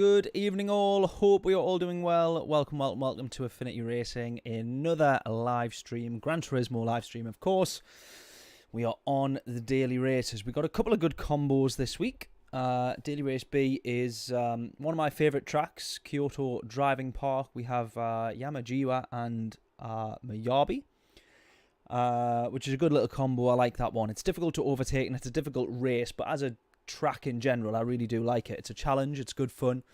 Good evening all, hope we are all doing well. Welcome to Affinity Racing, another live stream, Gran Turismo live stream of course. We are on the daily races. We've got a couple of good combos this week. Daily Race B is one of my favourite tracks, Kyoto Driving Park. We have Yamagiwa and Miyaba, which is a good little combo. I like that one. It's difficult to overtake and it's a difficult race, but as a track in general, I really do like it. It's a challenge, it's good fun,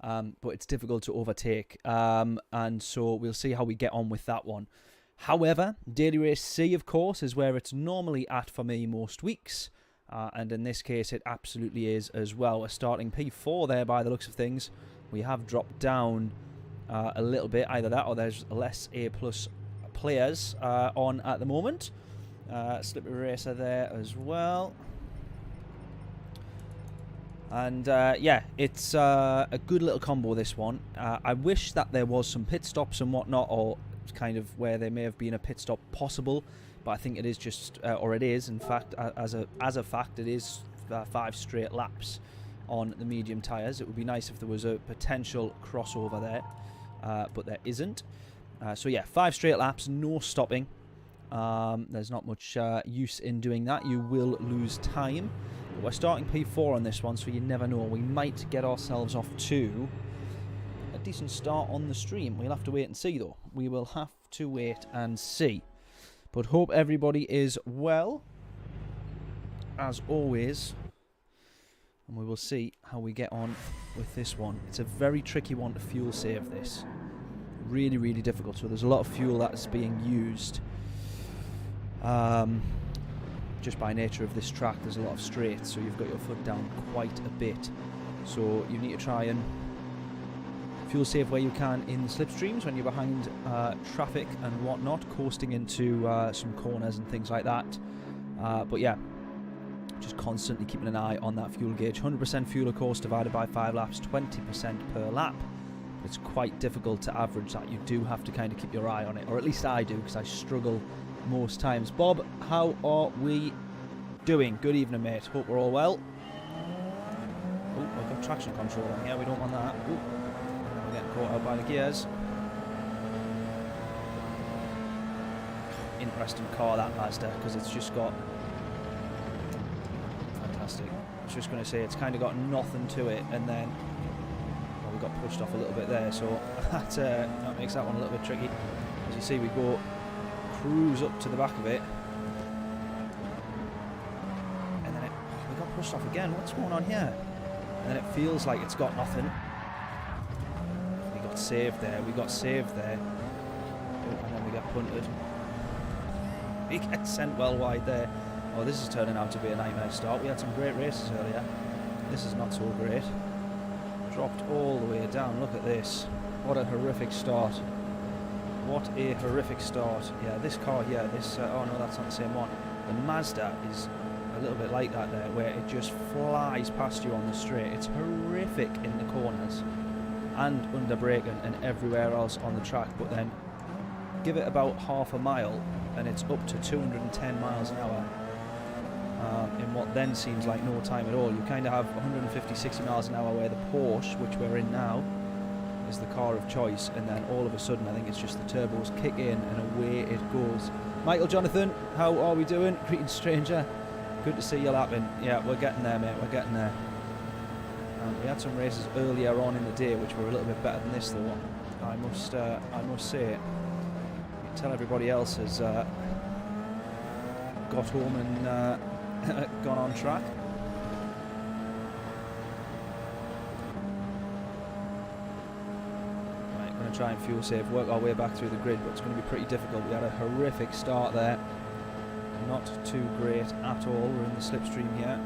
but it's difficult to overtake, and so we'll see how we get on with that one. However, Daily Race C, of course, is where it's normally at for me most weeks, and in this case it absolutely is as well. We're starting P4 there by the looks of things. We have dropped down a little bit, either that or there's less A+ players on at the moment. Slippery Racer there as well. And yeah, it's a good little combo, this one. I wish that there was some pit stops and whatnot, or kind of where there may have been a pit stop possible, but I think it is just, or it is, in fact, as a fact, it is 5 straight laps on the medium tyres. It would be nice if there was a potential crossover there, but there isn't. So yeah, 5 straight laps, no stopping. There's not much use in doing that. You will lose time. But we're starting P4 on this one, so you never know. We might get ourselves off to a decent start on the stream. We'll have to wait and see, though. We will have to wait and see. But hope everybody is well, as always. And we will see how we get on with this one. It's a very tricky one to fuel save this. Really, really difficult. So there's a lot of fuel that's being used. Just by nature of this track, there's a lot of straights, so you've got your foot down quite a bit. So you need to try and fuel save where you can in the slipstreams when you're behind traffic and whatnot, coasting into some corners and things like that. But yeah, just constantly keeping an eye on that fuel gauge. 100% fuel, of course, divided by 5 laps, 20% per lap. It's quite difficult to average that. You do have to kind of keep your eye on it, or at least I do, because I struggle most times. Bob, how are we doing? Good evening, mate. Hope we're all well. Oh, I've got traction control on here. We don't want that. Ooh, we're getting caught out by the gears. Interesting car, that Mazda, because it's just got... Fantastic. I was just going to say, it's kind of got nothing to it, and then... Well, we got pushed off a little bit there, so that makes that one a little bit tricky. As you see, we go... cruise up to the back of it, and then we got pushed off again. What's going on here? And then it feels like it's got nothing. We got saved there. Oh, and then we got punted. We get sent well wide there. Oh, this is turning out to be a nightmare start. We had some great races earlier. This is not so great. Dropped all the way down. Look at this. What a horrific start. What a horrific start. Yeah, this car here, this... oh no, that's not the same one. The Mazda is a little bit like that there, where it just flies past you on the straight. It's horrific in the corners and under braking and everywhere else on the track. But then give it about half a mile and it's up to 210 miles an hour in what then seems like no time at all. You kind of have 150, 60 miles an hour where the Porsche, which we're in now, is the car of choice, and then all of a sudden I think it's just the turbos kick in and away it goes. Michael Jonathan, how are we doing? Greeting stranger, good to see you lapping. Yeah, we're getting there, mate, we're getting there. We had some races earlier on in the day which were a little bit better than this though, I must say. You can tell everybody else has got home and gone on track. Try and fuel save, work our way back through the grid, but it's going to be pretty difficult. We had a horrific start there, not too great at all. We're in the slipstream here.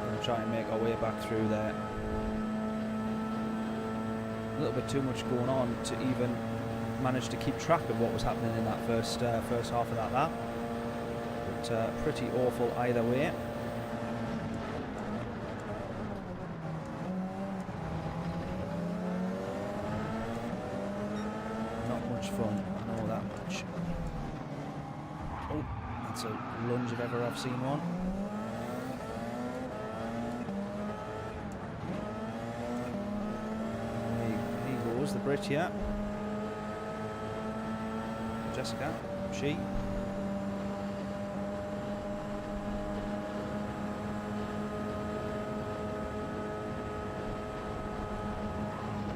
Going to try and make our way back through there. A little bit too much going on to even manage to keep track of what was happening in that first half of that lap, but pretty awful either way. fun, I know that much. Oh, that's a lunge if ever I've seen one. There he goes, the Brit here. Jessica, she.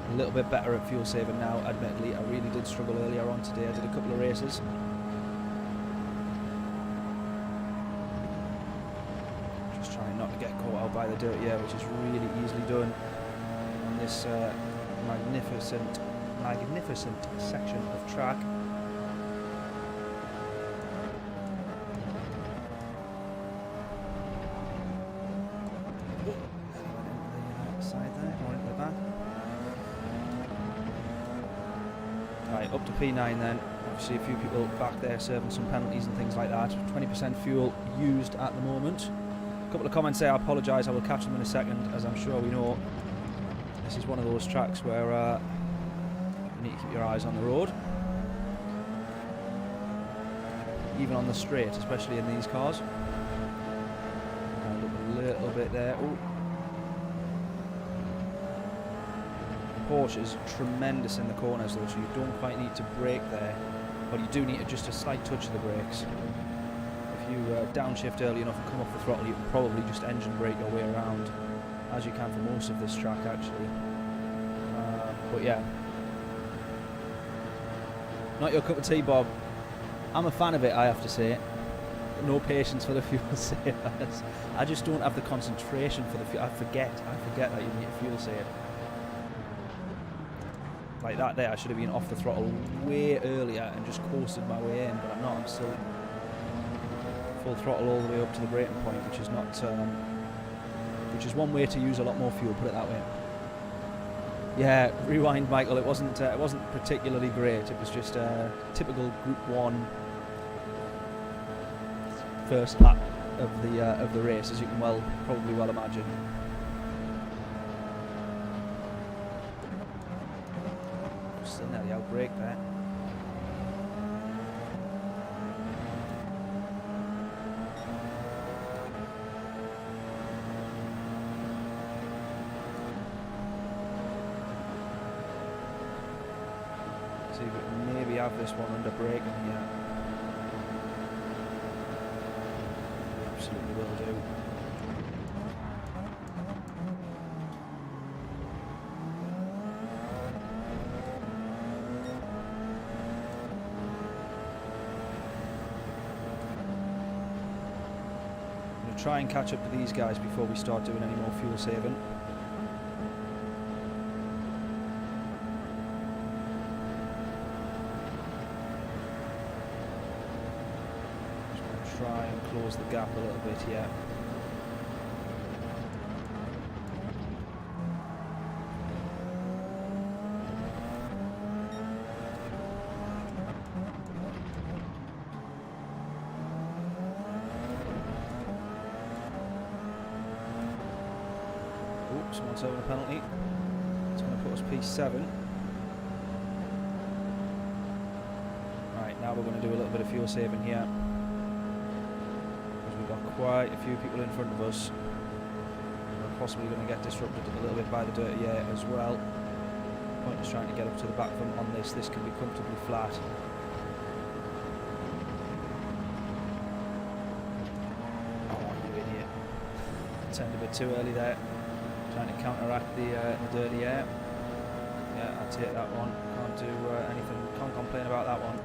A little bit better at fuel saving now, admittedly. I really did struggle earlier on today. I did a couple of races. Just trying not to get caught out by the dirt here, which is really easily done on this magnificent section of track. Up to P9 then. Obviously a few people back there serving some penalties and things like that. 20% fuel used at the moment. A couple of comments there, I apologise, I will catch them in a second. As I'm sure we know, this is one of those tracks where you need to keep your eyes on the road. Even on the straight, especially in these cars. Look a little bit there. Ooh. Porsche is tremendous in the corners though, so you don't quite need to brake there, but you do need just a slight touch of the brakes. If you downshift early enough and come off the throttle, you can probably just engine brake your way around, as you can for most of this track actually. But yeah, not your cup of tea, Bob. I'm a fan of it, I have to say. No patience for the fuel savers. I just don't have the concentration for the fuel. I forget that you need a fuel save. Like that there, I should have been off the throttle way earlier and just coasted my way in, but I'm not. I'm still full throttle all the way up to the braking point, which is not, which is one way to use a lot more fuel. Put it that way. Yeah, rewind, Michael. It wasn't particularly great. It was just a typical Group 1 first lap of the race, as you can probably well imagine. Still nearly outbrake there. See if we can maybe have this one under braking here. Absolutely will do. Try and catch up to these guys before we start doing any more fuel saving. Just going to try and close the gap a little bit here. Someone's having a penalty. It's going to put us P7. Right, now we're going to do a little bit of fuel saving here, because we've got quite a few people in front of us. We're possibly going to get disrupted a little bit by the dirty air as well. Point is trying to get up to the back of them on this. This can be comfortably flat. Oh, you idiot. Turned a bit too early there. Trying to counteract the dirty air. Yeah, I'll take that one. Can't do anything, can't complain about that one.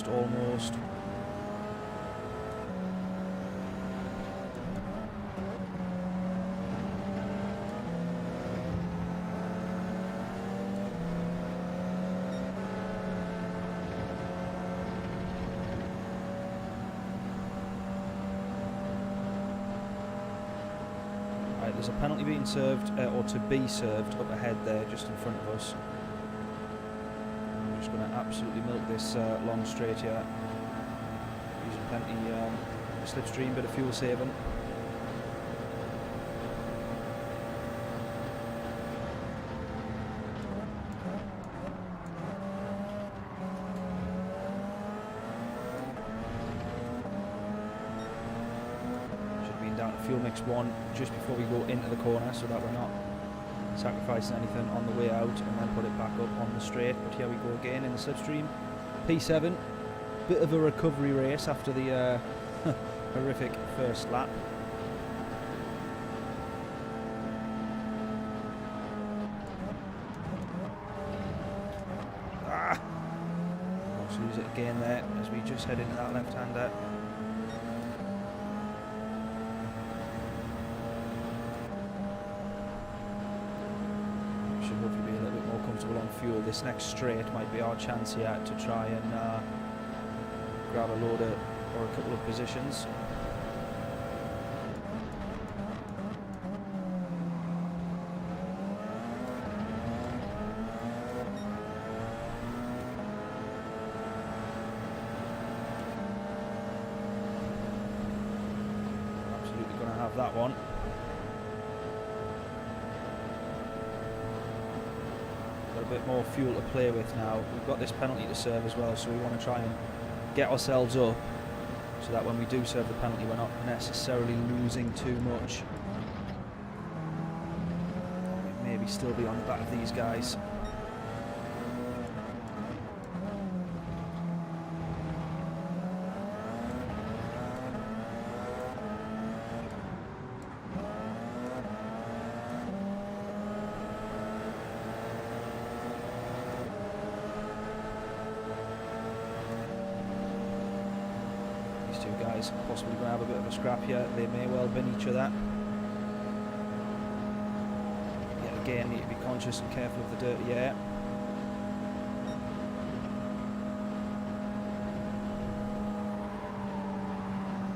Almost. There's a penalty being served, or to be served, up ahead there, just in front of us. I'm just going to absolutely milk this long straight here. Using plenty slipstream, bit of fuel saving. Down to fuel mix 1 just before we go into the corner, so that we're not sacrificing anything on the way out, and then put it back up on the straight. But here we go again in the slipstream. P7, bit of a recovery race after the horrific first lap. Almost lose it again there as we just head into that left-hander. Hopefully be a little bit more comfortable on fuel. This next straight might be our chance here to try and grab a load of, or a couple of positions. Absolutely going to have that one. A bit more fuel to play with now. We've got this penalty to serve as well, so we want to try and get ourselves up so that when we do serve the penalty we're not necessarily losing too much. Maybe still be on the back of these guys. Guys possibly going to have a bit of a scrap here. They may well bin each other. Yet again, need to be conscious and careful of the dirty air.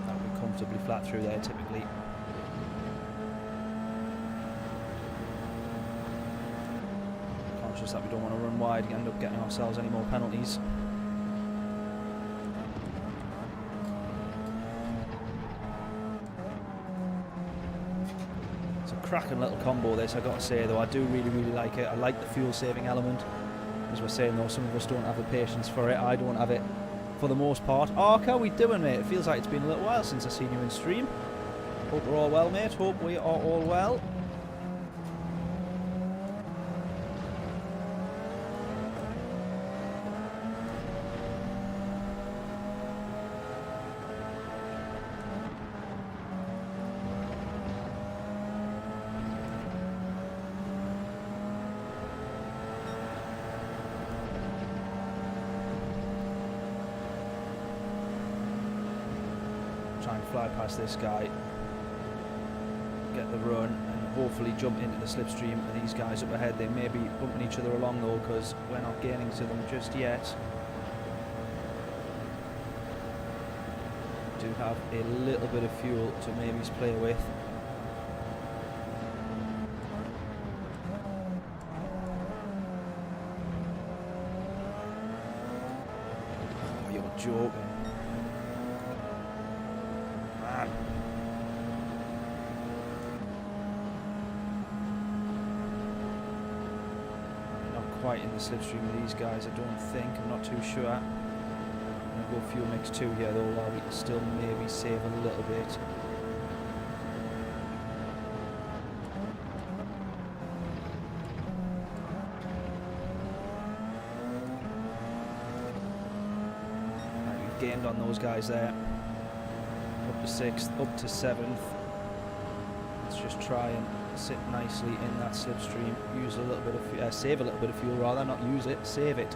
That will be comfortably flat through there typically. Conscious that we don't want to run wide and end up getting ourselves any more penalties. Cracking little combo this, I got to say though. I do really like it. I like the fuel saving element. As we're saying though, some of us don't have the patience for it. I don't have it for the most part. Ark, how we doing, mate? It feels like it's been a little while since I've seen you in stream. Hope we're all well, mate. Hope we are all well. Try and fly past this guy, get the run, and hopefully jump into the slipstream. And these guys up ahead, they may be bumping each other along though, because we're not gaining to them just yet. Do have a little bit of fuel to maybe play with. Oh, you're joking. Quite in the slipstream of these guys, I don't think. I'm not too sure. I'm going to go fuel mix 2 here though, while we can still maybe save a little bit. Right, we've gained on those guys there. Up to 6th, up to 7th. Let's just try and sit nicely in that slipstream. Use a little bit of save a little bit of fuel rather, not use it, save it.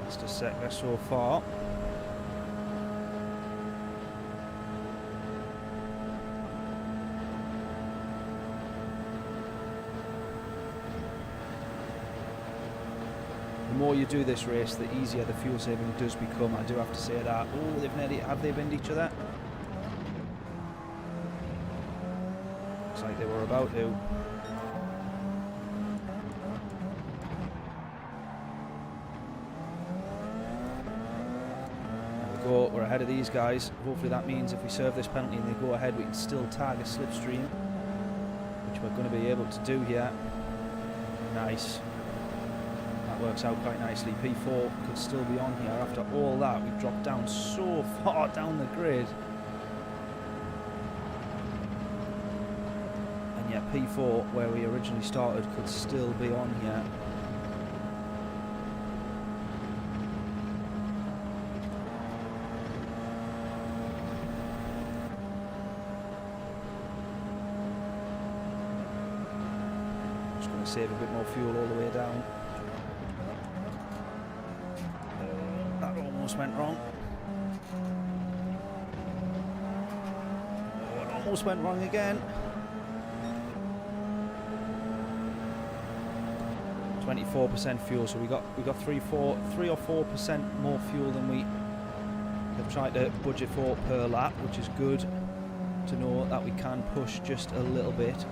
Just a second so far. more you do this race, the easier the fuel saving does become. I do have to say that. Oh, have they binned each other? Looks like they were about to. There we go, we're ahead of these guys. Hopefully that means if we serve this penalty and they go ahead, we can still tag a slipstream, which we're going to be able to do here. Nice. That works out quite nicely. P4 could still be on here. After all that, we've dropped down so far down the grid. And yet P4, where we originally started, could still be on here. Just going to save a bit more fuel all the way down. Almost went wrong. Oh, it almost went wrong again. 24% fuel, so we got 3 or 4% more fuel than we have tried to budget for per lap, which is good to know that we can push just a little bit.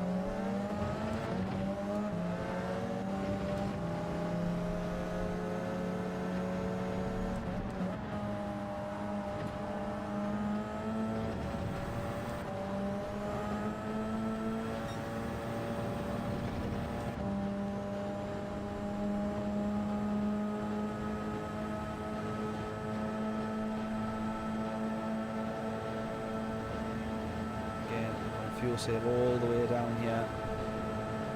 Fuel save all the way down here.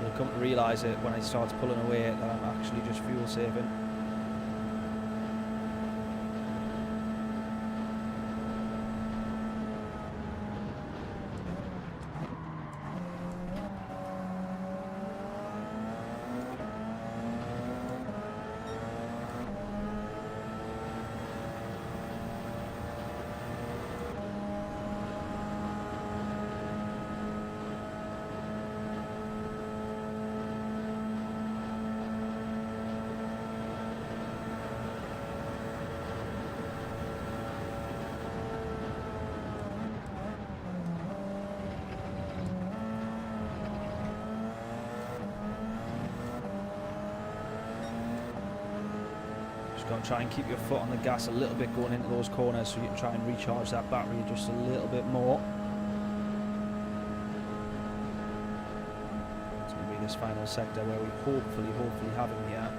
You'll come to realise it when it starts pulling away that I'm actually just fuel saving. Got to try and keep your foot on the gas a little bit going into those corners so you can try and recharge that battery just a little bit more. It's going to be this final sector where we hopefully have him here.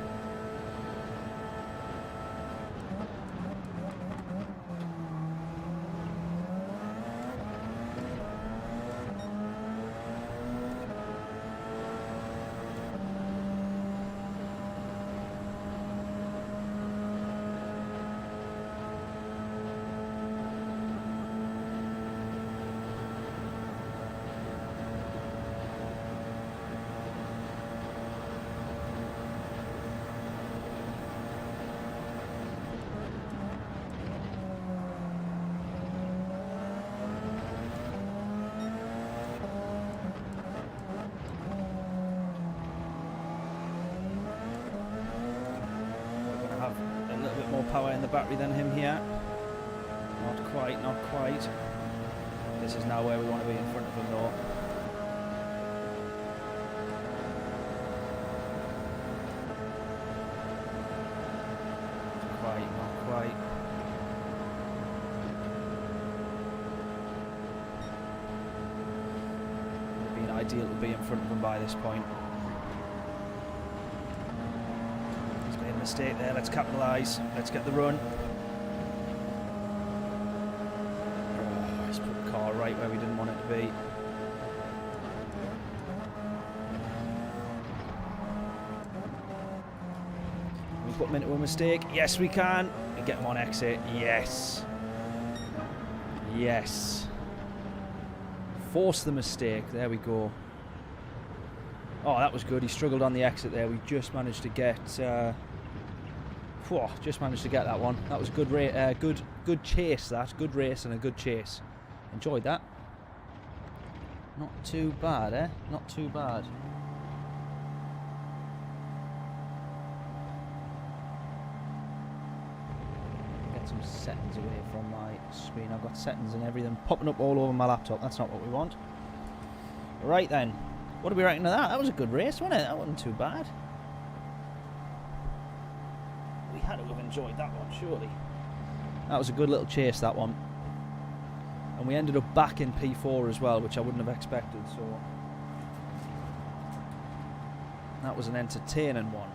Power in the battery than him here. Not quite, not quite. This is now where we want to be in front of him though. Not quite, not quite. It would have been ideal to be in front of him by this point. Mistake there, let's capitalise, let's get the run. Oh, let's put the car right where we didn't want it to be. Can we put him into a mistake? Yes we can. And get him on exit, yes. Yes. Force the mistake, there we go. Oh, that was good, he struggled on the exit there, we just managed to get... just managed to get that one. That was a good good chase, that. Good race and a good chase. Enjoyed that. Not too bad, eh? Not too bad. seconds away from my screen. I've got settings and everything popping up all over my laptop. That's not what we want. Right then. What do we reckon of that? That was a good race, wasn't it? That wasn't too bad. We had to have enjoyed that one, surely. That was a good little chase, that one. And we ended up back in P4 as well, which I wouldn't have expected, so... That was an entertaining one,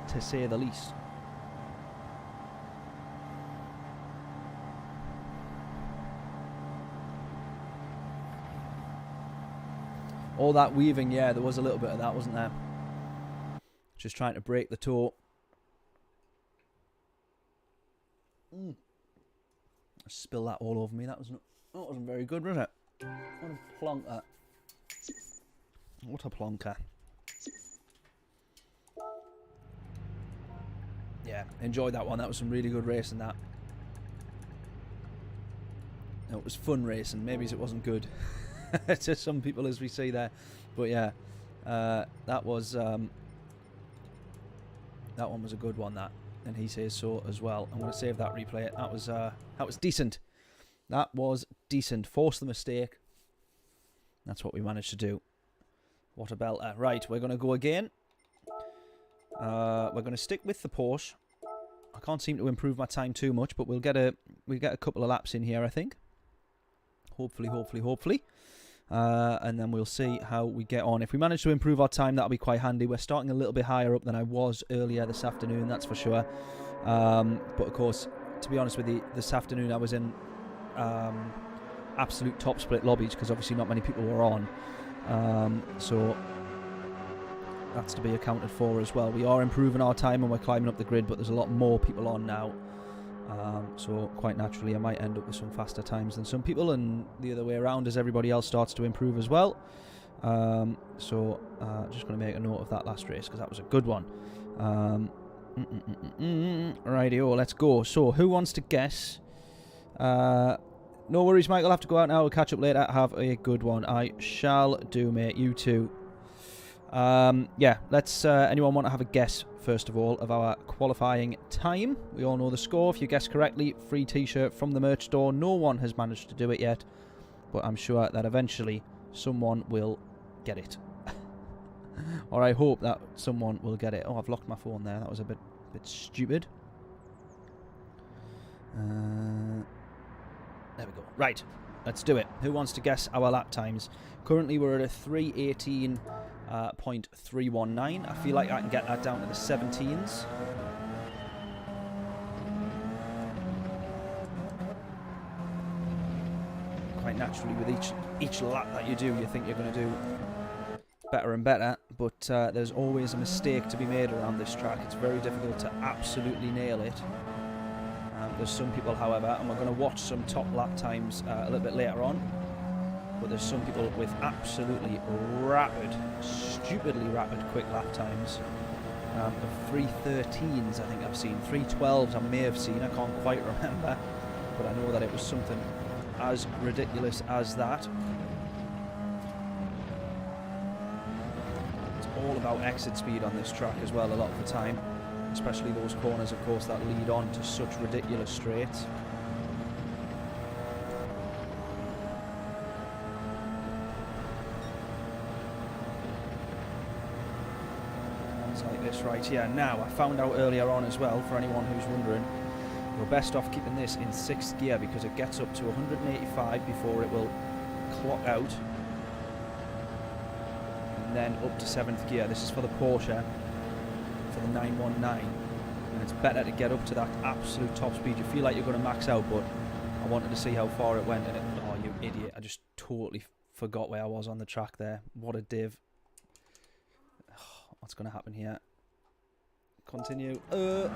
to say the least. All that weaving, yeah, there was a little bit of that, wasn't there? Just trying to break the toe. Spill that all over me. That wasn't very good, was it? What a plonker. What a plonker. Yeah, enjoyed that one. That was some really good racing, that. No, it was fun racing. Maybe it wasn't good to some people, as we see there. But yeah, that was... that one was a good one, that. And he says so as well. I'm going to save that replay. That was decent. That was decent. Force the mistake. That's what we managed to do. What a belter. Right, we're going to go again. We're going to stick with the Porsche. I can't seem to improve my time too much, but we'll get a couple of laps in here, I think. Hopefully. And then we'll see how we get on. If we manage to improve our time, that'll be quite handy. We're starting a little bit higher up than I was earlier this afternoon, that's for sure. But of course, to be honest with you, this afternoon I was in absolute top split lobbies because obviously not many people were on. So that's to be accounted for as well. We are improving our time and we're climbing up the grid, but there's a lot more people on now. So quite naturally I might end up with some faster times than some people, and the other way around as everybody else starts to improve as well. So just going to make a note of that last race because that was a good one. Rightio, let's go. So who wants to guess? No worries, Mike, I'll have to go out now. We'll catch up later. Have a good one. I shall do, mate. You too. Yeah, let's... anyone want to have a guess, first of all, of our qualifying time? We all know the score. If you guess correctly, free t-shirt from the merch store. No one has managed to do it yet, but I'm sure that eventually someone will get it. Or I hope that someone will get it. Oh, I've locked my phone there. That was a bit stupid. There we go. Right, let's do it. Who wants to guess our lap times? Currently, we're at a 3:18.319. I feel like I can get that down to the 17s. Quite naturally, with each lap that you do, you think you're going to do better and better, but there's always a mistake to be made around this track. It's very difficult to absolutely nail it. There's some people, however, and we're going to watch some top lap times a little bit later on, but there's some people with absolutely rapid, stupidly rapid quick lap times. Of 3:13s I think I've seen, 3:12s I may have seen, I can't quite remember, but I know that it was something as ridiculous as that. It's all about exit speed on this track as well a lot of the time, especially those corners, of course, that lead on to such ridiculous straights. Like this right here. Now, I found out earlier on as well, for anyone who's wondering, you're best off keeping this in 6th gear because it gets up to 185 before it will clock out, and then up to 7th gear. This is for the Porsche, for the 919, and it's better to get up to that absolute top speed. You feel like you're going to max out, but I wanted to see how far it went, and oh, you idiot, I just totally forgot where I was on the track there. What a div. What's going to happen here? Continue. Yeah.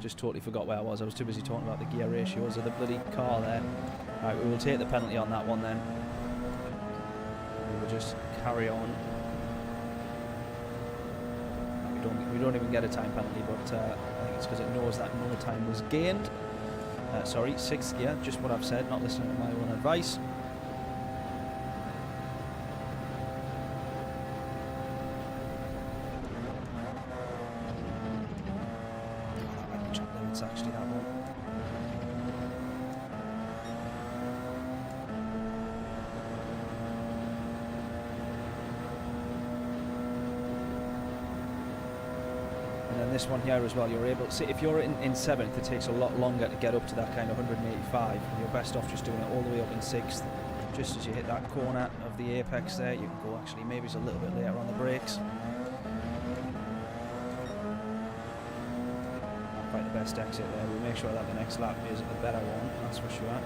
Just totally forgot where I was. I was too busy talking about the gear ratios of the bloody car there. Right, we will take the penalty on that one then. We will just carry on. We don't even get a time penalty, but I think it's because it knows that no time was gained. Sorry, 6th gear, just what I've said, not listening to my own advice. seconds actually, that one. And then this one here as well, you're able to see if you're in 7th, it takes a lot longer to get up to that kind of 185. You're best off just doing it all the way up in 6th. Just as you hit that corner of the apex there, you can go actually maybe it's a little bit later on the brakes. Not quite the best exit there. We'll make sure that the next lap is a better one, that's for sure.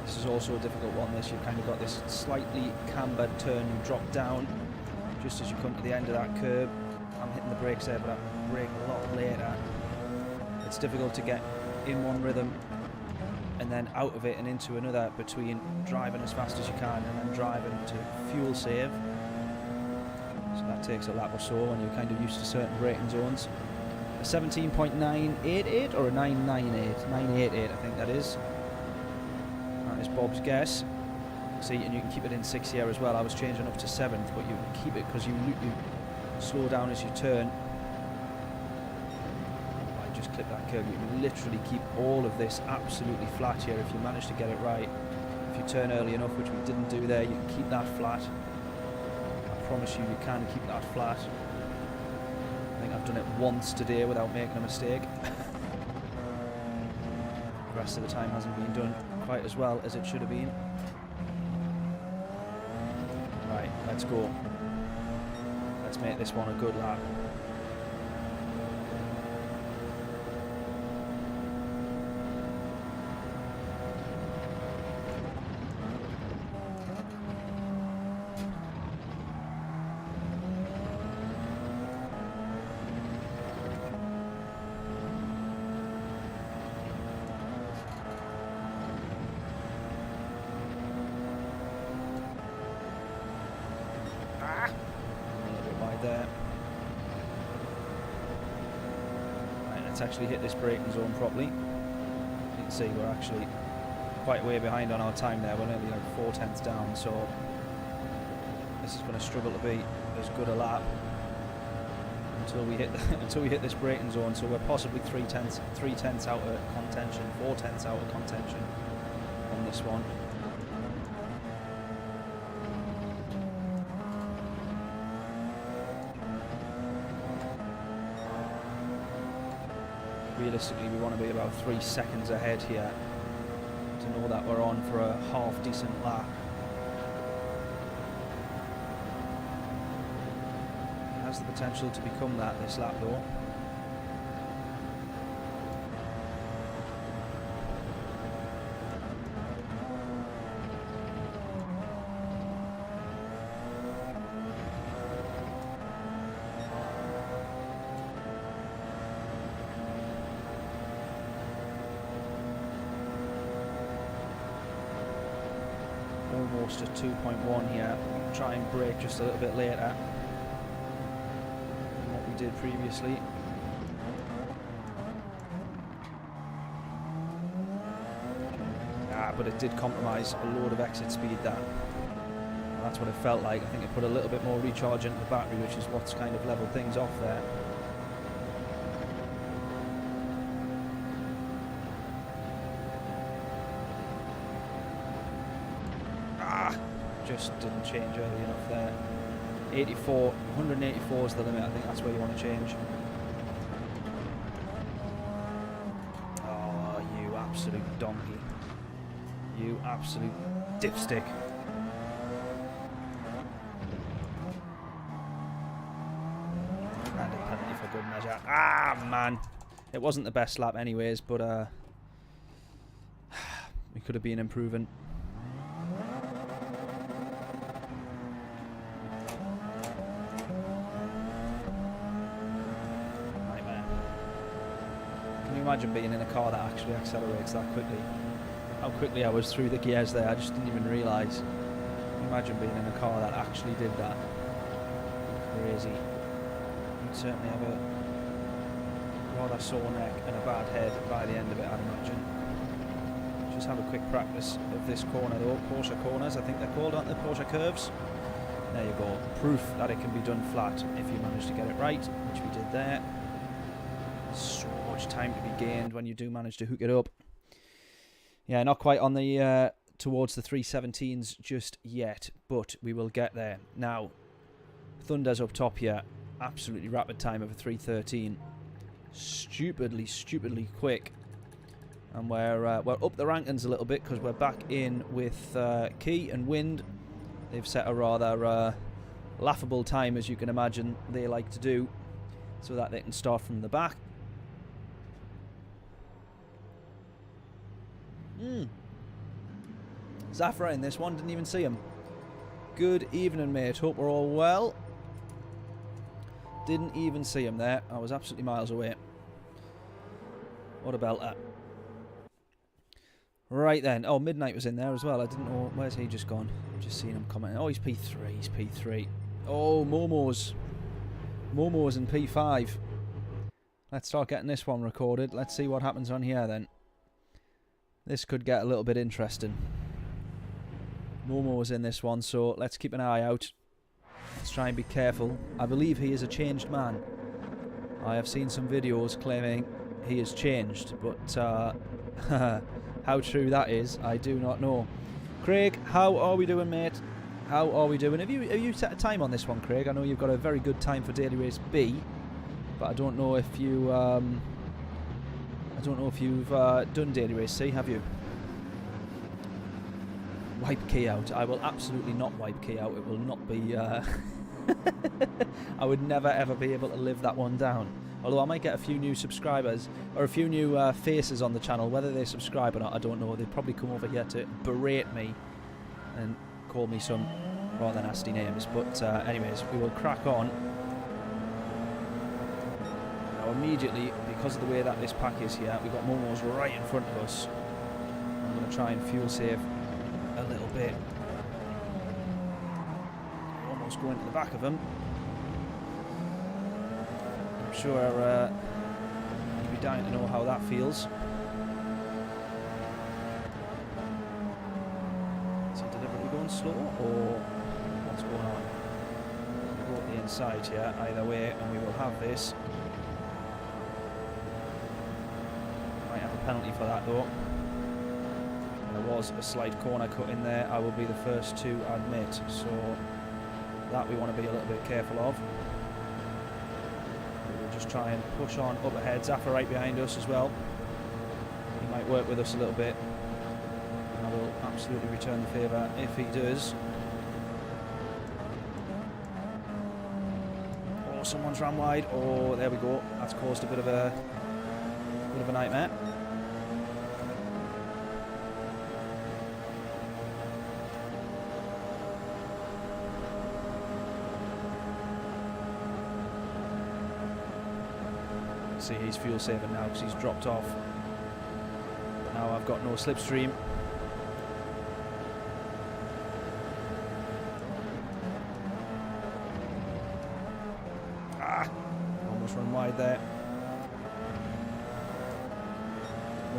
This is also a difficult one, this. You've kind of got this slightly cambered turn and drop down just as you come to the end of that curb. I'm hitting the brakes there, but I'm braking a lot later. It's difficult to get in one rhythm and then out of it and into another between driving as fast as you can and then driving to fuel save. So that takes a lap or so when you're kind of used to certain braking zones. A 17.988 or a 998? 988 I think that is. Is Bob's guess. See, and you can keep it in 6th here as well. I was changing up to 7th, but you can keep it because you slow down as you turn. I just clip that curve. You can literally keep all of this absolutely flat here if you manage to get it right. If you turn early enough, which we didn't do there, you can keep that flat. I promise you, you can keep that flat. I think I've done it once today without making a mistake. The rest of the time hasn't been done quite as well as it should have been. Right, let's go. Let's make this one a good lap. There. Right, let's actually hit this braking zone properly. You can see we're actually quite way behind on our time there. We're nearly like 4/10 down, so this is going to struggle to be as good a lap until we hit this braking zone. So we're possibly 3/10 out of contention, 4/10 out of contention on this one. Realistically, we want to be about 3 seconds ahead here to know that we're on for a half decent lap. It has the potential to become that this lap though. Almost at 2.1 here. Try and brake just a little bit later than what we did previously. But it did compromise a load of exit speed there. And that's what it felt like. I think it put a little bit more recharge into the battery, which is what's kind of leveled things off there. Just didn't change early enough there. 184 is the limit. I think that's where you want to change. Oh, you absolute donkey. You absolute dipstick. And a penalty for good measure. Ah, man. It wasn't the best lap anyways, but we could have been improving. Imagine being in a car that actually accelerates that quickly. How quickly I was through the gears there, I just didn't even realise. Imagine being in a car that actually did that. Crazy. You'd certainly have a rather sore neck and a bad head by the end of it, I'd imagine. Just have a quick practice of this corner though. Porsche corners, I think they're called, aren't they? Porsche curves. There you go. Proof that it can be done flat if you manage to get it right, which we did there. So much time to be gained when you do manage to hook it up. Yeah, not quite on the towards the 317s just yet, but we will get there. Now, Thunder's up top here. Absolutely rapid time of a 313. Stupidly quick. And we're up the rankings a little bit because we're back in with Key and Wind. They've set a rather laughable time, as you can imagine they like to do, so that they can start from the back. Zafra in this one, didn't even see him. Good evening, mate. Hope we're all well. Didn't even see him there. I was absolutely miles away. What a belter. Right then. Oh, Midnight was in there as well. I didn't know. Where's he just gone? I've just seen him commenting. Oh, he's P3. He's P3. Oh, Momo's in P5. Let's start getting this one recorded. Let's see what happens on here then. This could get a little bit interesting. Momo's in this one, so let's keep an eye out. Let's try and be careful. I believe he is a changed man. I have seen some videos claiming he has changed, but how true that is, I do not know. Craig, how are we doing, mate? How are we doing? Have you set a time on this one, Craig? I know you've got a very good time for Daily Race B, but I don't know if you done Daily Race C, have you? Wipe key out. I will absolutely not wipe key out. It will not be... I would never ever be able to live that one down. Although I might get a few new subscribers, or a few new faces on the channel. Whether they subscribe or not, I don't know. They'd probably come over here to berate me and call me some rather nasty names. But anyways, we will crack on. Now immediately, because of the way that this pack is here, we've got Momo's right in front of us. I'm going to try and fuel save a little bit. Almost going to the back of him. I'm sure you'd be dying to know how that feels. Is he deliberately going slow, or what's going on? We'll go to the inside here, either way, and we will have this. Might have a penalty for that though. There was a slight corner cut in there, I will be the first to admit, so that we want to be a little bit careful of. We'll just try and push on up ahead. Zaffa right behind us as well. He might work with us a little bit. I will absolutely return the favour if he does. Oh, someone's ran wide. Oh, there we go. That's caused a bit of a nightmare. See, he's fuel saving now because he's dropped off. But now I've got no slipstream. Almost run wide there.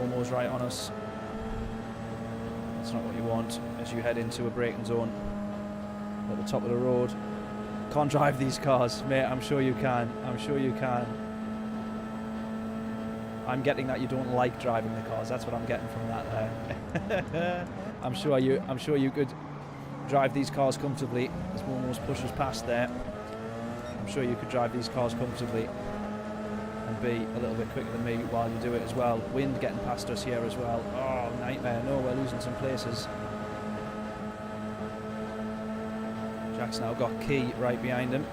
Almost right on us. That's not what you want as you head into a braking zone at the top of the road. Can't drive these cars, mate. I'm sure you can. I'm sure you can. I'm getting that you don't like driving the cars. That's what I'm getting from that there. I'm sure you could drive these cars comfortably. As one almost pushes past there. I'm sure you could drive these cars comfortably and be a little bit quicker than me while you do it as well. Wind getting past us here as well. Oh, nightmare. No, we're losing some places. Jack's now got Key right behind him.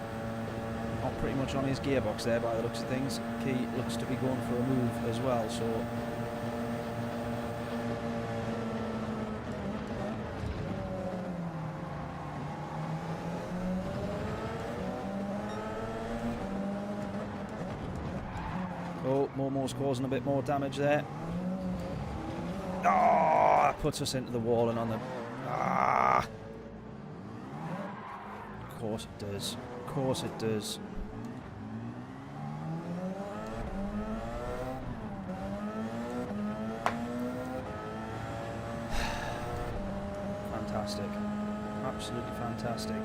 Pretty much on his gearbox there by the looks of things. Key looks to be going for a move as well, so oh, Momo's causing a bit more damage there. Oh, that puts us into the wall and on the of course it does. Of course it does. fantastic. Absolutely fantastic.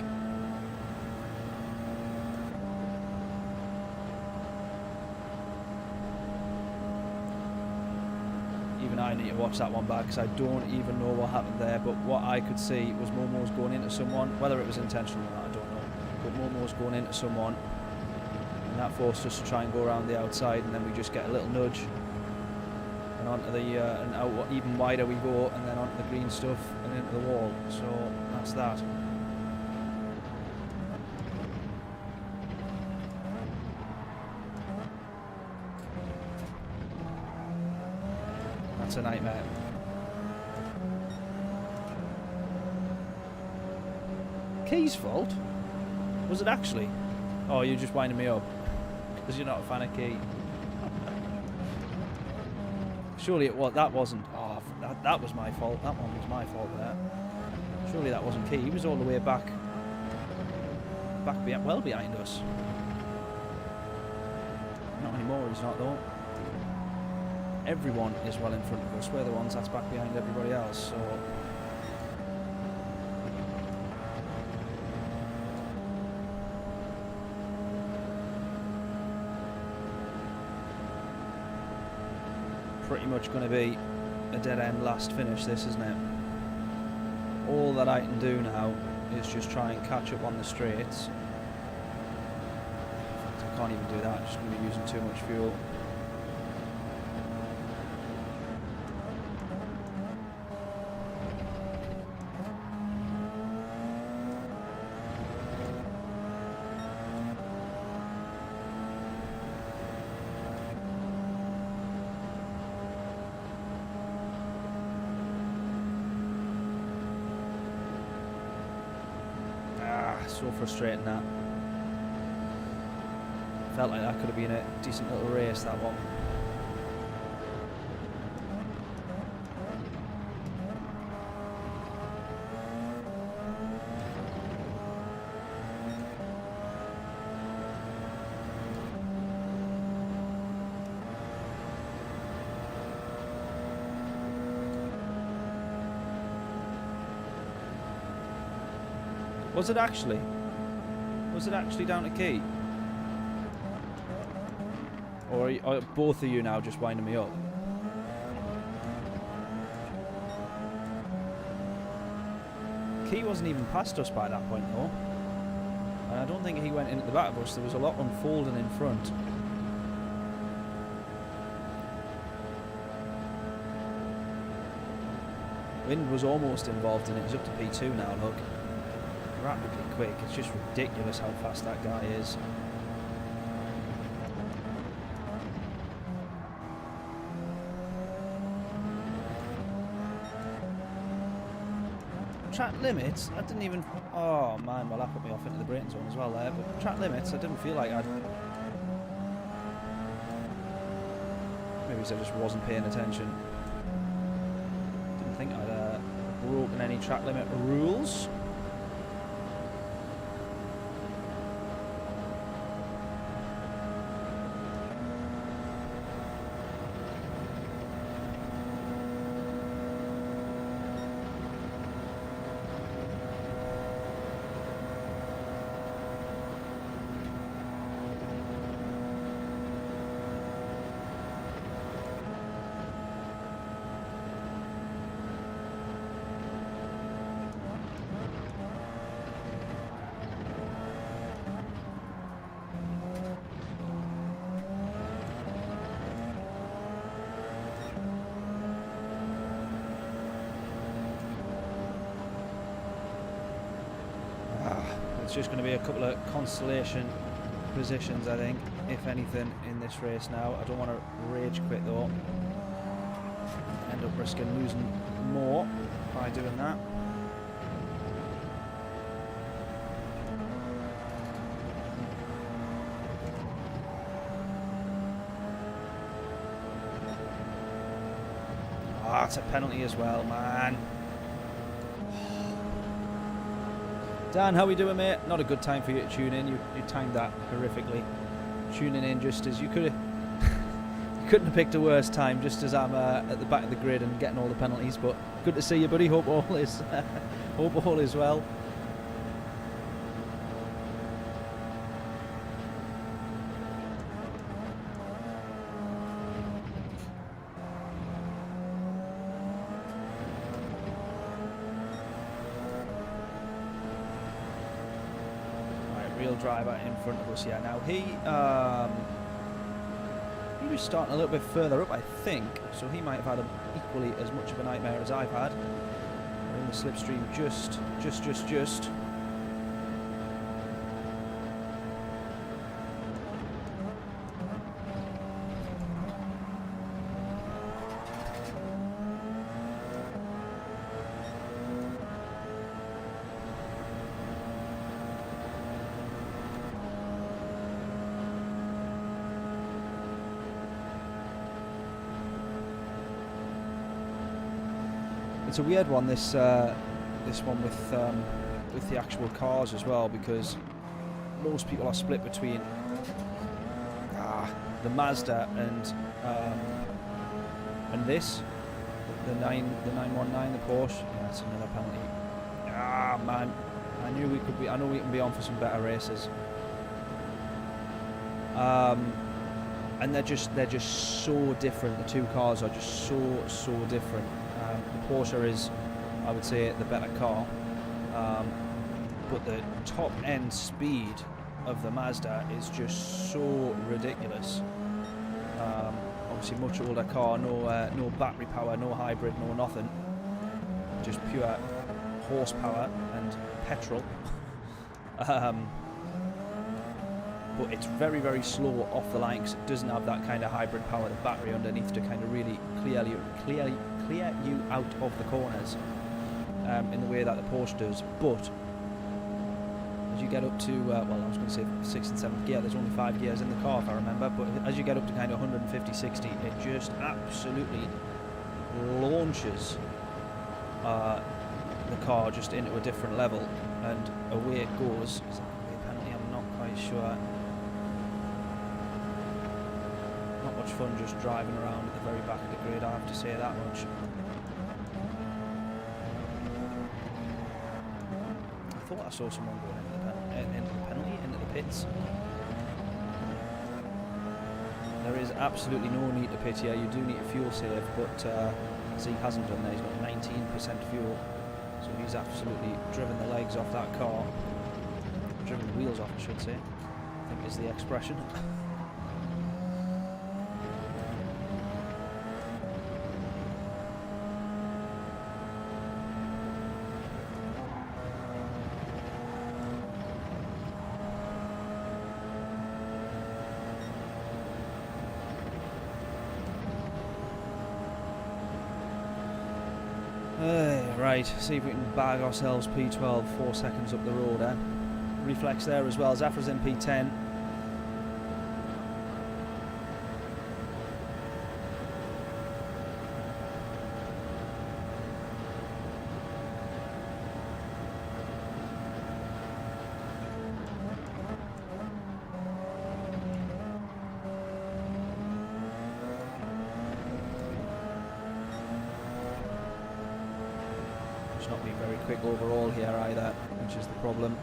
Even I need to watch that one back because I don't even know what happened there, but what I could see was Momo was going into someone, whether it was intentional or not I don't know, but Momo was going into someone and that forced us to try and go around the outside, and then we just get a little nudge and onto the and out even wider we go, and then onto the green stuff and into the wall. So that's that. That's a nightmare. Key's fault? Was it actually? Oh, you're just winding me up because you're not a fan of Key. Surely it was. That wasn't. Oh, that was my fault. That one was my fault there. Surely that wasn't Key. He was all the way back well behind us. Not anymore. He's not though. Everyone is well in front of us. We're the ones that's back behind everybody else. So. Pretty much going to be a dead end last finish, this, isn't it? All that I can do now is just try and catch up on the straights. In fact, I can't even do that. I'm just going to be using too much fuel. So frustrating that. Felt like that could have been a decent little race, that one. Was it actually? Was it actually down to Key? Or are both of you now just winding me up? Key wasn't even past us by that point though. And I don't think he went into the back of us. There was a lot unfolding in front. Wind was almost involved in it. He's up to P2 now, look. Rapidly quick. It's just ridiculous how fast that guy is. Track limits, I didn't even... Oh man, well that put me off into the braking zone as well there, but track limits, I didn't feel like I'd... Maybe I just wasn't paying attention. Didn't think I'd broken any track limit rules. It's just going to be a couple of consolation positions, I think, if anything, in this race now. I don't want to rage quit though. End up risking losing more by doing that. Ah, it's a penalty as well, man. Dan, how we doing, mate? Not a good time for you to tune in. You timed that horrifically. Tuning in just as you could have couldn't have picked a worse time, just as I'm at the back of the grid and getting all the penalties. But good to see you, buddy. Hope all is hope all is well. Real driver in front of us here now. He was starting a little bit further up, I think, so he might have had equally as much of a nightmare as I've had. We're in the slipstream just. It's a weird one, this one with the actual cars as well, because most people are split between the Mazda and this, the 919, the Porsche. Yeah, that's another penalty. Ah man, I know we can be on for some better races. And they're just so different. The two cars are just so different. The Porsche is, I would say, the better car, but the top end speed of the Mazda is just so ridiculous. Obviously much older car, no battery power, no hybrid, no nothing, just pure horsepower and petrol. But it's very slow off the line because it doesn't have that kind of hybrid power, the battery underneath to kind of really clear you out of the corners in the way that the Porsche does. But as you get up to, well, I was going to say 6th and 7th gear, there's only 5 gears in the car if I remember, but as you get up to kind of 150, 60, it just absolutely launches the car just into a different level, and away it goes. Is that going to be a penalty? I'm not quite sure. Not much fun just driving around at the very back of the grid, I have to say that much. I thought I saw someone going into the pits. There is absolutely no need to pit here. You do need a fuel save, but Zeke hasn't done that. He's got 19% fuel, so he's absolutely driven the legs off that car. Driven the wheels off, I should say, I think is the expression. Right, see if we can bag ourselves P12 4 seconds up the road, eh? Reflex there as well. Zafra's in P10. Not being very quick overall here either, which is the problem.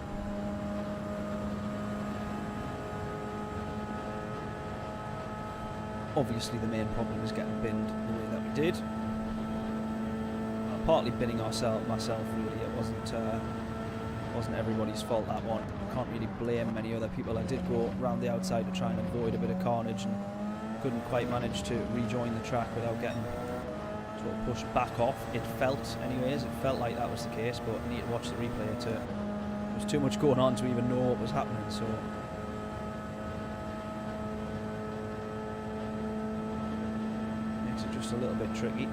Obviously the main problem is getting binned the way that we did. Partly binning myself really. It wasn't everybody's fault, that one. Can't really blame many other people. I did go round the outside to try and avoid a bit of carnage and couldn't quite manage to rejoin the track without getting pushed back off. It felt like that was the case, but I need to watch the replay to, there was too much going on to even know what was happening, so makes it just a little bit tricky.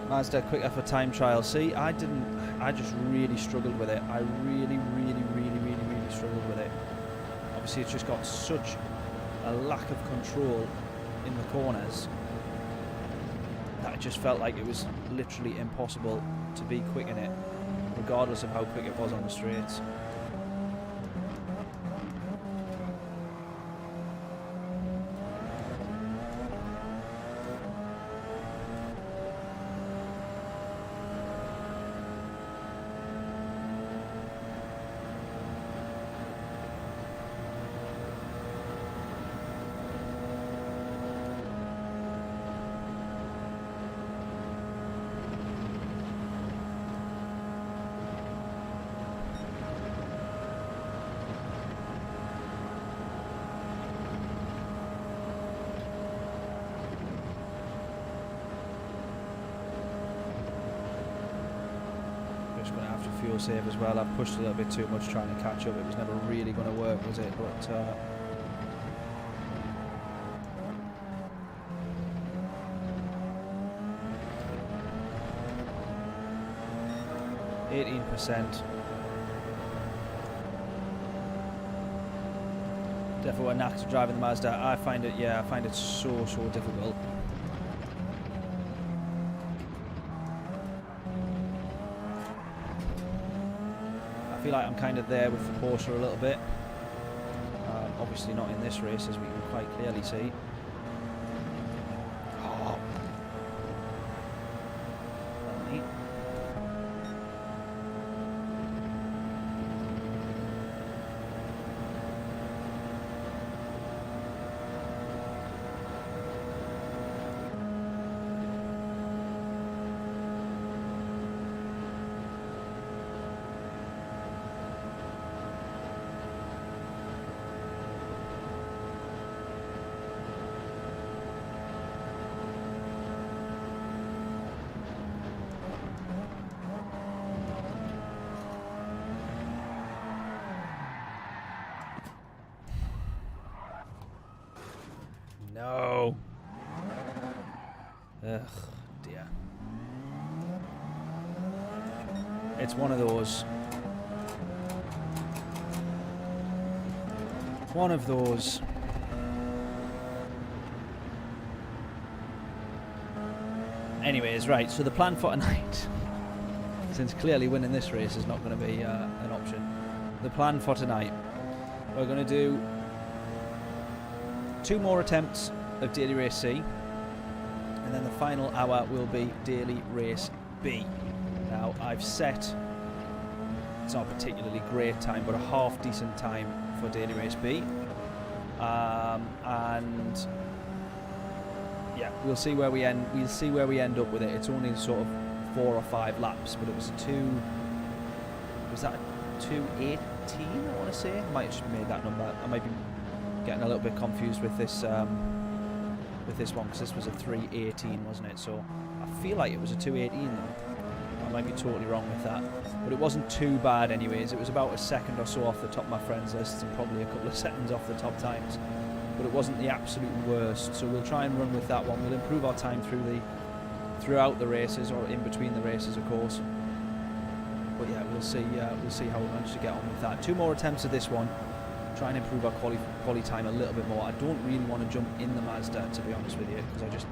Mazda quick effort time trial. See, I just really struggled with it. I really struggled with it. Obviously it's just got such a lack of control in the corners that it just felt like it was literally impossible to be quick in it, regardless of how quick it was on the straights. Fuel save as well. I've pushed a little bit too much trying to catch up. It was never really going to work, was it? But 18%. Definitely a knack to driving the Mazda. I find it, yeah, I find it so difficult. I feel like I'm kind of there with the Porsche a little bit. Obviously not in this race, as we can quite clearly see. Oh. Neat. No. Ugh, dear. It's one of those. One of those. Anyways, right, so the plan for tonight, since clearly winning this race is not going to be an option, the plan for tonight, we're going to do 2 more attempts of Daily Race C, and then the final hour will be Daily Race B. Now, I've set, it's not a particularly great time, but a half decent time for Daily Race B. And yeah, we'll see where we end. We'll see where we end up with it. It's only sort of 4 or 5 laps, but it was a 2. Was that a 2:18? I want to say. I might have just made that number. I might be getting a little bit confused with this one, because this was a 3:18, wasn't it? So I feel like it was a 2:18 though. I might be totally wrong with that, but it wasn't too bad anyways. It was about a second or so off the top of my friends list, and probably a couple of seconds off the top times, but it wasn't the absolute worst. So we'll try and run with that one. We'll improve our time throughout the races, or in between the races, of course. But yeah, we'll see how we manage to get on with that. 2 more attempts of this one. Try and improve our quali time a little bit more. I don't really want to jump in the Mazda, to be honest with you, because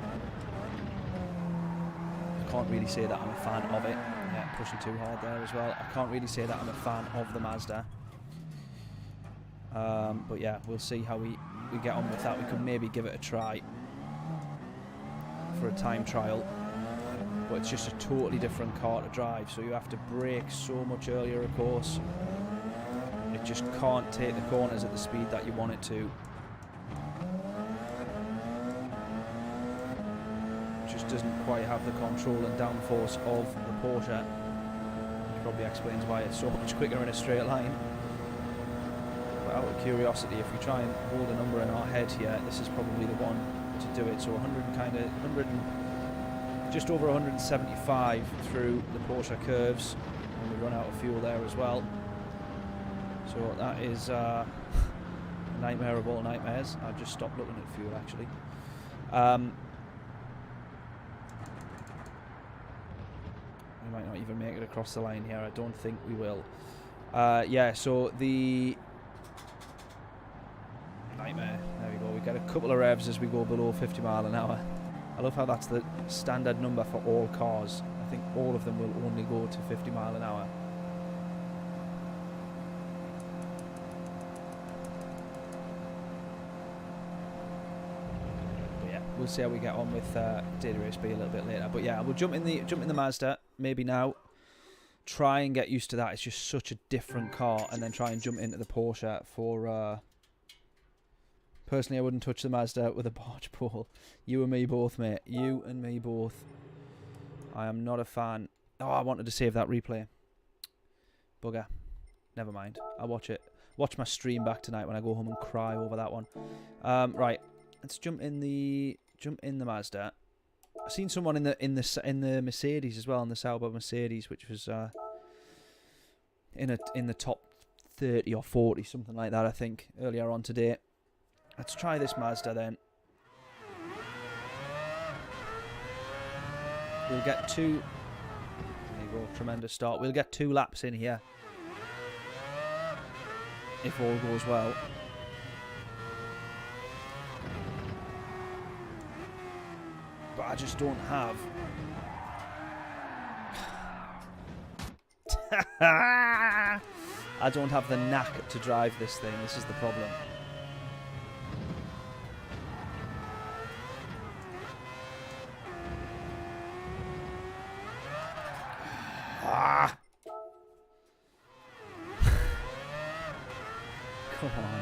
I can't really say that I'm a fan of it. Yeah, pushing too hard there as well. I can't really say that I'm a fan of the Mazda. But yeah, we'll see how we get on with that. We could maybe give it a try for a time trial, but it's just a totally different car to drive, so you have to brake so much earlier, of course. It just can't take the corners at the speed that you want it to. It just doesn't quite have the control and downforce of the Porsche, which probably explains why it's so much quicker in a straight line. But out of curiosity, if we try and hold a number in our head here, this is probably the one to do it. So 100 and just over 175 through the Porsche curves, and we run out of fuel there as well. So that is a nightmare of all nightmares. I've just stopped looking at fuel, actually. We might not even make it across the line here. I don't think we will. Yeah, so the nightmare. There we go. We get couple of revs as we go below 50 mile an hour. I love how that's the standard number for all cars. I think all of them will only go to 50 mile an hour. But yeah, we'll see how we get on with Data Race B a little bit later. But yeah, we'll jump in the Mazda maybe now. Try and get used to that. It's just such a different car, and then try and jump into the Porsche for. Personally, I wouldn't touch the Mazda with a barge pole. You and me both, mate. You and me both. I am not a fan. Oh, I wanted to save that replay. Bugger. Never mind. I'll watch it. Watch my stream back tonight when I go home and cry over that one. Right. Let's jump in the Mazda. I've seen someone in the Mercedes as well, in the Sauber Mercedes, which was in the top 30 or 40, something like that, I think, earlier on today. Let's try this Mazda then. We'll get 2. There you go, tremendous start. We'll get 2 laps in here, if all goes well. But I just don't have. I don't have the knack to drive this thing. This is the problem. Come on.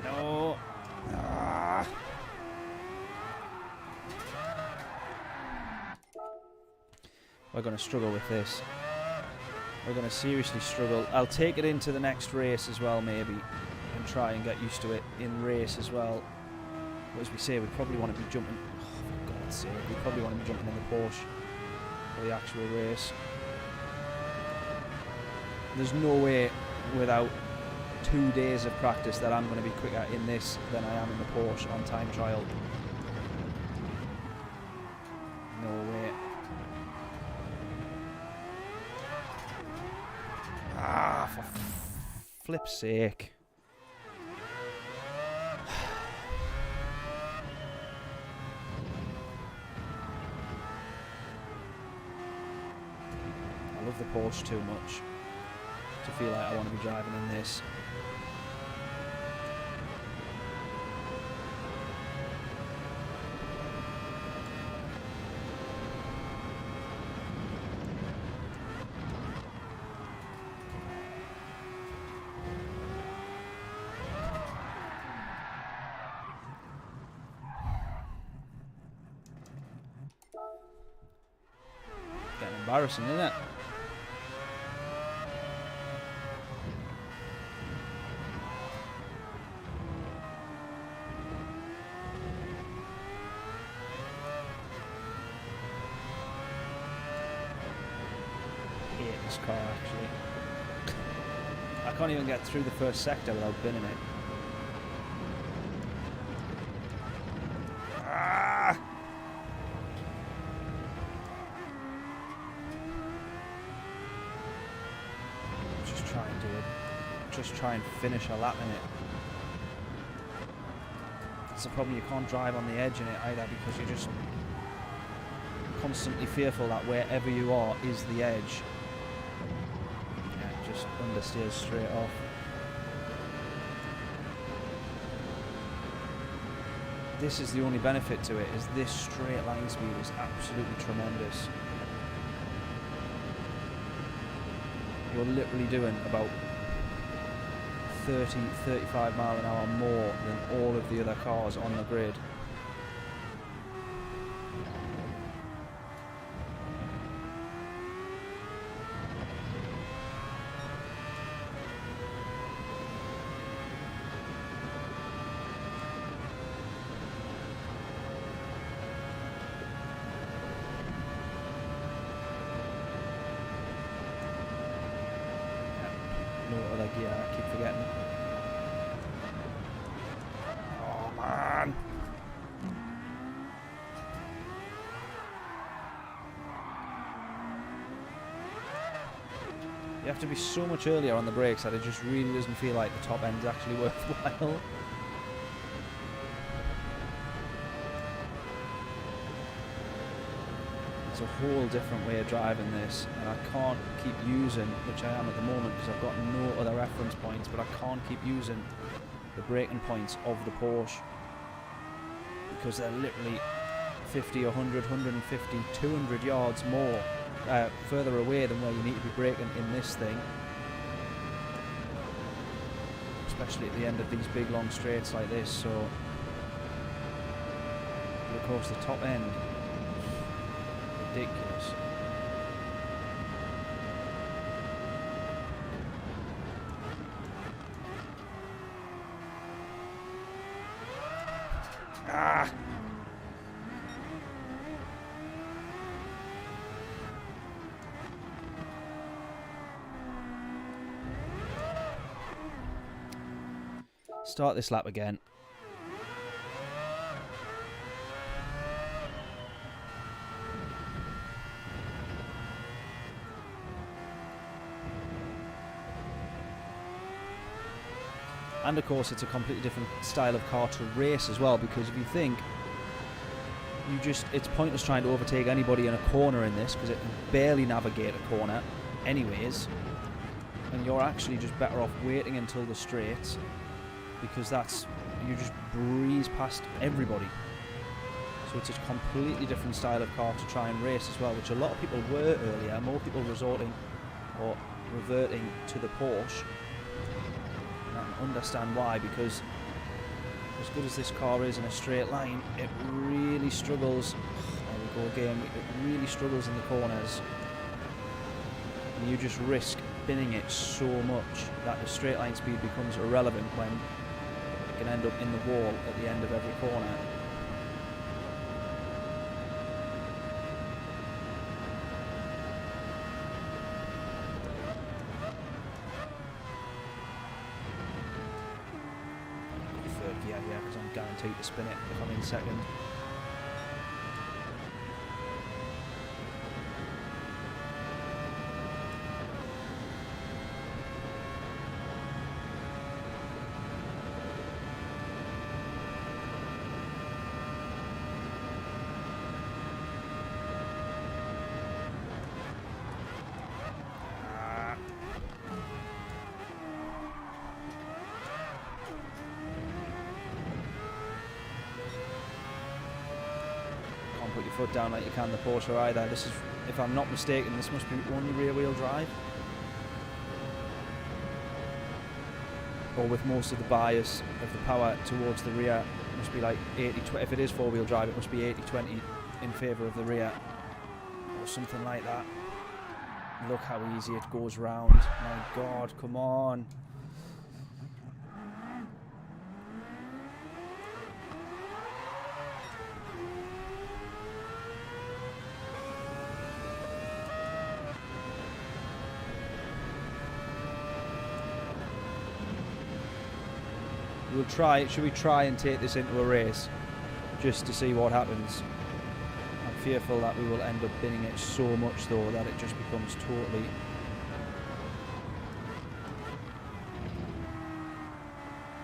No. We're going to struggle with this. We're going to seriously struggle. I'll take it into the next race as well, maybe, and try and get used to it in race as well. But as we say, we probably want to be jumping. Oh, for God's sake, we probably want to be jumping in the Porsche for the actual race. There's no way without 2 days of practice that I'm going to be quicker in this than I am in the Porsche on time trial. No way. Ah, for flip's sake. I love the Porsche too much to feel like I want to be driving in this. Getting embarrassing, isn't it? This car actually. I can't even get through the first sector without binning it. Ah! Just try and do it. Just try and finish a lap in it. That's the problem, you can't drive on the edge in it either because you're just constantly fearful that wherever you are is the edge. Just understeers straight off. This is the only benefit to it, is this straight line speed is absolutely tremendous. You're literally doing about 30-35 mile an hour more than all of the other cars on the grid. You have to be so much earlier on the brakes that it just really doesn't feel like the top end's actually worthwhile. It's a whole different way of driving this, and I can't keep using, which I am at the moment because I've got no other reference points, but I can't keep using the braking points of the Porsche because they're literally 50, 100, 150, 200 yards more further away than where you need to be braking in this thing, especially at the end of these big long straights like this. So, but of course, the top end, ridiculous. Ah! Start this lap again. And of course it's a completely different style of car to race as well, because if you think, it's pointless trying to overtake anybody in a corner in this because it can barely navigate a corner anyways, and you're actually just better off waiting until the straights, because you just breeze past everybody. So it's a completely different style of car to try and race as well, which a lot of people were earlier. More people resorting or reverting to the Porsche. And I can understand why, because as good as this car is in a straight line, it really struggles. There we go again. It really struggles in the corners. And you just risk spinning it so much that the straight line speed becomes irrelevant when it can end up in the wall at the end of every corner. Third gear here because I'm guaranteed to spin it if I'm in second. Put your foot down like you can the Porsche either. This is, if I'm not mistaken, this must be only rear wheel drive, or with most of the bias of the power towards the rear. It must be like 80-20. If it is four wheel drive, it must be 80-20 in favour of the rear, or something like that. Look how easy it goes round. My God, come on. We'll try. Should we try and take this into a race just to see what happens? I'm fearful that we will end up binning it so much though that it just becomes totally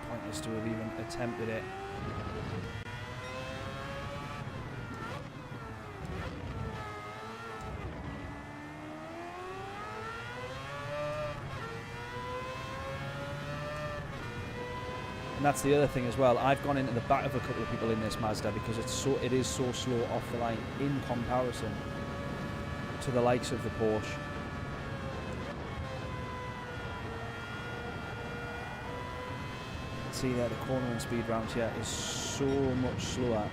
pointless to have even attempted it. And that's the other thing as well. I've gone into the back of a couple of people in this Mazda because it is so slow off the line in comparison to the likes of the Porsche. See there, the cornering speed round here is so much slower.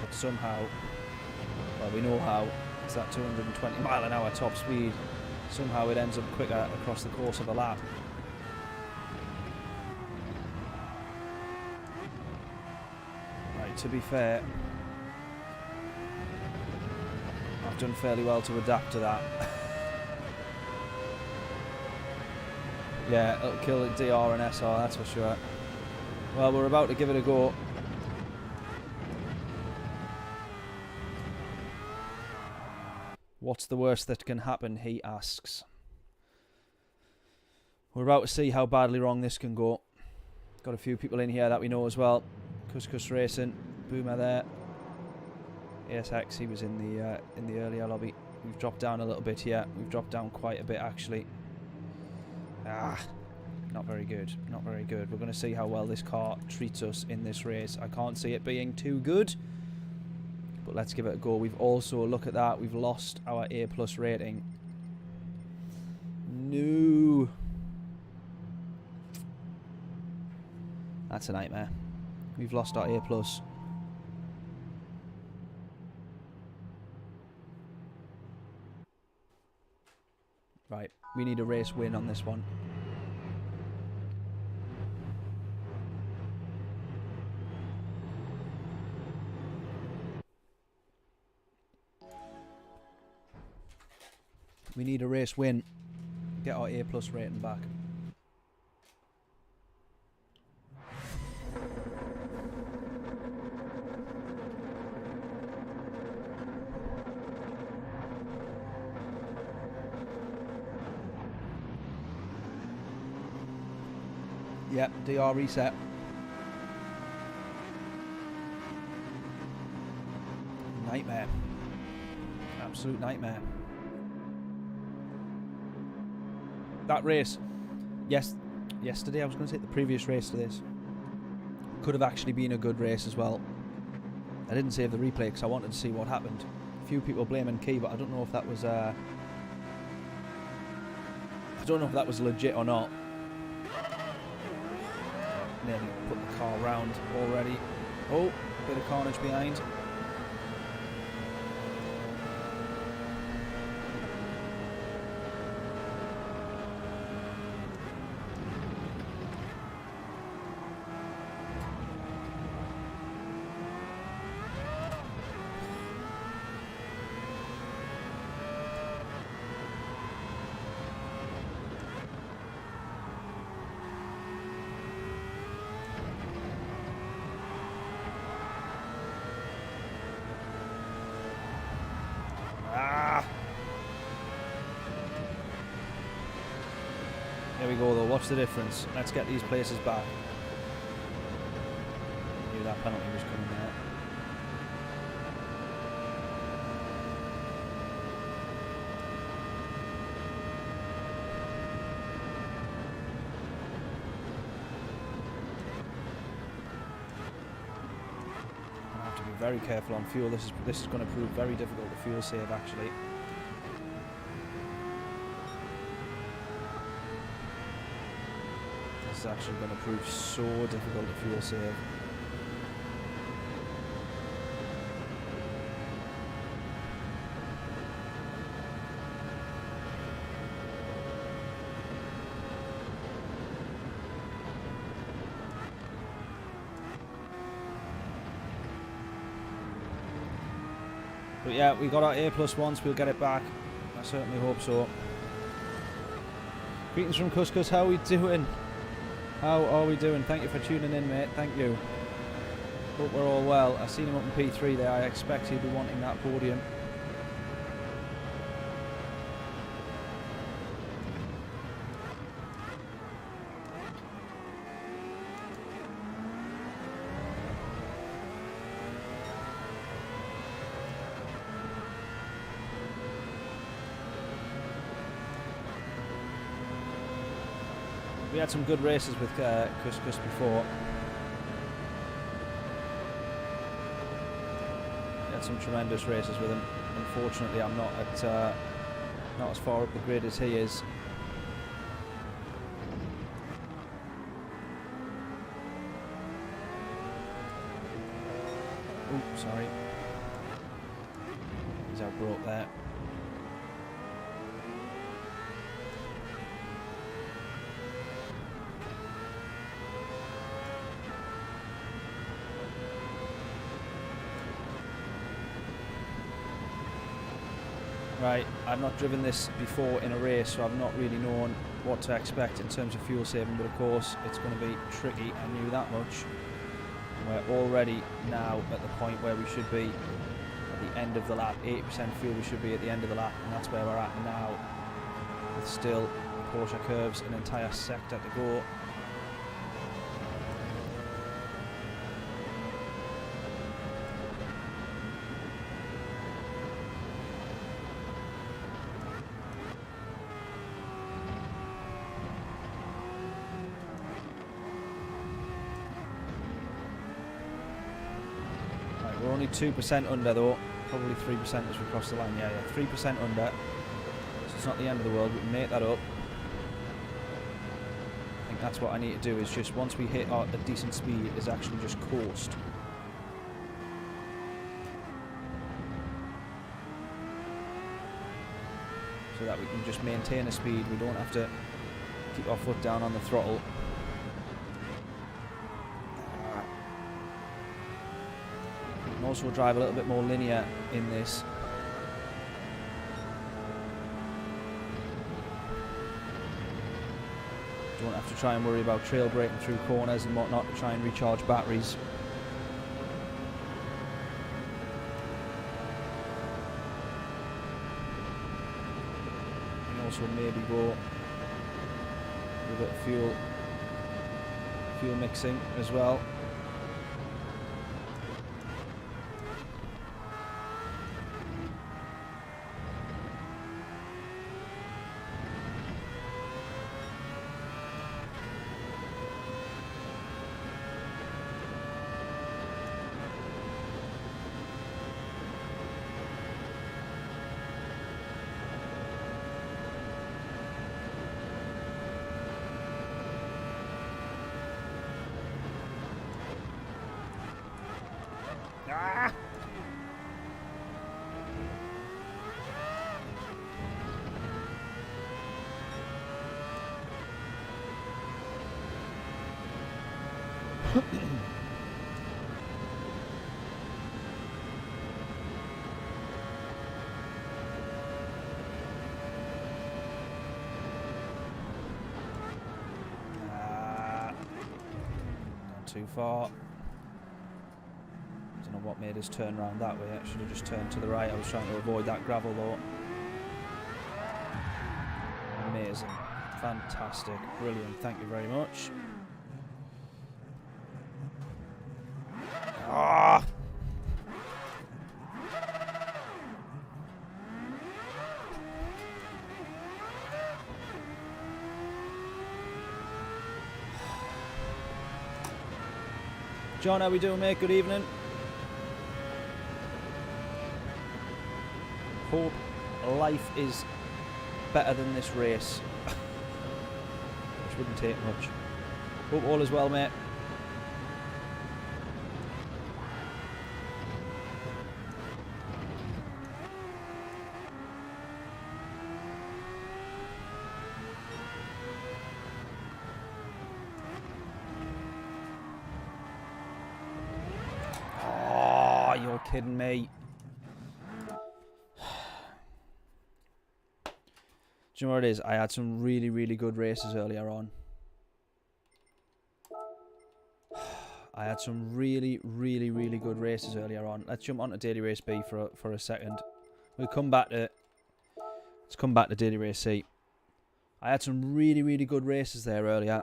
But somehow, well, we know how, it's that 220 mile an hour top speed. Somehow it ends up quicker across the course of a lap. Right, to be fair, I've done fairly well to adapt to that. Yeah, it'll kill DR and SR, that's for sure. Well, we're about to give it a go. What's the worst that can happen, he asks. We're about to see how badly wrong this can go. Got a few people in here that we know as well. Couscous Racing, Boomer there. ASX, he was in the earlier lobby. We've dropped down a little bit here. We've dropped down quite a bit actually. Not very good. Not very good. We're going to see how well this car treats us in this race. I can't see it being too good. But let's give it a go. We've also, look at that, we've lost our A+ rating. No. That's a nightmare. We've lost our A+. Right, we need a race win on this one. We need a race win. Get our A+ rating back. Yep, DR reset. Nightmare. Absolute nightmare. That race, yesterday, I was going to say the previous race to this, could have actually been a good race as well. I didn't save the replay because I wanted to see what happened. A few people blaming Key, but I don't know if that was legit or not. Nearly put the car round already. Oh, bit of carnage behind. There we go though, what's the difference? Let's get these places back. I knew that penalty was coming there. I have to be very careful on fuel. This is going to prove very difficult to fuel save actually. It's actually going to prove so difficult to fuel save. But yeah, we got our A+ once, we'll get it back. I certainly hope so. Greetings from Couscous, how are we doing? How are we doing? Thank you for tuning in, mate. Thank you. Hope we're all well. I seen him up in P3 there. I expect he'll be wanting that podium. We had some good races with Couscous before. We had some tremendous races with him. Unfortunately, I'm not as far up the grid as he is. Oh, sorry. He's outbroke there. Right, I've not driven this before in a race, so I've not really known what to expect in terms of fuel saving, but of course it's going to be tricky. I knew that much. We're already now at the point where we should be at the end of the lap. 80% fuel, we should be at the end of the lap, and that's where we're at now. With still Porsche curves, an entire sector to go. We're only 2% under though, probably 3% as we cross the line. Yeah, 3% under. So it's not the end of the world, we can make that up. I think that's what I need to do, is just once we hit a decent speed, is actually just coast. So that we can just maintain a speed, we don't have to keep our foot down on the throttle. Also drive a little bit more linear in this. Don't have to try and worry about trail braking through corners and whatnot to try and recharge batteries. And also maybe go with a bit of fuel mixing as well. Ah! Not too far. Don't know what made us turn around that way. I should have just turned to the right. I was trying to avoid that gravel though. Amazing. Fantastic. Brilliant. Thank you very much. Ah! John, how we doing, mate? Good evening. Hope life is better than this race. Which wouldn't take much. Hope all is well, mate. Oh, you're kidding me. Do you know what it is? I had some really, really good races earlier on. I had some really, really, really good races earlier on. Let's jump onto Daily Race B for a second. We'll come back to... Let's come back to Daily Race C. I had some really, really good races there earlier.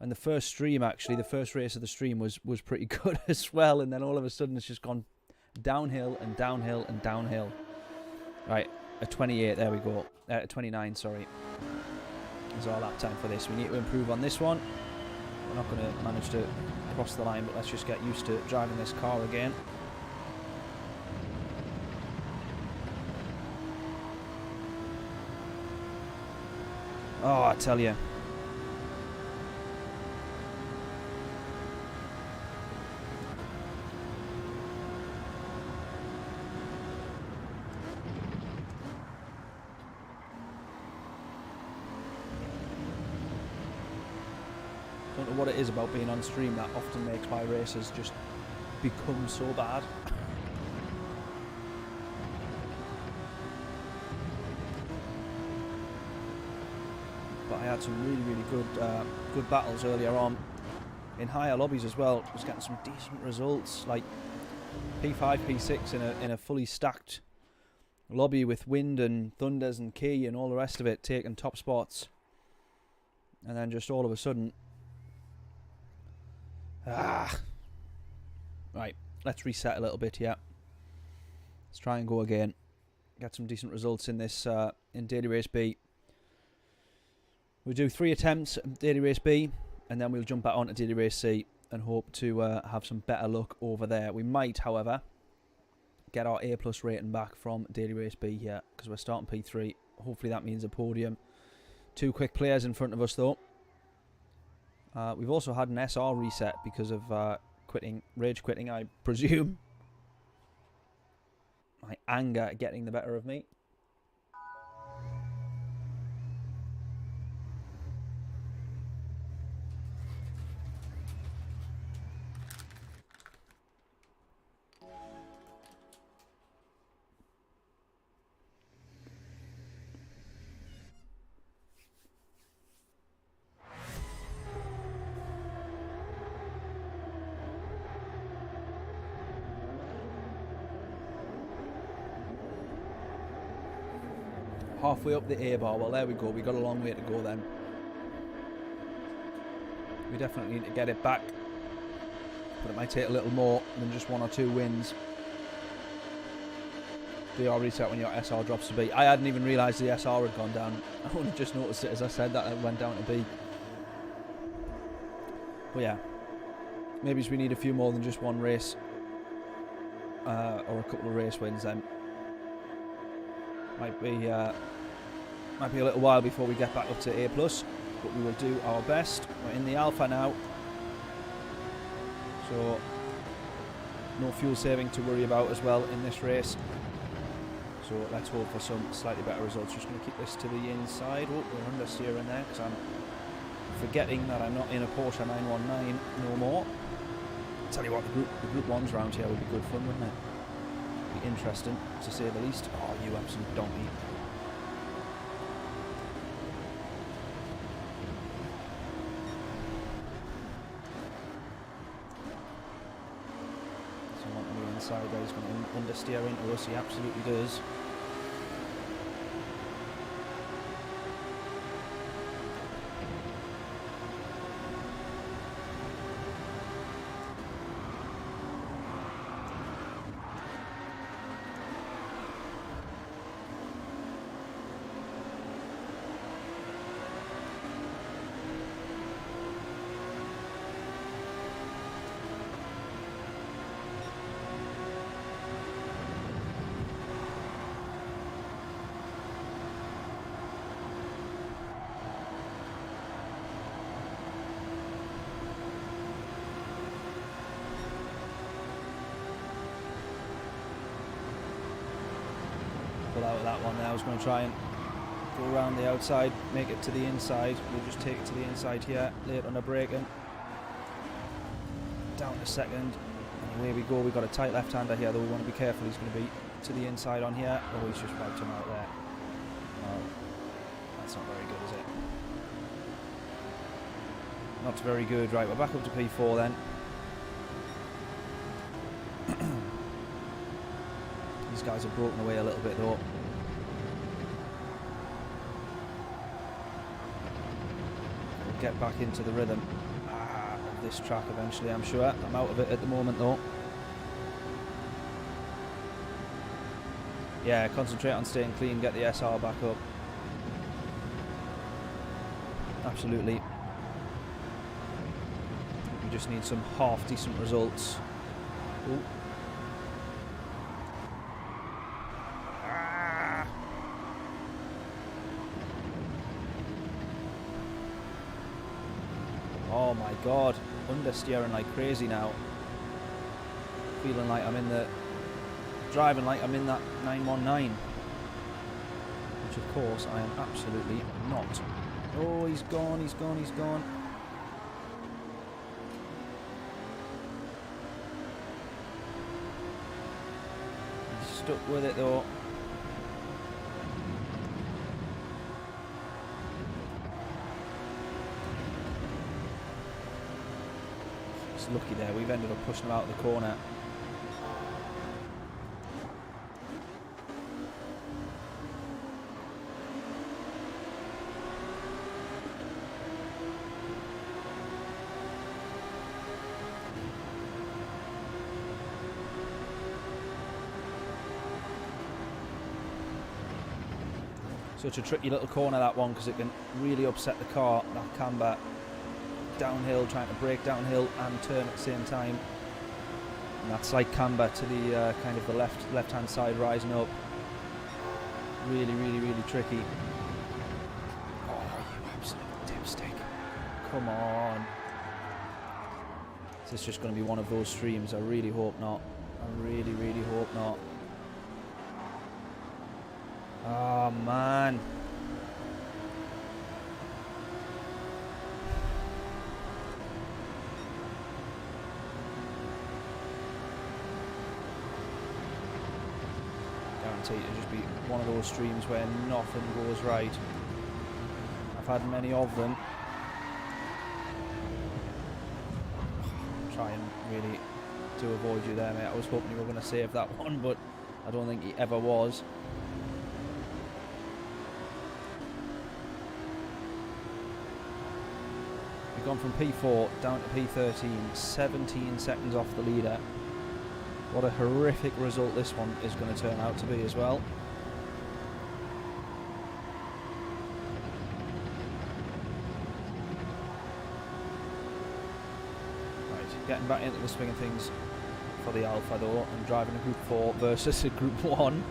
And the first stream, actually, the first race of the stream was pretty good as well. And then all of a sudden it's just gone downhill and downhill and downhill. Right. A 28, there we go. 29, sorry. Is our lap time for this. We need to improve on this one. We're not going to manage to cross the line, but let's just get used to driving this car again. Oh, I tell you. What it is about being on stream that often makes my races just become so bad. but I had some really good battles earlier on in higher lobbies as well. Was getting some decent results, like P5, P6 in a fully stacked lobby with Wind and Thunders and Key and all the rest of it, taking top spots. And then just all of a sudden, right, let's reset a little bit here. Let's try and go again. Get some decent results in this in Daily Race B. We'll do 3 attempts at Daily Race B, and then we'll jump back onto Daily Race C and hope to have some better luck over there. We might, however, get our A+ rating back from Daily Race B here, because we're starting P3. Hopefully that means a podium. 2 quick players in front of us though. We've also had an SR reset because of rage quitting, I presume. My anger getting the better of me. Halfway up the A bar. Well, there we go. We got a long way to go then. We definitely need to get it back, but it might take a little more than just 1 or 2 wins. DR reset when your SR drops to B. I hadn't even realised the SR had gone down. I only just noticed it as I said that it went down to B. But yeah, maybe we need a few more than just 1 race, or a couple of race wins then. Might be a little while before we get back up to A+, but we will do our best. We're in the Alpha now, so no fuel saving to worry about as well in this race. So let's hope for some slightly better results. Just going to keep this to the inside. Oh, we're understeering there because I'm forgetting that I'm not in a Porsche 919 no more. Tell you what, the group 1s round here would be good fun, wouldn't it? Be interesting to say the least. Oh, you absolute donkey. Someone on the inside there is going to understeer into us. He absolutely does. Out of that one there. I was going to try and go around the outside, make it to the inside. We'll just take it to the inside here, late on a braking. Down to second, and away we go. We've got a tight left-hander here, though we want to be careful. He's going to be to the inside on here. Oh, he's just wiped him out there. Oh, that's not very good, is it? Not very good. Right, we're back up to P4 then. These guys have broken away a little bit though. We'll get back into the rhythm of this track eventually, I'm sure. I'm out of it at the moment though. Yeah, concentrate on staying clean, get the SR back up. Absolutely. We just need some half decent results. Ooh. Oh my god, understeering like crazy now. Feeling like I'm in the... driving like I'm in that 919. Which of course I am absolutely not. Oh, he's gone, he's gone, he's gone. He's stuck with it though. He's lucky there. We've ended up pushing him out of the corner. Such a tricky little corner, that one, because it can really upset the car. That camber downhill, trying to brake downhill and turn at the same time. And that slight camber to the kind of the left-hand side rising up. Really, really, really tricky. Oh, you absolute dipstick. Come on. Is this just going to be one of those streams? I really hope not. I really, really hope not. Oh, man. Guaranteed it'll just be one of those streams where nothing goes right. I've had many of them. Try and really to avoid you there, mate. I was hoping you were going to save that one, but I don't think he ever was. Gone from P4 down to P13, 17 seconds off the leader. What a horrific result this one is going to turn out to be as well. Right, getting back into the swing of things for the Alpha though, and driving a Group 4 versus a Group 1.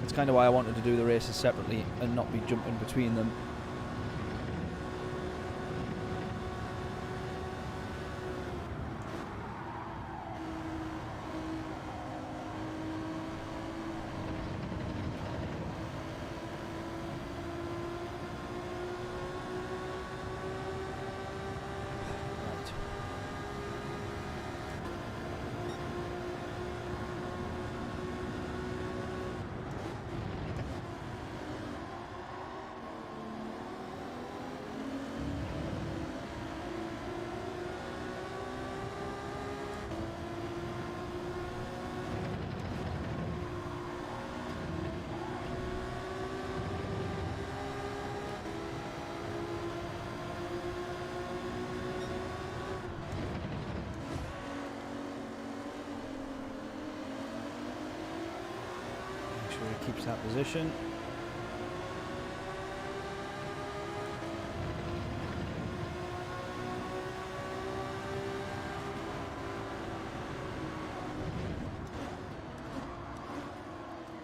That's kind of why I wanted to do the races separately and not be jumping between them. Keeps that position.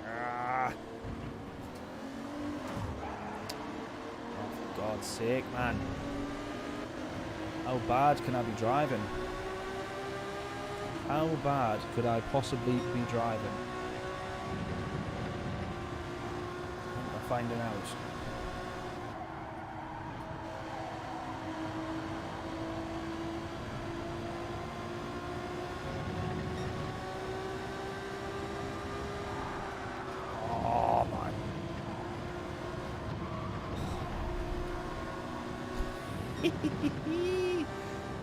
Oh, for God's sake, man. How bad can I be driving? How bad could I possibly be driving? Finding out. Oh man.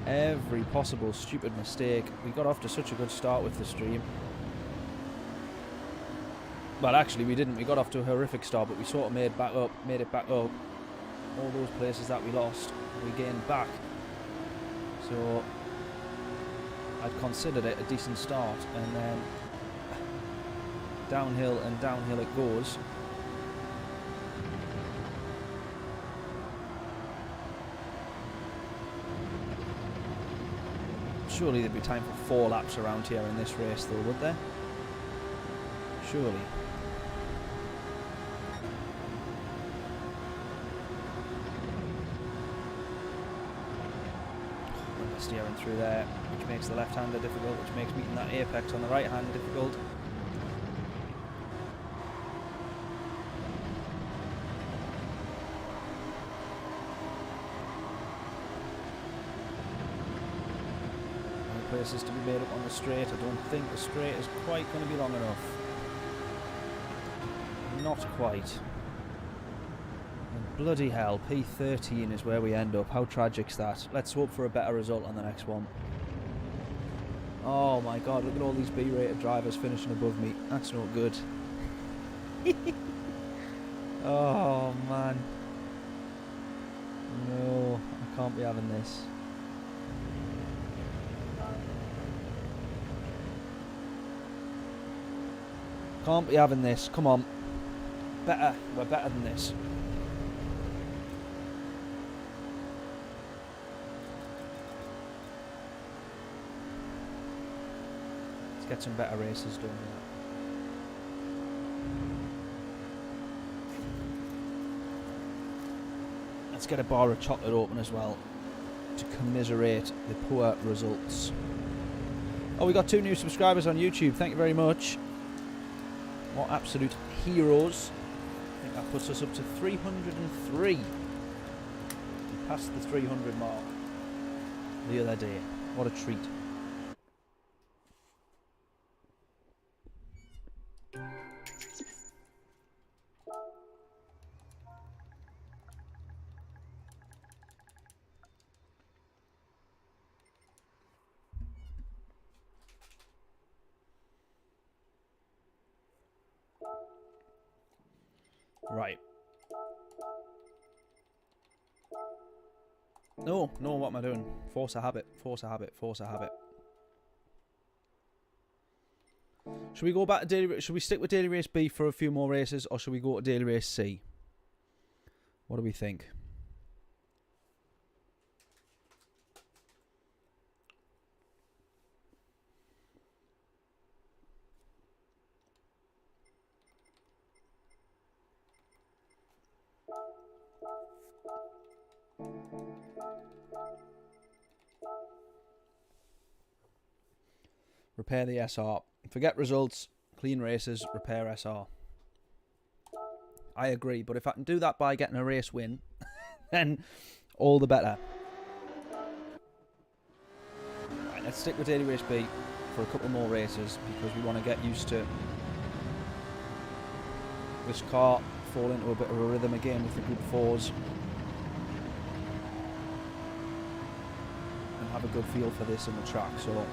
Every possible stupid mistake. We got off to such a good start with the stream. Well, actually, we didn't. We got off to a horrific start, but we sort of made it back up. All those places that we lost, we gained back. So I'd considered it a decent start, and then downhill and downhill it goes. Surely there'd be time for 4 laps around here in this race, though, would there? Surely. Steering through there, which makes the left-hander difficult, which makes meeting that apex on the right hand difficult. Places to be made up on the straight. I don't think the straight is quite going to be long enough. Not quite. Bloody hell, P13 is where we end up. How tragic's that? Let's hope for a better result on the next one. Oh my god, look at all these B-rated drivers finishing above me. That's not good. Oh man. No, I can't be having this. Can't be having this. Come on. Better. We're better than this. Let's get some better races done. Let's get a bar of chocolate open as well to commiserate the poor results. Oh, we got 2 new subscribers on YouTube. Thank you very much. What absolute heroes. I think that puts us up to 303. We passed the 300 mark the other day. What a treat. Right. No, what am I doing? Force a habit, force a habit, force a habit. Should we go back to daily? Should we stick with daily race B for a few more races, or should we go to daily race C? What do we think? Repair the SR. Forget results, clean races, repair SR. I agree, but if I can do that by getting a race win, then all the better. Right, let's stick with daily race B for a couple more races because we want to get used to this car, fall into a bit of a rhythm again with the Group 4s and have a good feel for this in the track. So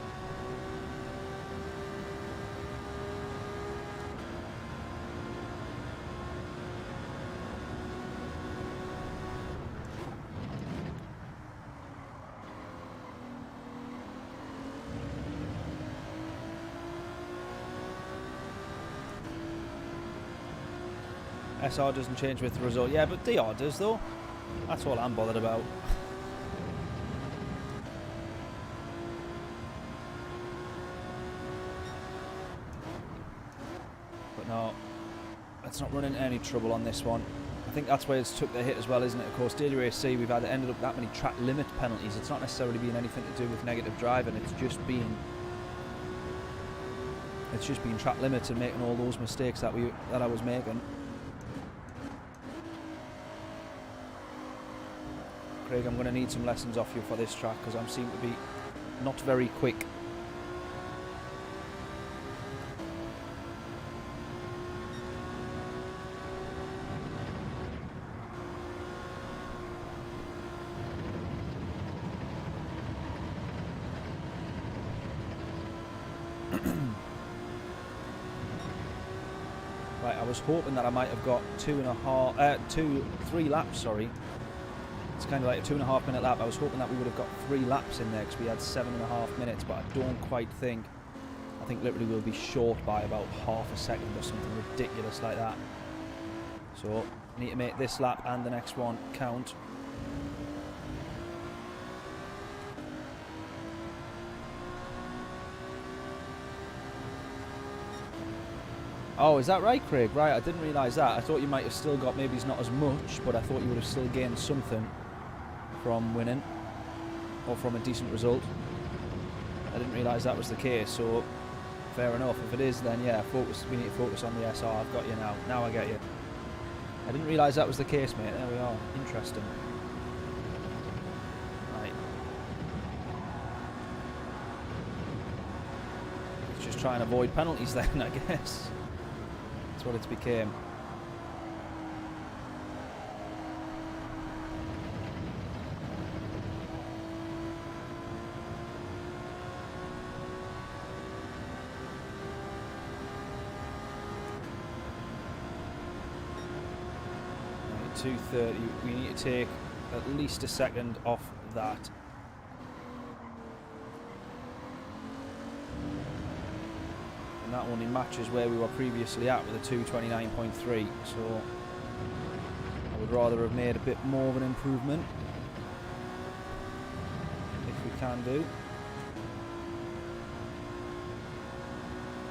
SR doesn't change with the result. Yeah, but DR does though. That's all I'm bothered about. But no, let's not run into any trouble on this one. I think that's where it's took the hit as well, isn't it? Of course, daily race C, we've had ended up that many track limit penalties. It's not necessarily been anything to do with negative driving. It's just been track limits and making all those mistakes that I was making. Craig, I'm going to need some lessons off you for this track because I seem to be not very quick. Right, I was hoping that I might have got 3 laps, sorry. It's kind of like a 2.5 minute lap. I was hoping that we would have got 3 laps in there because we had 7.5 minutes, but I don't quite think. I think literally we'll be short by about half a second or something ridiculous like that. So, need to make this lap and the next one count. Oh, is that right, Craig? Right, I didn't realise that. I thought you might have still got, maybe it's not as much, but I thought you would have still gained something from winning, or from a decent result. I didn't realise that was the case, so fair enough. If it is, then yeah, we need to focus on the SR. I've got you now. Now I get you. I didn't realise that was the case, mate. There we are. Interesting. Right. Let's just try and avoid penalties then, I guess. That's what it's became. 230. We need to take at least a second off that. And that only matches where we were previously at with a 229.3. So I would rather have made a bit more of an improvement, if we can do.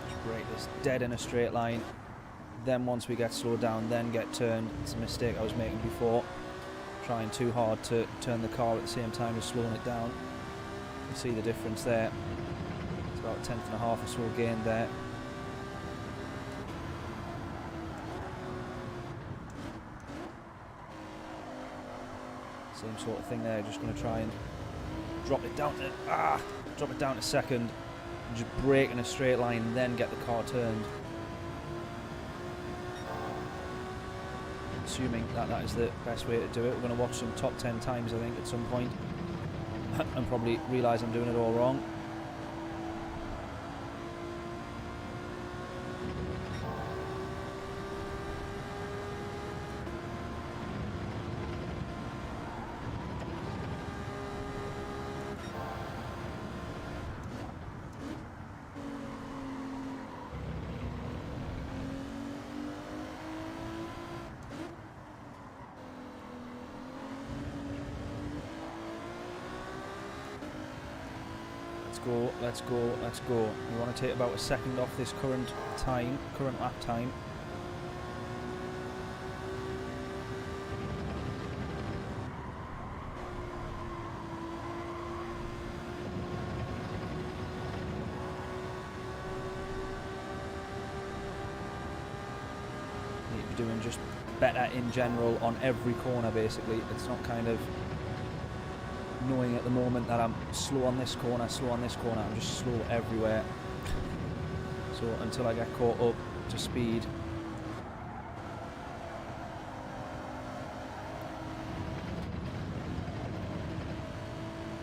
Just break this dead in a straight line. Then once we get slowed down, then get turned. It's a mistake I was making before. Trying too hard to turn the car at the same time as slowing it down. You see the difference there. It's about a tenth and a half or so gain there. Same sort of thing there. Just going to try and drop it down to drop it down to second. And just brake in a straight line and then get the car turned. Assuming that that is the best way to do it. We're going to watch some top 10 times, I think, at some point, and probably realise I'm doing it all wrong. Let's go, let's go. We want to take about a second off this current lap time. Need to be doing just better in general on every corner, basically. It's not kind of knowing at the moment that I'm slow on this corner, I'm just slow everywhere. So until I get caught up to speed.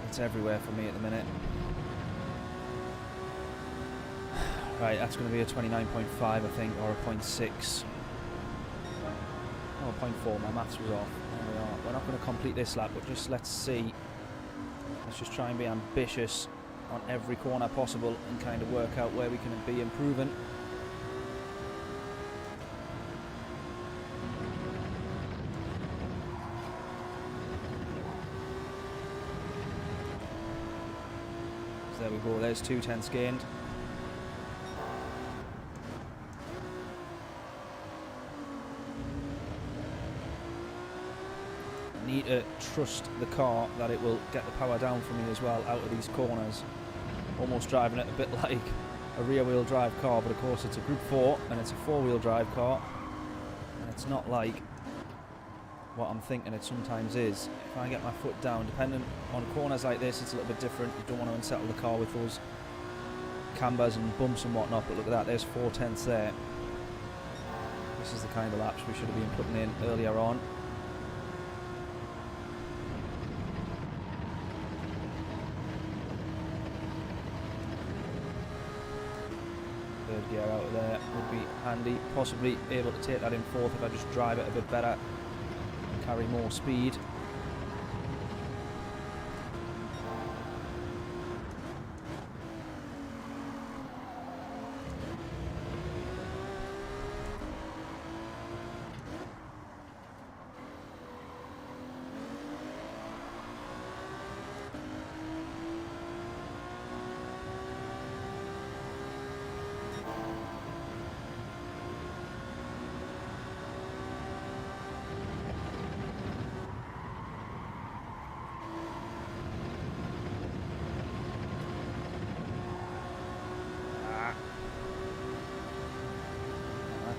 It's everywhere for me at the minute. Right, that's going to be a 29.5, I think, or a 0.6. Oh, 0.4, my maths was off. There we are. We're not going to complete this lap, but just let's see. Let's just try and be ambitious on every corner possible and kind of work out where we can be improving. So there we go, there's 2/10 gained. Need to trust the car that it will get the power down for me as well out of these corners. Almost driving it a bit like a rear wheel drive car, but of course it's a Group 4 and it's a 4-wheel drive car, and it's not like what I'm thinking it sometimes is. If I get my foot down, depending on corners like this, it's a little bit different. You don't want to unsettle the car with those cambers and bumps and whatnot, but look at that, there's 4/10 there. This is the kind of laps we should have been putting in earlier on. Third gear out of there would be handy. Possibly able to take that in fourth if I just drive it a bit better and carry more speed.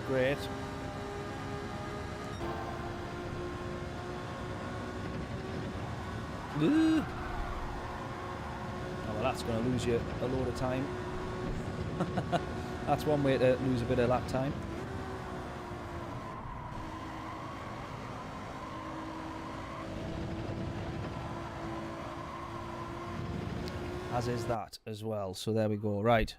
Great. Oh, well, that's going to lose you a load of time. That's one way to lose a bit of lap time. As is that as well. So there we go. Right.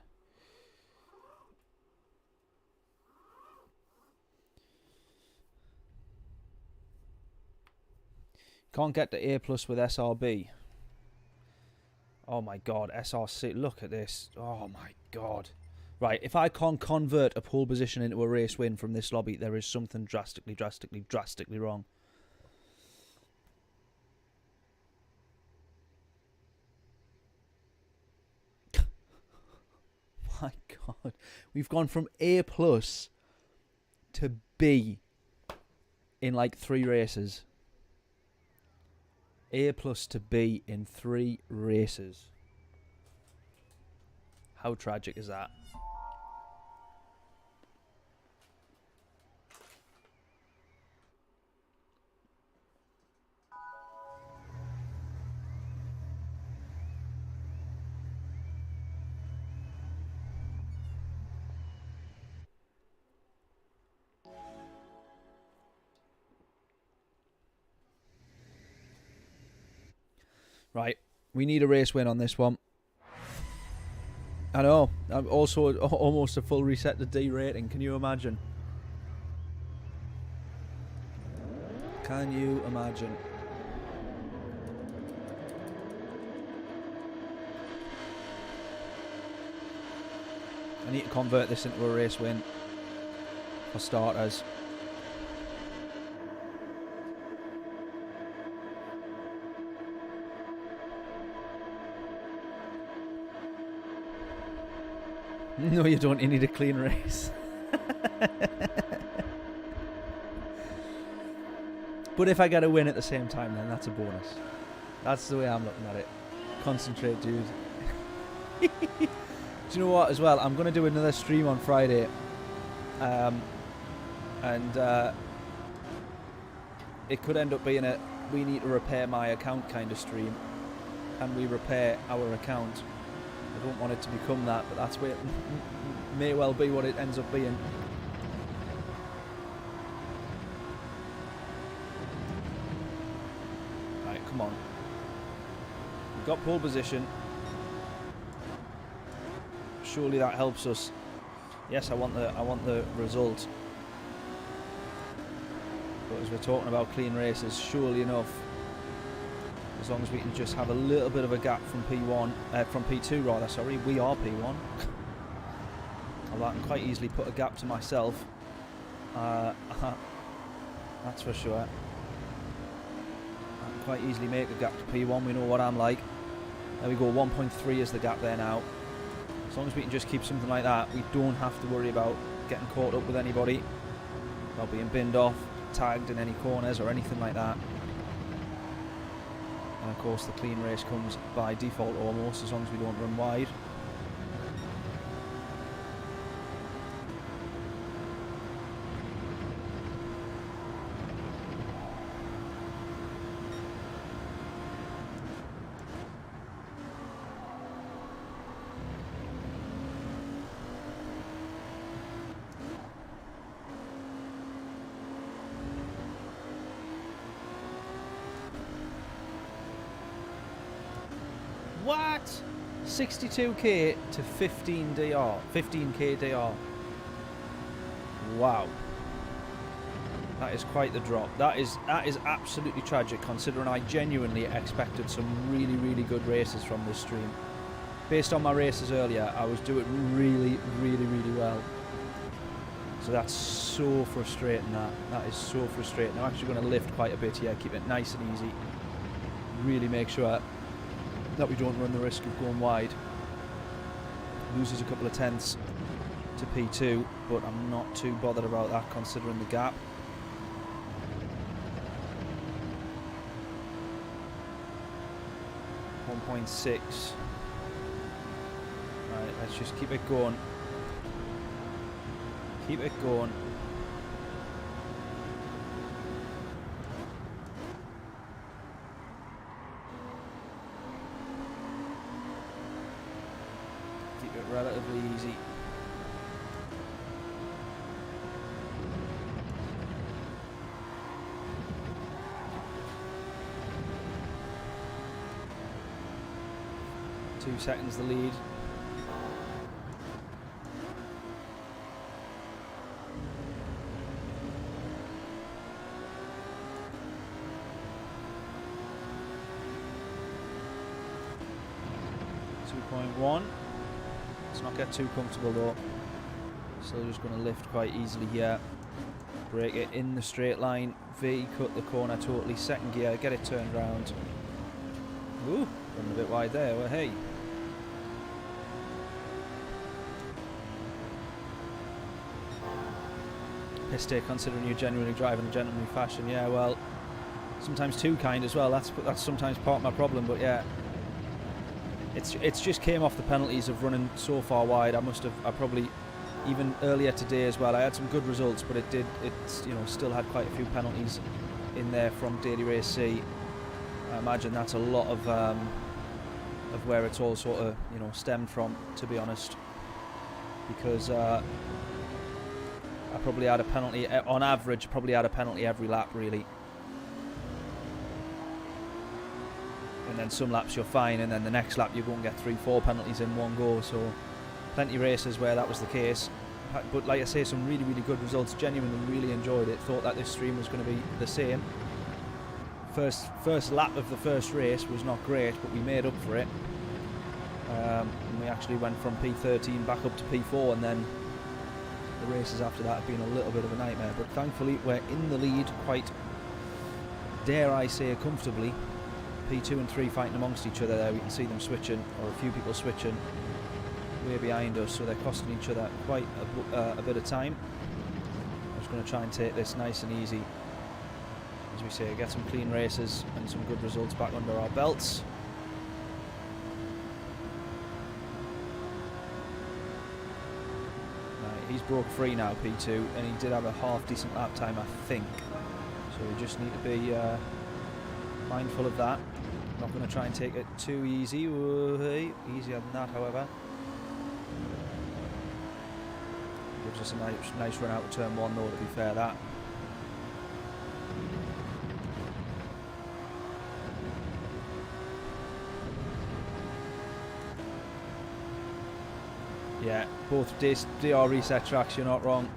Can't get to A plus with SRB. Oh my god, SRC, look at this. Oh my god. Right, if I can't convert a pole position into a race win from this lobby, there is something drastically wrong. My god. We've gone from A plus to B in like 3 races. A plus to B in 3 races. How tragic is that? Right, we need a race win on this one. I know, I'm also almost a full reset to D rating, can you imagine? Can you imagine? I need to convert this into a race win for starters. No, you don't. You need a clean race. But if I get a win at the same time, then that's a bonus. That's the way I'm looking at it. Concentrate, dude. Do you know what, as well? I'm going to do another stream on Friday. It could end up being a we need to repair my account kind of stream. Can we repair our account? I don't want it to become that, but that's where it may well be what it ends up being. Right, come on. We've got pole position. Surely that helps us. Yes, I want the result. But as we're talking about clean races, surely enough, as long as we can just have a little bit of a gap from P1, from P2 rather, sorry, we are P1. Although I can quite easily put a gap to myself. That's for sure. I can quite easily make a gap to P1, we know what I'm like. There we go, 1.3 is the gap there now. As long as we can just keep something like that, we don't have to worry about getting caught up with anybody, not being binned off, tagged in any corners or anything like that. And of course the clean race comes by default almost, as long as we don't run wide. What? 62k to 15k DR. Wow. That is quite the drop. That is absolutely tragic, considering I genuinely expected some really, really good races from this stream. Based on my races earlier, I was doing really, really, really well. So that's so frustrating, that is so frustrating. I'm actually going to lift quite a bit here, keep it nice and easy. Really make sure that we don't run the risk of going wide. Loses a couple of tenths to P2, but I'm not too bothered about that considering the gap. .6. Right, let's just keep it going. Keep it going. Keep it relatively easy. Two seconds the lead. 2.1. Let's not get too comfortable though. Still just going to lift quite easily here. Brake it in the straight line. V, cut the corner totally. Second gear, get it turned round. Ooh, running a bit wide there. Well, hey. Piss take considering you genuinely drive in a gentlemanly fashion. Yeah, well, sometimes too kind as well. That's sometimes part of my problem. But yeah, it's just came off the penalties of running so far wide. I probably even earlier today as well. I had some good results, but it's you know, still had quite a few penalties in there from Daily Race C. I imagine that's a lot of where it's all sort of, you know, stemmed from, to be honest, because I probably had a penalty on average. Probably had a penalty every lap, really. And then some laps you're fine, and then the next lap you go and get 3-4 penalties in one go. So plenty of races where that was the case. But like I say, some really, really good results. Genuinely really enjoyed it. Thought that this stream was going to be the same. First lap of the first race was not great, but we made up for it. And we actually went from P13 back up to P4, and then the races after that have been a little bit of a nightmare. But thankfully we're in the lead quite, dare I say, comfortably. P2 and 3 fighting amongst each other there. We can see them switching, or a few people switching way behind us, so they're costing each other quite a bit of time. I'm just going to try and take this nice and easy, as we say, get some clean races and some good results back under our belts. Right, he's broke free now, P2, and he did have a half decent lap time, I think, so we just need to be mindful of that. Not going to try and take it too easy. Easier than that, however. Gives us a nice run out of turn 1 though, to be fair, that. Yeah, both DR reset tracks, you're not wrong.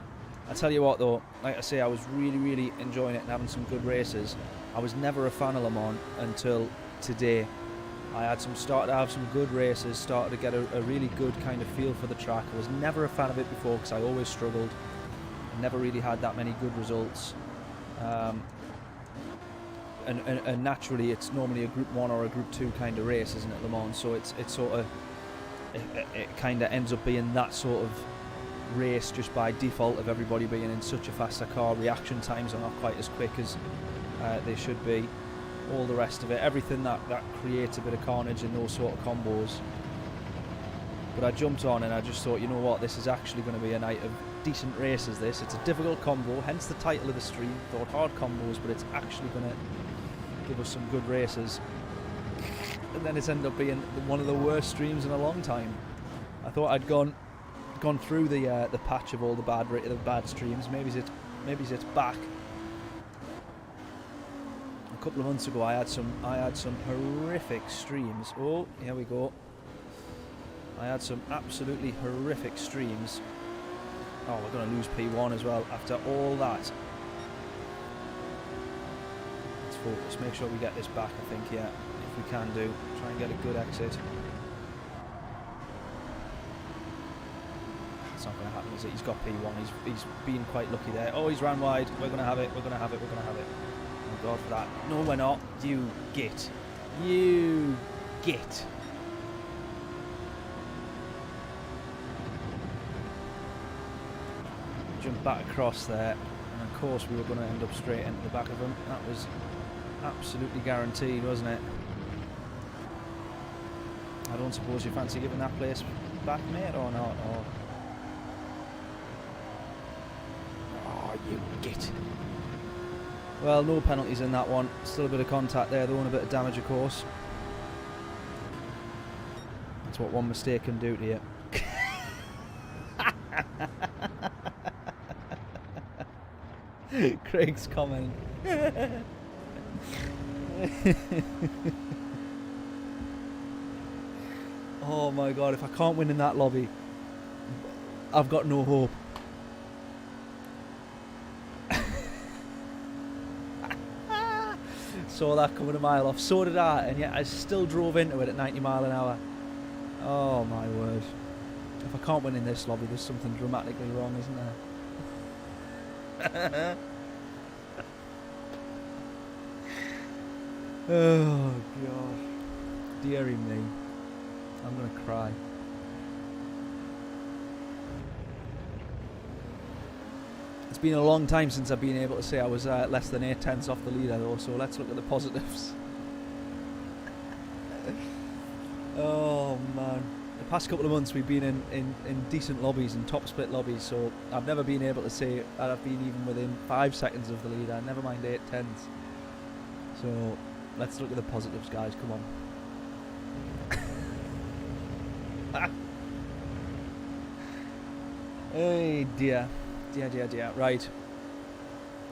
I tell you what though, like I say, I was really, really enjoying it and having some good races. I was never a fan of Le Mans until today. I started to have some good races, started to get a really good kind of feel for the track. I was never a fan of it before because I always struggled. Never really had that many good results. And naturally it's normally a Group 1 or a Group 2 kind of race, isn't it, Le Mans? So it's sort of, it kind of ends up being that sort of race just by default of everybody being in such a faster car. Reaction times are not quite as quick as they should be. All the rest of it, everything that creates a bit of carnage in those sort of combos. But I jumped on and I just thought, you know what, this is actually going to be a night of decent races. It's a difficult combo, hence the title of the stream. Thought hard combos, but it's actually going to give us some good races. And then it's ended up being one of the worst streams in a long time. I thought I'd gone through the patch of all the bad streams. Maybe it's back. A couple of months ago I had some horrific streams. Oh, here we go. I had some absolutely horrific streams. Oh, we're going to lose P1 as well after all that. Let's focus, make sure we get this back, I think, yeah, if we can do. Try and get a good exit. It's not going to happen, is it? He's got P1, he's been quite lucky there. Oh, he's ran wide. We're going to have it, we're going to have it, we're going to have it. Oh God for that. No, we're not. You git. You git. Jump back across there, and of course we were going to end up straight into the back of him. That was absolutely guaranteed, wasn't it? I don't suppose you fancy giving that place back, mate, or not? Or... oh, you git. Well, no penalties in that one. Still a bit of contact there, though, and a bit of damage, of course. That's what one mistake can do to you. Craig's comment. Oh my God, if I can't win in that lobby, I've got no hope. Saw that coming a mile off, so did I, and yet I still drove into it at 90 miles an hour. Oh my word. If I can't win in this lobby, there's something dramatically wrong, isn't there? Oh god. Deary me. I'm gonna cry. It's been a long time since I've been able to say I was less than 8 tenths off the leader though, so let's look at the positives. Oh man. The past couple of months we've been in decent lobbies and top split lobbies, so I've never been able to say that I've been even within 5 seconds of the leader, never mind 8 tenths. So let's look at the positives, guys, come on. Hey dear. Dear. Right.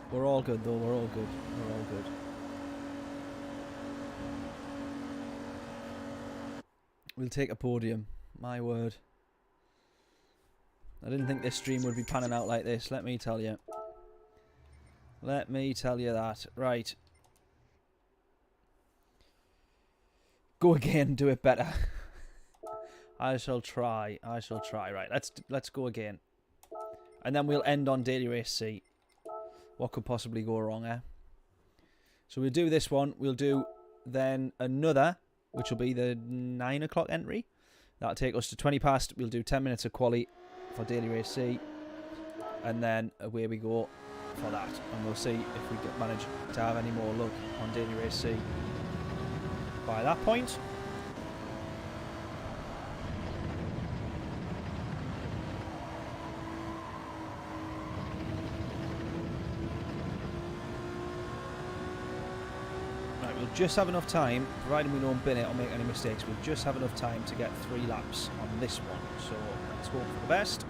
We're all good though, we're all good. We're all good. We'll take a podium. My word. I didn't think this stream would be panning out like this, let me tell you. Let me tell you that. Right. Go again, do it better. I shall try. Right, let's go again. And then we'll end on Daily Race C. What could possibly go wrong, eh? So we'll do this one. We'll do then another, which will be the 9 o'clock entry. That'll take us to 20 past. We'll do 10 minutes of quali for Daily Race C. And then away we go for that. And we'll see if we manage to have any more luck on Daily Race C by that point. Just have enough time, providing we don't bin it or make any mistakes, we'll just have enough time to get 3 laps on this one. So let's hope for the best.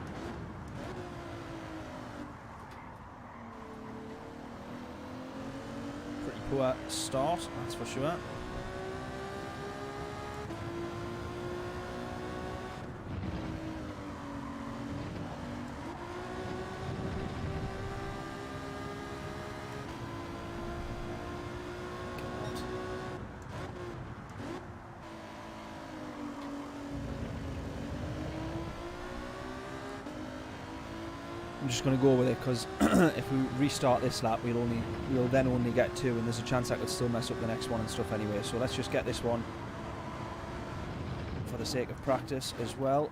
Pretty poor start, that's for sure. I'm just going to go with it because if we restart this lap, we'll then only get 2, and there's a chance I could still mess up the next one and stuff anyway. So let's just get this one for the sake of practice as well.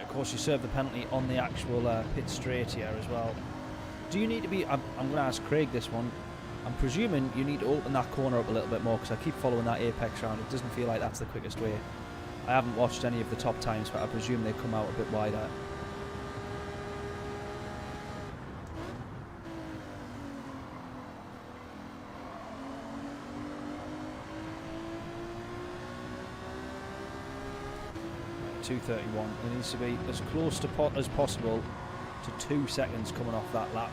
Of course, you serve the penalty on the actual pit straight here as well. Do you need to be... I'm going to ask Craig this one. I'm presuming you need to open that corner up a little bit more because I keep following that apex round. It doesn't feel like that's the quickest way. I haven't watched any of the top times, but I presume they come out a bit wider. .231. It needs to be as close to as possible to 2 seconds coming off that lap.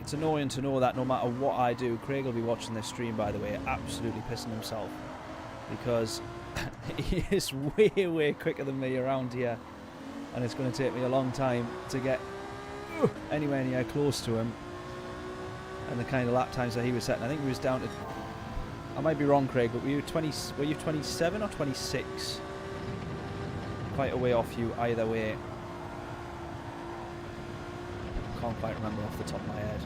It's annoying to know that no matter what I do, Craig will be watching this stream, by the way, absolutely pissing himself. Because he is way, way quicker than me around here. And it's going to take me a long time to get anywhere near close to him. And the kind of lap times that he was setting. I think he was down to... I might be wrong, Craig, but were you 27 or 26? Quite a way off you either way. Can't quite remember off the top of my head.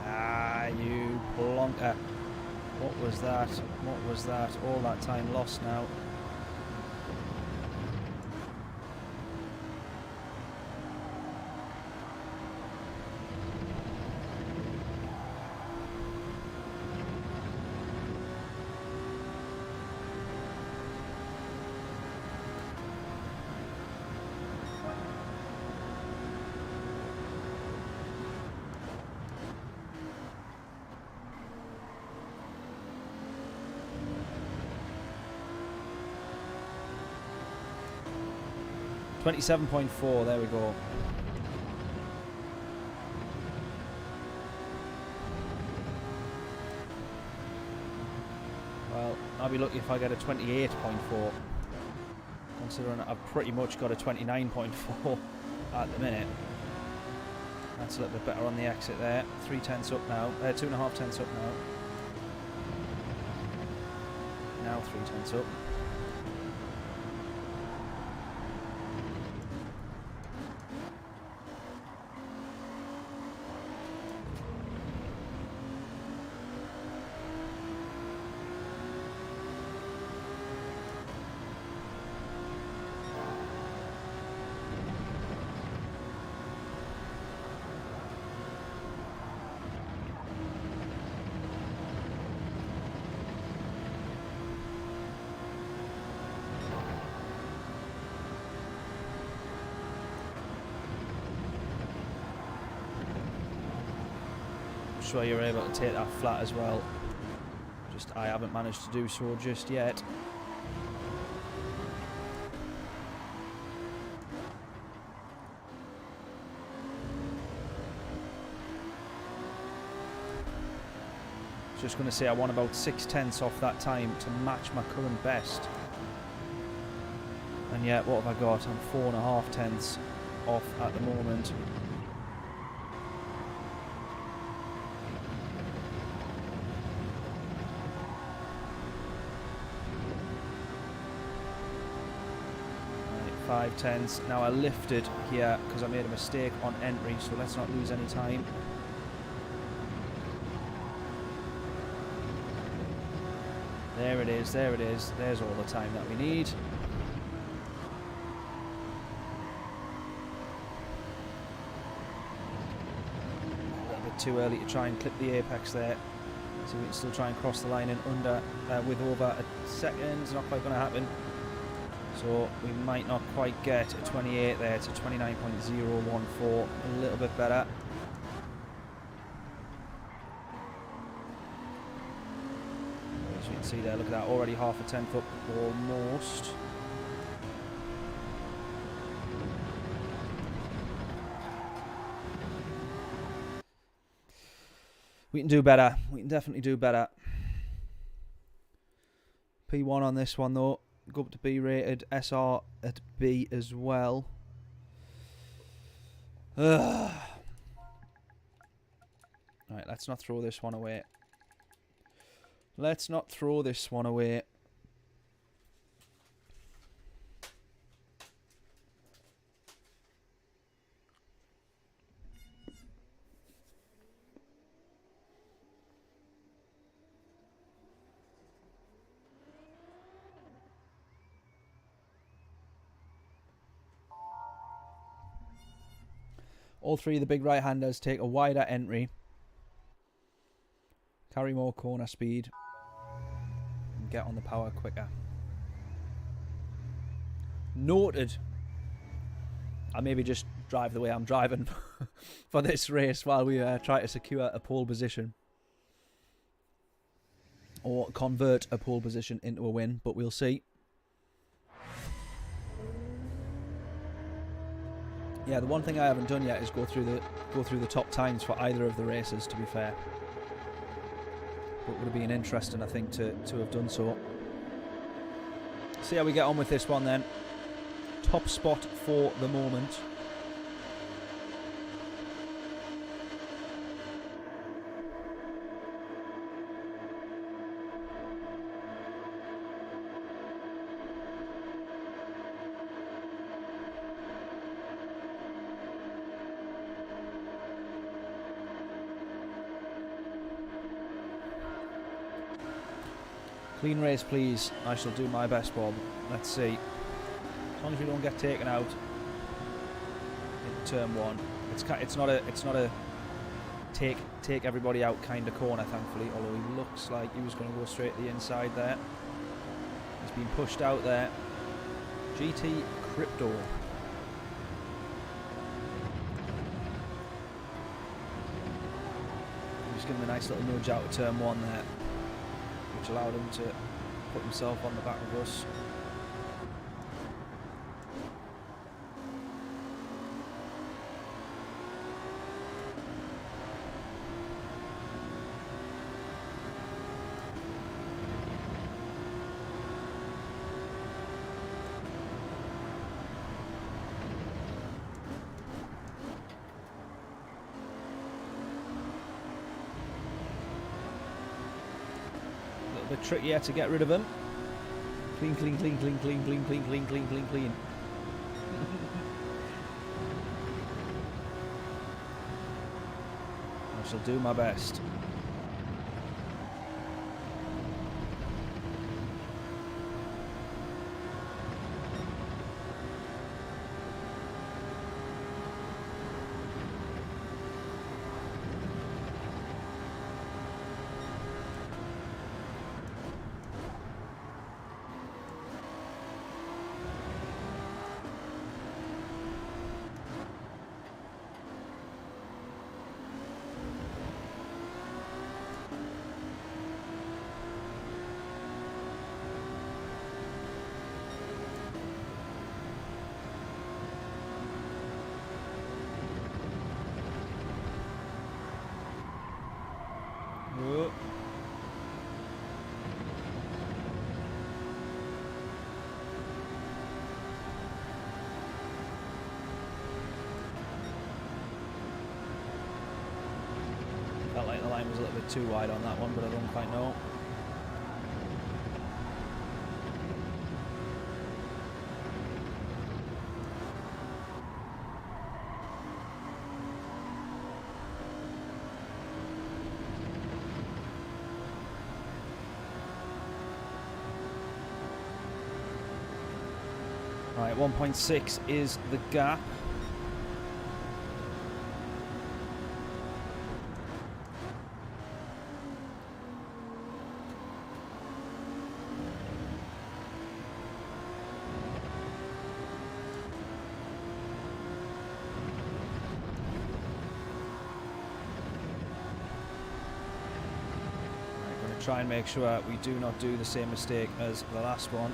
Ah, you plonker. What was that? What was that? All that time lost now. $27.4, there we go. Well, I'll be lucky if I get a 28.4. Considering I've pretty much got a 29.4 at the minute. That's a little bit better on the exit there. 3 tenths up now. 2.5 tenths up now. Now 3 tenths up. Sure you're able to take that flat as well. Just I haven't managed to do so just yet. Just going to say I want about 6 tenths off that time to match my current best. And yet, what have I got? I'm 4.5 tenths off at the moment. Right, 5 tenths. Now I lifted here because I made a mistake on entry, so let's not lose any time. There it is, there it is. There's all the time that we need. A little bit too early to try and clip the apex there. So we can still try and cross the line in under with over a second. It's not quite going to happen. So we might not quite get a 28 there to 29.014. A little bit better. As you can see there, look at that, already half a tenth up almost. We can do better. We can definitely do better. P1 on this one though. Go up to B rated. SR at B as well. Right, let's not throw this one away. Let's not throw this one away. All three of the big right-handers take a wider entry, carry more corner speed, and get on the power quicker. Noted. I'll maybe just drive the way I'm driving for this race while we try to secure a pole position. or convert a pole position into a win, but we'll see. Yeah, the one thing I haven't done yet is go through the top times for either of the races, to be fair. But would have been interesting, I think, to have done so. See how we get on with this one then. Top spot for the moment. Clean race, please. I shall do my best, Bob. Let's see. As long as we don't get taken out in turn one. It's not a take everybody out kind of corner, thankfully. Although he looks like he was going to go straight to the inside there. He's been pushed out there. GT Crypto. Just giving him a nice little nudge out of turn one there, which allowed him to put himself on the back of us. Bit trickier to get rid of him. Clean, clean, clean, clean, clean, clean, clean, clean, clean, clean, clean. I shall do my best. Whoa. Felt like the line was a little bit too wide on that one, but I don't quite know. Right, 1.6 is the gap. I'm going to try and make sure we do not do the same mistake as the last one.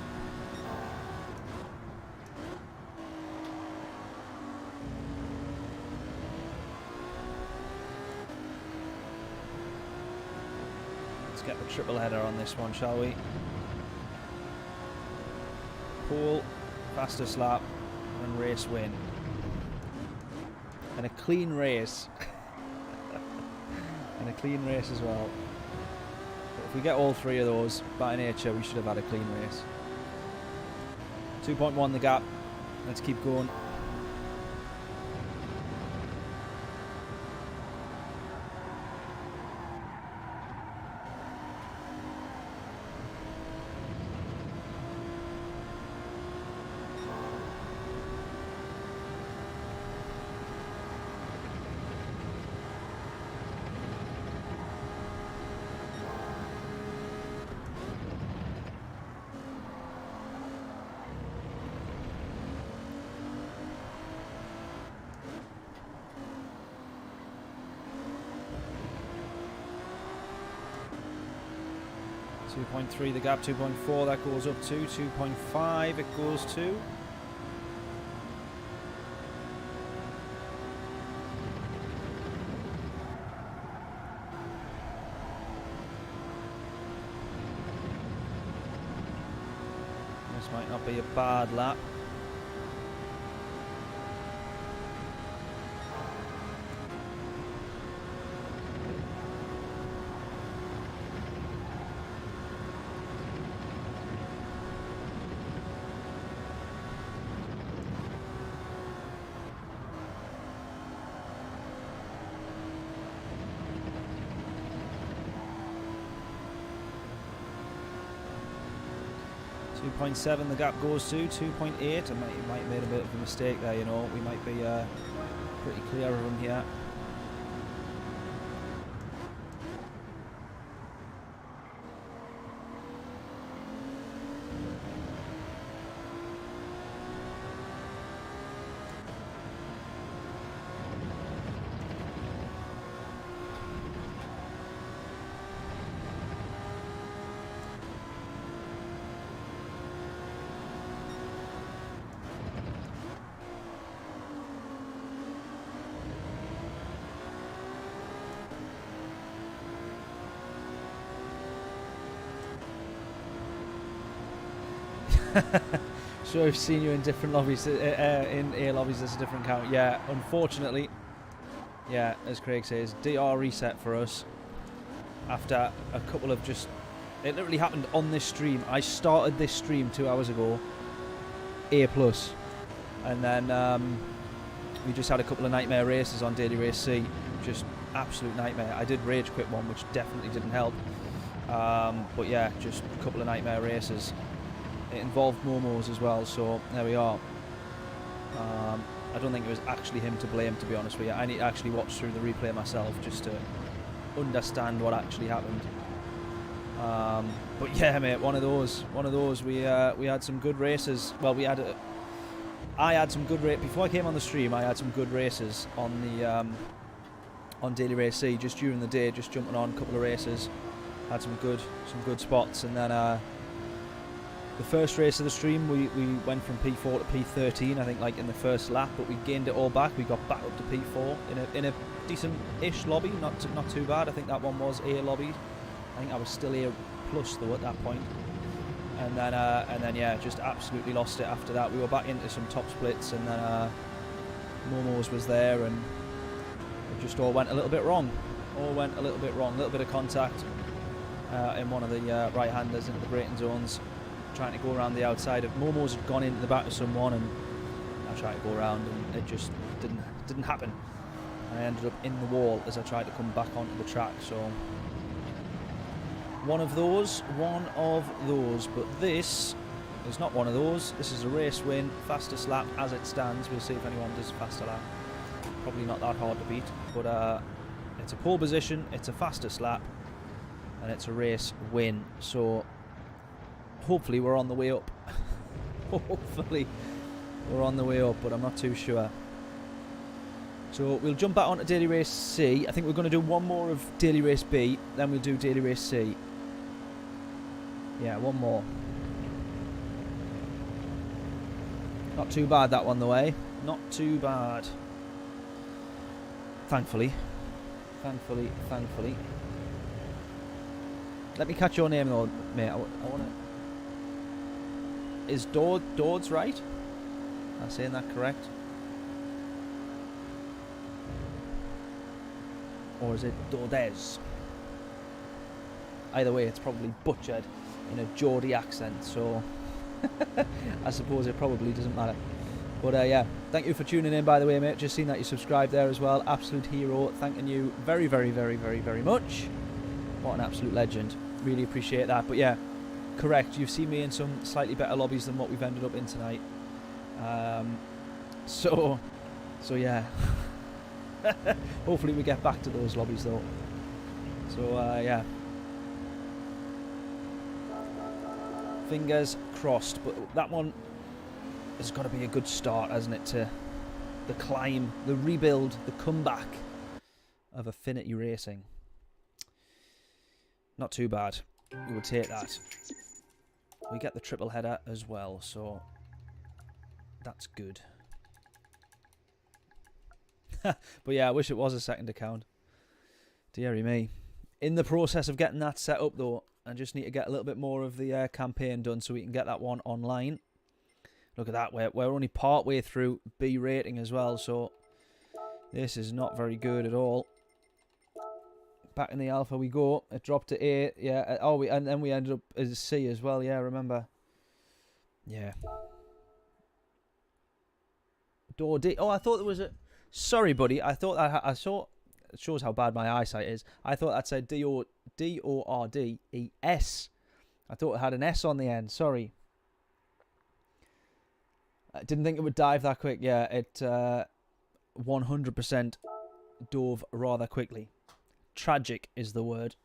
Get the triple header on this one, shall we? Pole, fastest lap, and race win. And a clean race. And a clean race as well. But if we get all three of those, by nature, we should have had a clean race. 2.1 the gap. Let's keep going. 2.3 the gap, 2.4 that goes up to, 2.5 it goes to. This might not be a bad lap. .7 the gap goes to 2.8. I might have made a bit of a mistake there, you know. We might be pretty clear of them here. So I've seen you in different lobbies, in A lobbies. There's a different count. Yeah, unfortunately, yeah, as Craig says, DR reset for us after a couple of just. It literally happened on this stream. I started this stream 2 hours ago, A+, and then we just had a couple of nightmare races on Daily Race C. Just absolute nightmare. I did rage quit one, which definitely didn't help. But yeah, just a couple of nightmare races. It involved Momos as well, so there we are. I don't think it was actually him to blame, to be honest with you. I need to actually watch through the replay myself just to understand what actually happened. But yeah, mate, one of those. We had some good races. Well, I had some good races before I came on the stream. I had some good races on the on Daily Race C just during the day, just jumping on a couple of races. Had some good spots, and then. The first race of the stream, we went from P4 to P13, I think, like in the first lap, but we gained it all back. We got back up to P4 in a decent-ish lobby, not too bad. I think that one was A lobby. I think I was still A plus though at that point. And then yeah, just absolutely lost it after that. We were back into some top splits, and then Momo's was there, and it just all went a little bit wrong. A little bit of contact in one of the right-handers into the braking zones. Trying to go around the outside of Momo's had gone into the back of someone, and I tried to go around, and it just didn't happen. And I ended up in the wall as I tried to come back onto the track. So one of those, but this is not one of those. This is a race win, fastest lap as it stands. We'll see if anyone does a faster lap. Probably not that hard to beat, but it's a pole position, it's a fastest lap, and it's a race win. So hopefully we're on the way up. Hopefully we're on the way up, but I'm not too sure. So we'll jump back onto Daily Race C. I think we're going to do one more of Daily Race B, then we'll do Daily Race C. Yeah, one more. Not too bad that one though, eh? Not too bad. Thankfully. Let me catch your name though, mate. I want to... Is Dodds right? Am I saying that correct? Or is it Dodez? Either way, it's probably butchered in a Geordie accent, so I suppose it probably doesn't matter. But yeah, thank you for tuning in, by the way, mate. Just seen that you subscribed there as well. Absolute hero. Thanking you very, very, very, very, very much. What an absolute legend. Really appreciate that. But yeah, correct. You've seen me in some slightly better lobbies than what we've ended up in tonight. So yeah. Hopefully we get back to those lobbies though. So yeah. Fingers crossed. But that one has got to be a good start, hasn't it, to the climb, the rebuild, the comeback of Affinity Racing. Not too bad. we would take that. We get the triple header as well, so that's good. But yeah, I wish it was a second account. Deary me. In the process of getting that set up though, I just need to get a little bit more of the campaign done so we can get that one online. Look at that, we're only part way through B rating as well, so this is not very good at all. Back in the alpha we go. It dropped to A, yeah. Oh, and then we ended up as C as well, yeah, remember. Yeah. Door D. Oh, I thought there was a... Sorry, buddy. I thought I saw... It shows how bad my eyesight is. I thought that said D-O-R-D-E-S. I thought it had an S on the end. Sorry. I didn't think it would dive that quick. Yeah, it 100% dove rather quickly. Tragic is the word.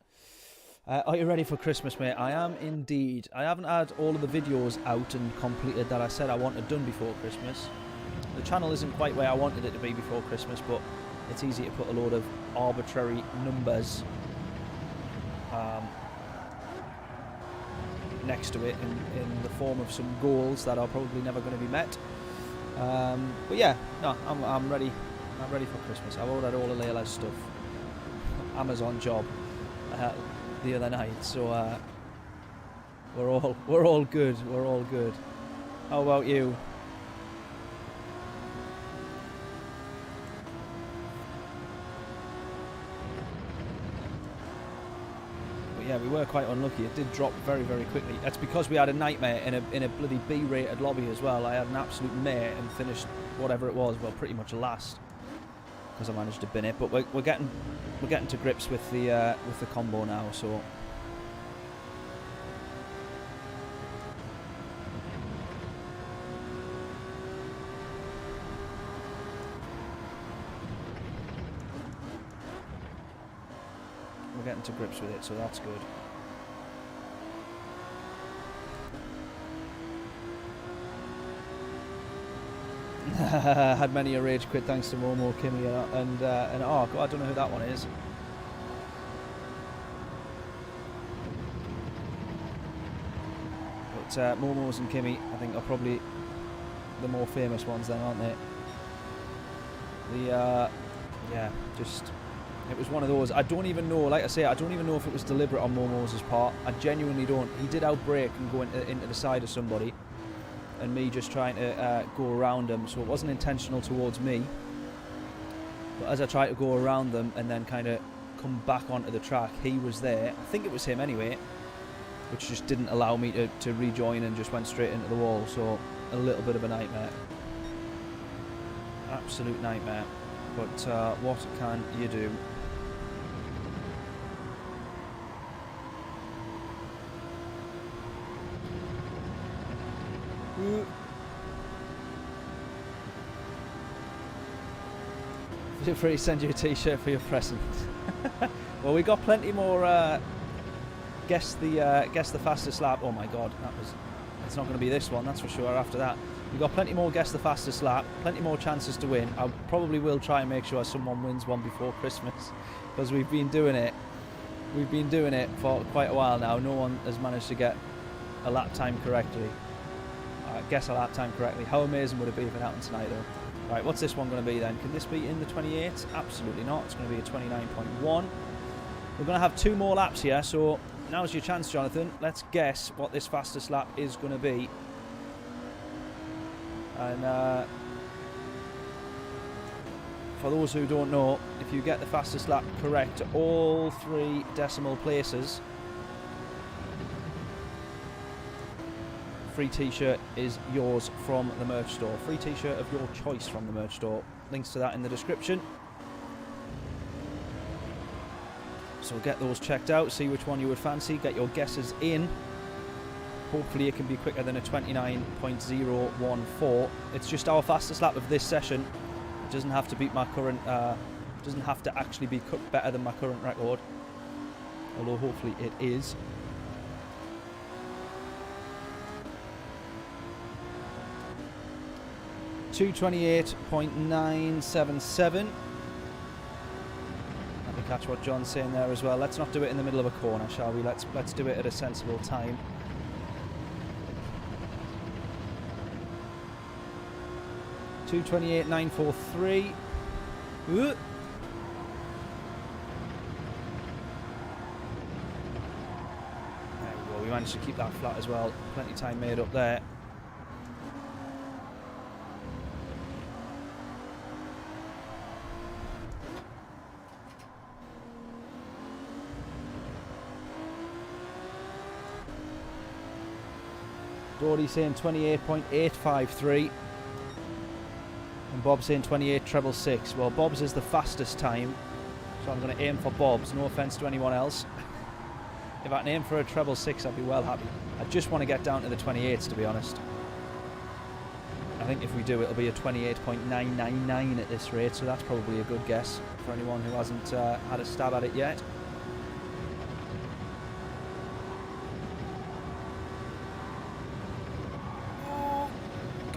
Are you ready for Christmas, mate? I am indeed. I haven't had all of the videos out and completed that I said I wanted done before Christmas. The channel isn't quite where I wanted it to be before Christmas, but it's easy to put a load of arbitrary numbers next to it in the form of some goals that are probably never going to be met. But yeah, no, I'm ready. I'm ready for Christmas. I've ordered all the Layla's stuff. Amazon job the other night, so we're all good. We're all good. How about you? Yeah, we were quite unlucky. It did drop very, very quickly. That's because we had a nightmare in a bloody B-rated lobby as well. I had an absolute mare and finished whatever it was, well, pretty much last, because I managed to bin it. But we're getting to grips with the combo now. So getting to grips with it, so that's good. Had many a rage quit thanks to Momo, Kimmy, and oh, God, I don't know who that one is. But Momo's and Kimmy, I think, are probably the more famous ones then, aren't they? Yeah, just... It was one of those. I don't even know, like I say, I don't even know if it was deliberate on Momo's part. I genuinely don't. He did outbrake and go into the side of somebody, and me just trying to go around him, so it wasn't intentional towards me. But as I tried to go around them and then kind of come back onto the track, he was there. I think it was him anyway, which just didn't allow me to rejoin and just went straight into the wall, so a little bit of a nightmare. Absolute nightmare. But what can you do? Feel free to send you a t-shirt for your present. Well, we got plenty more guess the fastest lap. Oh my god, it's not going to be this one, that's for sure. After that we got plenty more guess the fastest lap, plenty more chances to win. I probably will try and make sure someone wins one before Christmas, because we've been doing it for quite a while now. No one has managed to get a lap time correctly. Guess a lap time correctly. How amazing would it be if it happened tonight though? Right, what's this one going to be then? Can this be in the 28? Absolutely not. It's going to be a 29.1. We're going to have 2 more laps here, so now's your chance, Jonathan. Let's guess what this fastest lap is going to be. And for those who don't know, if you get the fastest lap correct to all 3 decimal places, free t-shirt is yours from the merch store. Free t-shirt of your choice from the merch store. Links to that in the description. So get those checked out, see which one you would fancy, get your guesses in. Hopefully it can be quicker than a 29.014. It's just our fastest lap of this session. It doesn't have to beat my current, doesn't have to actually be better than my current record. Although hopefully it is. (228.977). That'd be catch what John's saying there as well. Let's not do it in the middle of a corner, shall we? Let's do it at a sensible time. .228.943. Ooh. We managed to keep that flat as well. Plenty of time made up there. Dory saying 28.853. And Bob's saying 28.666. Well, Bob's is the fastest time, so I'm going to aim for Bob's. No offence to anyone else. If I can aim for a 666, I'd be well happy. I just want to get down to the 28s, to be honest. I think if we do, it'll be a 28.999 at this rate, so that's probably a good guess for anyone who hasn't had a stab at it yet.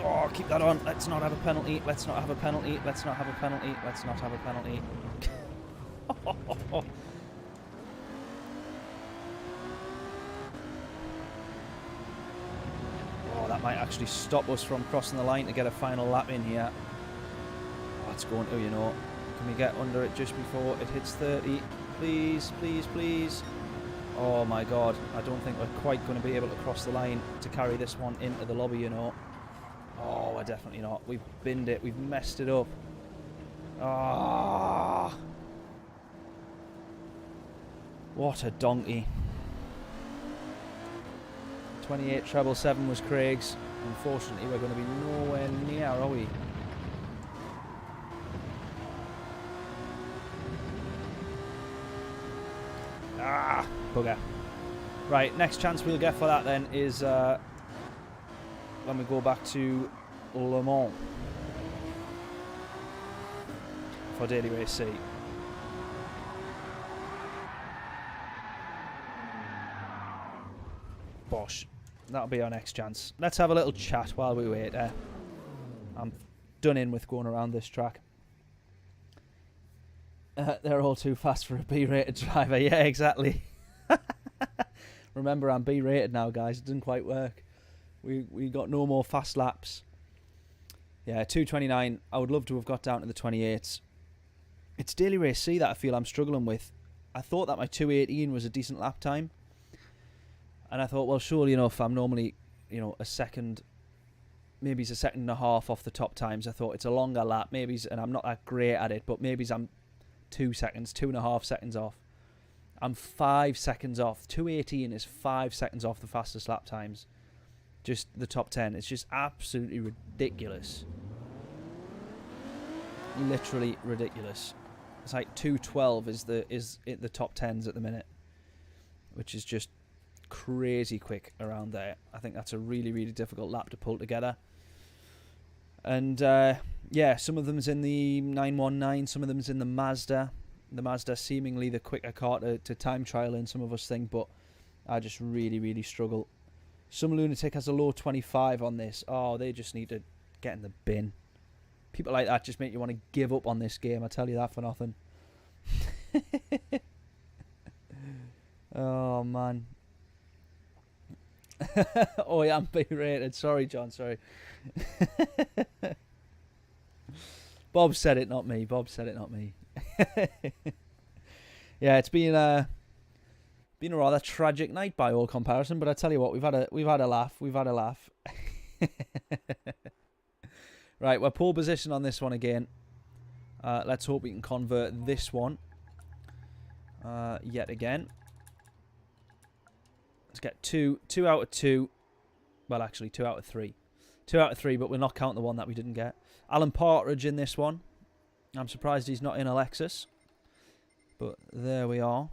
Oh, keep that on. Let's not have a penalty. Let's not have a penalty. Let's not have a penalty. Let's not have a penalty. That might actually stop us from crossing the line to get a final lap in here. Oh, it's going to, you know. Can we get under it just before it hits 30? Please, please, please. Oh my god. I don't think we're quite going to be able to cross the line to carry this one into the lobby, you know. Oh, we're definitely not. We've binned it. We've messed it up. Ah. What a donkey. 28.777 was Craig's. Unfortunately, we're going to be nowhere near, are we? Ah, bugger. Right, next chance we'll get for that then is when we go back to Le Mans for Daily Race C. Bosh. That'll be our next chance. Let's have a little chat while we wait there. I'm done in with going around this track. They're all too fast for a B-rated driver. Yeah, exactly. Remember, I'm B-rated now, guys. It didn't quite work. We got no more fast laps. Yeah, 2:29. I would love to have got down to the 28s. It's Daily Race C that I feel I'm struggling with. I thought that my 2:18 was a decent lap time. And I thought, well, surely enough, I'm normally, you know, a second, maybe it's a second and a half off the top times. I thought it's a longer lap, maybe, and I'm not that great at it, but maybe I'm 2 seconds, 2.5 seconds off. I'm 5 seconds off. 2:18 is 5 seconds off the fastest lap times. Just the top 10. It's just absolutely ridiculous. Literally ridiculous. It's like 2:12 is the top 10s at the minute, which is just crazy quick around there. I think that's a really, really difficult lap to pull together. And yeah, some of them's in the 919, some of them's in the Mazda. The Mazda seemingly the quicker car to time trial in, some of us think, but I just really, really struggle. Some lunatic has a low 25 on this. Oh, they just need to get in the bin. People like that just make you want to give up on this game, I tell you that for nothing. Oh, man. Oh, yeah, I'm B-rated. Sorry, John, sorry. Bob said it, not me. Bob said it, not me. Yeah, it's been a rather tragic night by all comparison, but I tell you what, we've had a laugh. We've had a laugh. Right, we're pole position on this one again. Let's hope we can convert this one yet again. Let's get two out of 2. Well, actually, 2 out of 3. 2 out of 3, but we'll not count the one that we didn't get. Alan Partridge in this one. I'm surprised he's not in a Lexus. But there we are.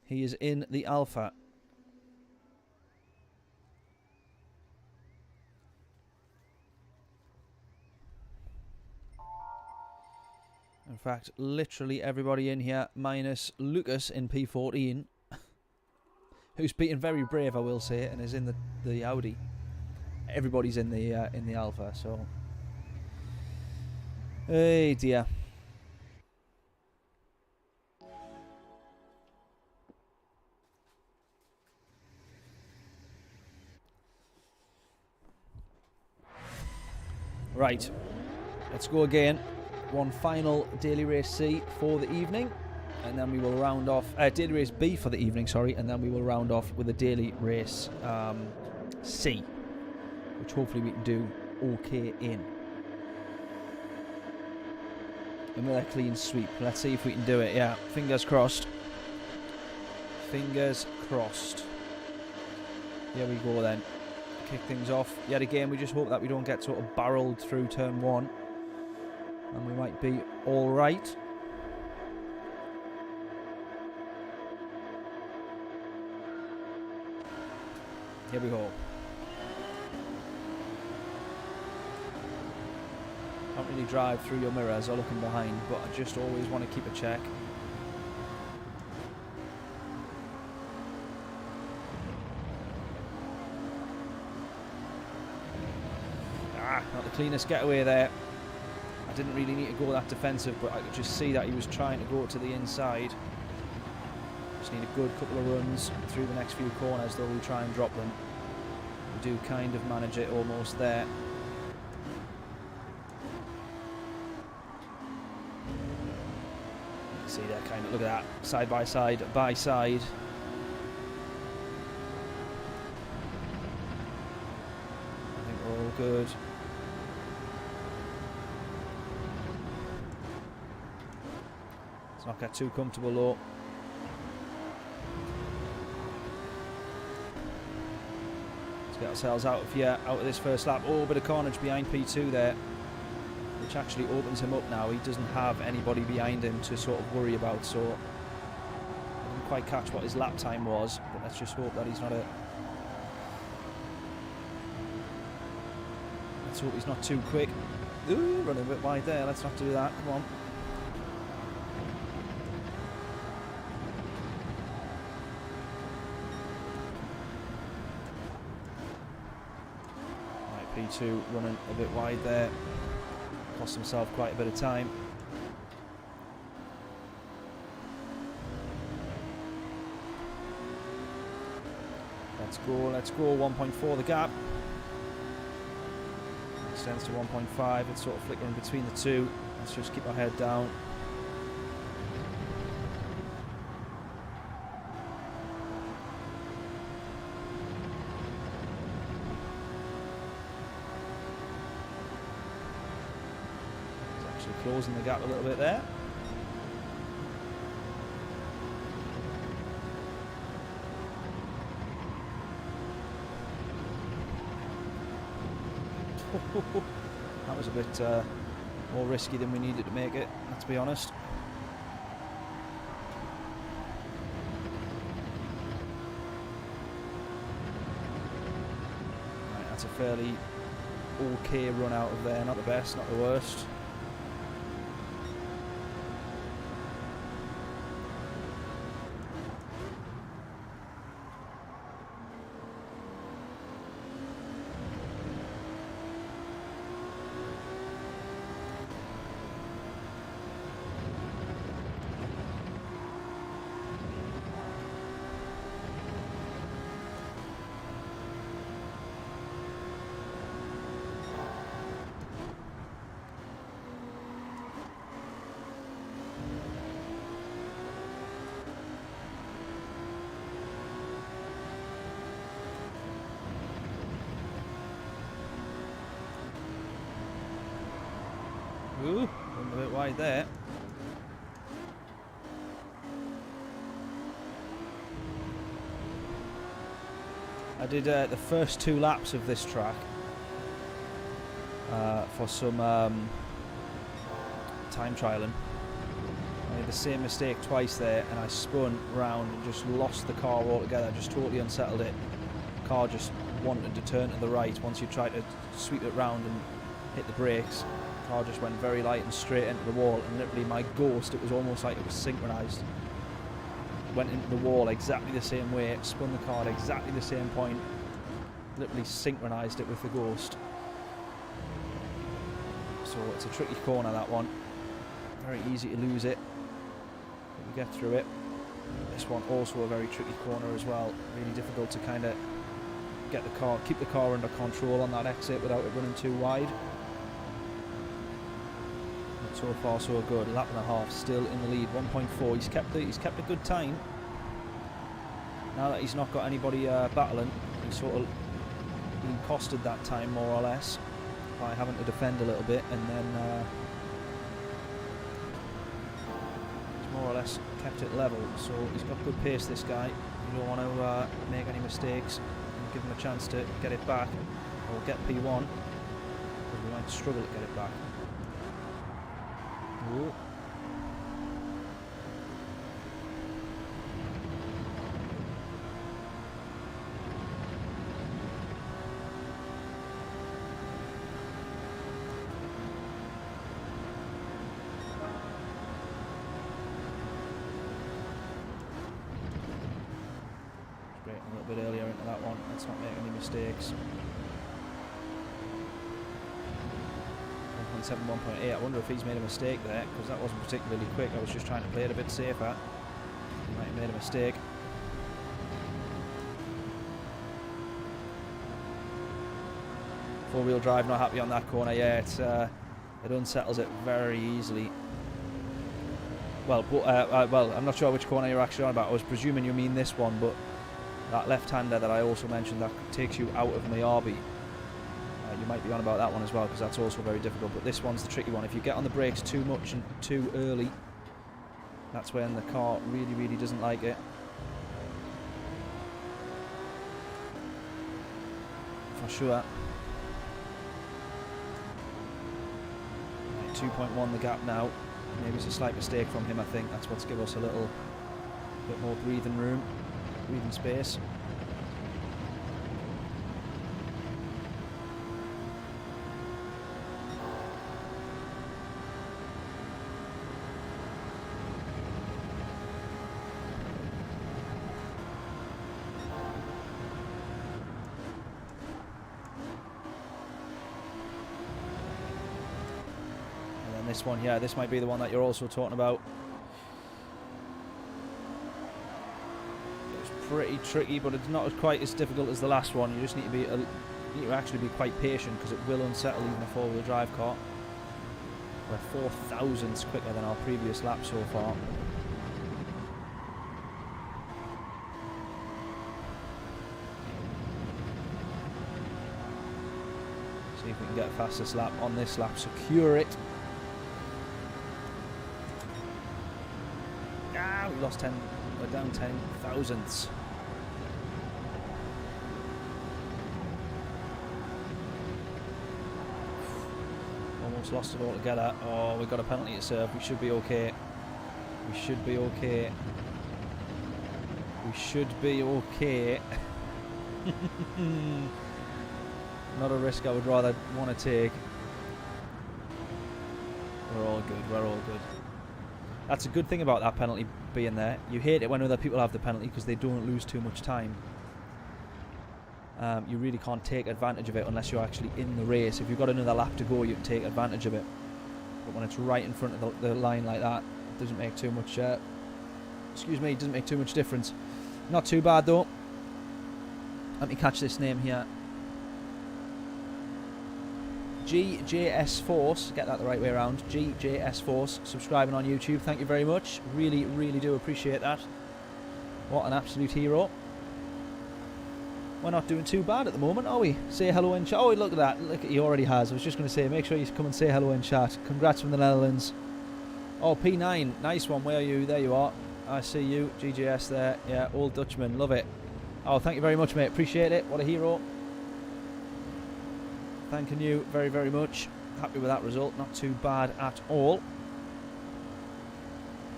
He is in the Alpha. In fact, literally everybody in here, minus Lucas in P14, who's being very brave, I will say, and is in the Audi. Everybody's in the Alpha, so Hey dear. Right, let's go again. One final daily race C for the evening, and then we will round off. Daily race B for the evening, sorry, and then we will round off with a daily race C, which hopefully we can do okay in. Another clean sweep. Let's see if we can do it. Yeah, fingers crossed. Fingers crossed. Here we go then. Kick things off. Yet again, we just hope that we don't get sort of barreled through turn one. And we might be alright. Here we go. Don't really drive through your mirrors or looking behind, but I just always want to keep a check. Not the cleanest getaway there. I didn't really need to go that defensive, but I could just see that he was trying to go to the inside. Just need a good couple of runs through the next few corners, though we try and drop them. We do kind of manage it almost there. See there, kind of, look at that, side by side, by side. I think we're all good. Not get too comfortable though. Let's get ourselves out of this first lap. Oh, bit of carnage behind P2 there, which actually opens him up now. He doesn't have anybody behind him to sort of worry about, so I didn't quite catch what his lap time was, but let's just hope that he's not let's hope he's not too quick. Ooh, running a bit wide there. Let's not do that. Come on. P2 running a bit wide there, cost himself quite a bit of time. Let's go, 1.4 the gap, extends to 1.5, it's sort of flickering between the two. Let's just keep our head down. Closing the gap a little bit there. That was a bit more risky than we needed to make it, let's be honest. Right, that's a fairly okay run out of there, not the best, not the worst. Ooh, a bit wide there. I did the first 2 laps of this track for some time trialing. I made the same mistake twice there, and I spun round and just lost the car altogether, just totally unsettled it. The car just wanted to turn to the right once you tried to sweep it round and hit the brakes. The car just went very light and straight into the wall, and literally my ghost, it was almost like it was synchronised. Went into the wall exactly the same way, spun the car at exactly the same point, literally synchronised it with the ghost. So So it's a tricky corner, that one. Very easy to lose it. But we get through it. This one also a very tricky corner as well. Really difficult to kind of get the car, keep the car under control on that exit without it running too wide. But so far so good. Lap and a half, still in the lead. 1.4. He's kept a good time. Now that he's not got anybody battling, he's sort of been costed that time more or less by having to defend a little bit, and then he's more or less kept it level. So he's got good pace, this guy. You don't want to make any mistakes and give him a chance to get it back or get P1, because we might struggle to get it back. Ooh. A bit earlier into that one. Let's not make any mistakes. 1.7, 1.8. I wonder if he's made a mistake there, because that wasn't particularly quick. I was just trying to play it a bit safer. He might have made a mistake. Four-wheel drive, not happy on that corner. Yeah, it's it unsettles it very easily. Well, well, I'm not sure which corner you're actually on about. I was presuming you mean this one, but that left-hander that I also mentioned, that takes you out of Miyaba. You might be on about that one as well, because that's also very difficult. But this one's the tricky one. If you get on the brakes too much and too early, that's when the car really, really doesn't like it. For sure. 2.1 the gap now. Maybe it's a slight mistake from him, I think. That's what's given us a little bit more breathing room. Breathing space. And then this one here, this might be the one that you're also talking about. Pretty tricky, but it's not quite as difficult as the last one. You just need to be, you need to actually be quite patient, because it will unsettle even a four-wheel drive car. We're 4 thousandths quicker than our previous lap so far. See if we can get a fastest lap on this lap. Secure it. Ah, we lost 10. We're down 10 thousandths. Almost lost it all together. Oh, we've got a penalty to serve. We should be okay. We should be okay. We should be okay. Not a risk I would rather want to take. We're all good. We're all good. That's a good thing about that penalty being there. You hate it when other people have the penalty, because they don't lose too much time. You really can't take advantage of it unless you're actually in the race. If you've got another lap to go, you can take advantage of it. But when it's right in front of the line like that, it doesn't make too much. Excuse me, it doesn't make too much difference. Not too bad though. Let me catch this name here. GJS Force, get that the right way around. GJS Force, subscribing on YouTube. Thank you very much. Really, really do appreciate that. What an absolute hero. We're not doing too bad at the moment, are we? Say hello in chat. Oh, look at that. Look, he already has. I was just going to say, make sure you come and say hello in chat. Congrats from the Netherlands. Oh, P9. Nice one. Where are you? There you are. I see you. GJS there. Yeah, old Dutchman. Love it. Oh, thank you very much, mate. Appreciate it. What a hero. Thanking you very, very much. Happy with that result. Not too bad at all.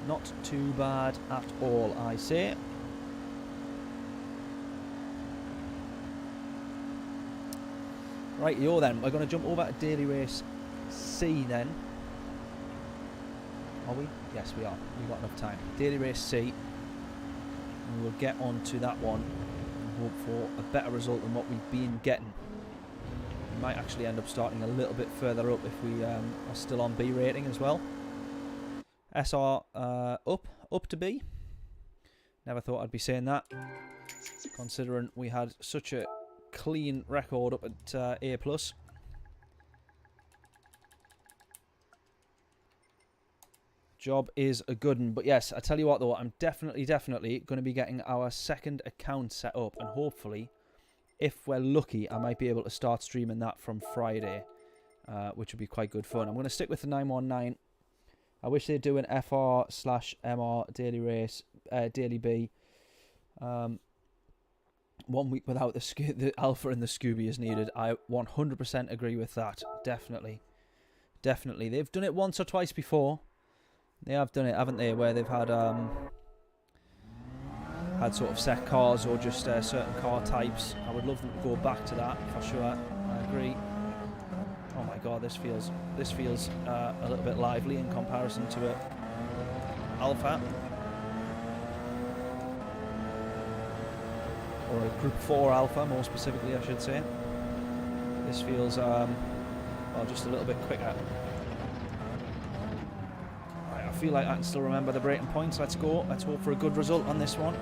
Not too bad at all, I say. Right, yo then. We're going to jump over to Daily Race C then. Are we? Yes, we are. We've got enough time. Daily Race C. And we'll get on to that one and hope for a better result than what we've been getting. might actually end up starting a little bit further up if we are still on B rating as well. SR up to B. Never thought I'd be saying that, considering we had such a clean record up at A+. Job is a good one. But yes, I tell you what though, I'm definitely going to be getting our second account set up, and hopefully, if we're lucky, I might be able to start streaming that from Friday, which would be quite good fun. I'm going to stick with the 919. I wish they'd do an FR/MR daily race, daily B. 1 week without the Alpha and the Scooby is needed. I 100% agree with that. Definitely. Definitely. They've done it once or twice before. They have done it, haven't they? Where they've had sort of set cars or just certain car types. I would love them to go back to that for sure. I agree. Oh my god, this feels a little bit lively in comparison to a Alpha or a Group 4 Alpha, more specifically, I should say. This feels well, just a little bit quicker. Right, I feel like I can still remember the braking points. Let's go. Let's hope for a good result on this one.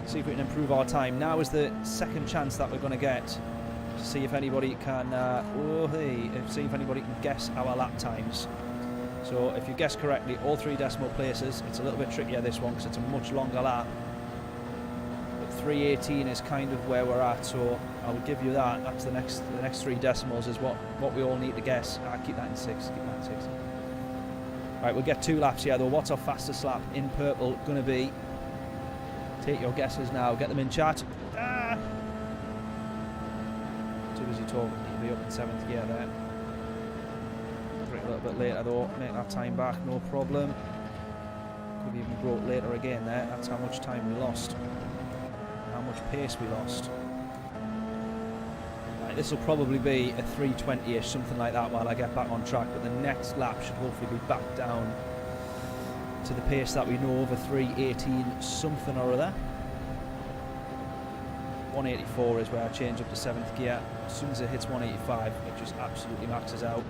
See if we can improve our time. Now is the second chance that we're going to get to see if anybody can see if anybody can guess our lap times. So if you guess correctly all 3 decimal places, it's a little bit trickier this one because it's a much longer lap. But 3:18 is kind of where we're at, so I would give you that. That's the next 3 decimals is what we all need to guess. Keep that in 6. Keep that in 6. Right, we'll get 2 laps here though. What's our fastest lap in purple going to be? Take your guesses now. Get them in chat. Too busy talking. Need to be up in 7th gear there. Break a little bit later though. Make that time back. No problem. Could even broke later again there. That's how much time we lost. How much pace we lost. Right, this will probably be a 3:20ish, something like that, while I get back on track. But the next lap should hopefully be back down to the pace that we know of, a 3:18 something or other. 184 is where I change up to 7th gear. As soon as it hits 185, it just absolutely maxes out.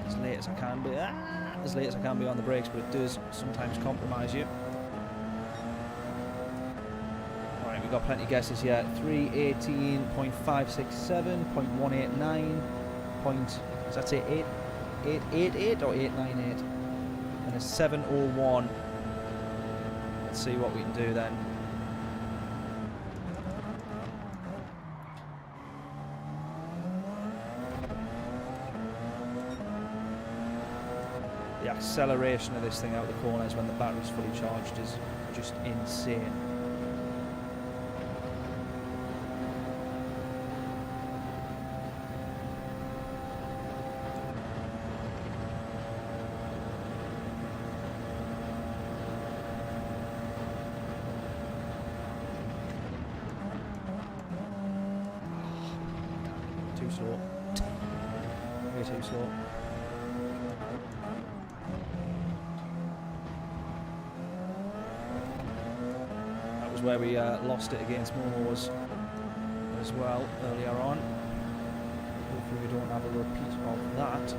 As late as I can be, as late as I can be on the brakes, but it does sometimes compromise you. Alright, we've got plenty of guesses here. 3:18.567, 0.189, does that say 888 or 898? And a 7:01. Let's see what we can do then. The acceleration of this thing out the corners when the battery's fully charged is just insane. Too slow. Way too slow. Where we lost it against Momo's as well earlier on. Hopefully we don't have a repeat of that.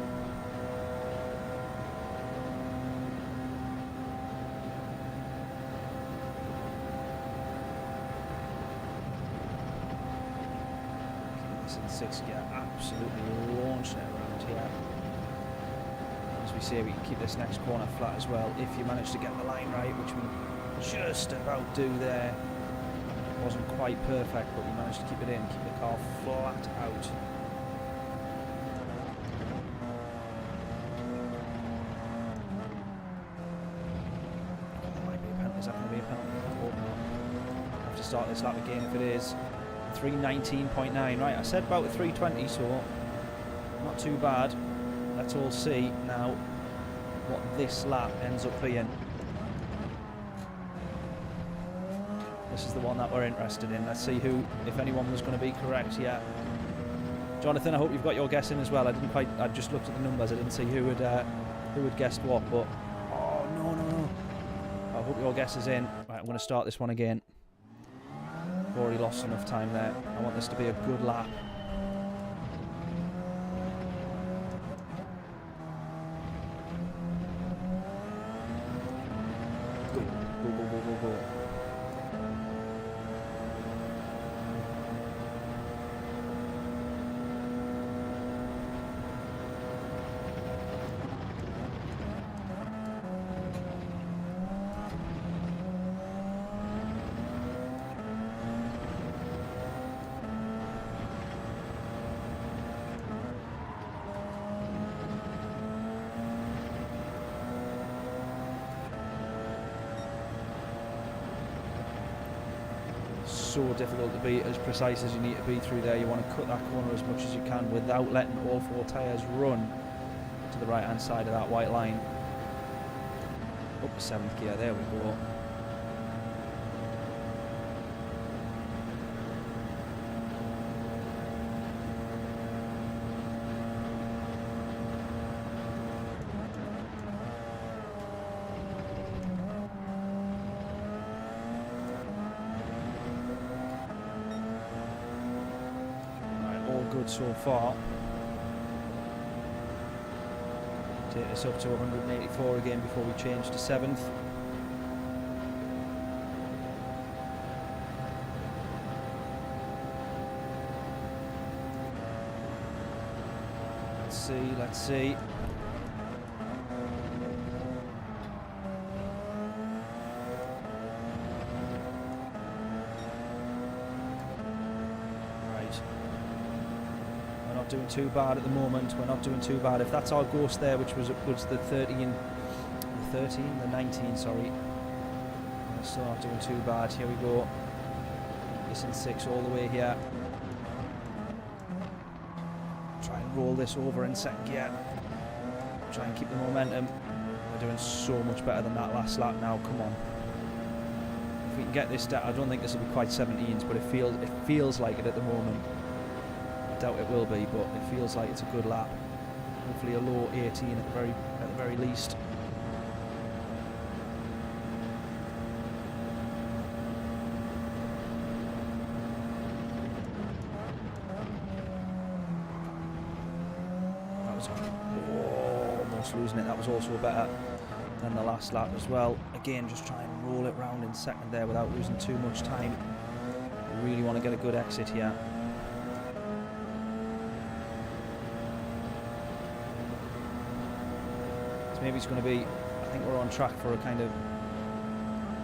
This in 6th gear, absolutely launching it around here. As we say, we can keep this next corner flat as well if you manage to get the line right, which we just about do there. Wasn't quite perfect, but we managed to keep it in, keep the car flat out. Might be a penalty. Is that going to be a penalty? I hope not. I have to start this lap again if it is. 3:19.9. Right, I said about a 3:20, so not too bad. Let's all see now what this lap ends up being. This is the one that we're interested in. Let's see who, if anyone was going to be correct yet. Jonathan, I hope you've got your guess in as well. I just looked at the numbers. I didn't see who had guessed what, but oh no. I hope your guess is in. Right, I'm going to start this one again. I've already lost enough time there. I want this to be a good lap. Go, go, go, go, go, go. So difficult to be as precise as you need to be through there. You want to cut that corner as much as you can without letting all four tyres run to the right hand side of that white line. Up to 7th gear, there we go. Good so far. Take us up to 184 again before we change to 7th. Let's see, let's see. Doing too bad at the moment. We're not doing too bad. If that's our ghost there, which was the 19, sorry. We're still not doing too bad. Here we go. This in 6 all the way here. Try and roll this over in 2nd gear. Try and keep the momentum. We're doing so much better than that last lap now. Come on. If we can get this down, I don't think this will be quite 17s, but it feels like it at the moment. I doubt it will be, but it feels like it's a good lap. Hopefully a low 18 at the very least. That was almost losing it. That was also better than the last lap as well. Again, just try and roll it round in 2nd there without losing too much time. We really want to get a good exit here. Maybe it's going to be, I think we're on track for a kind of,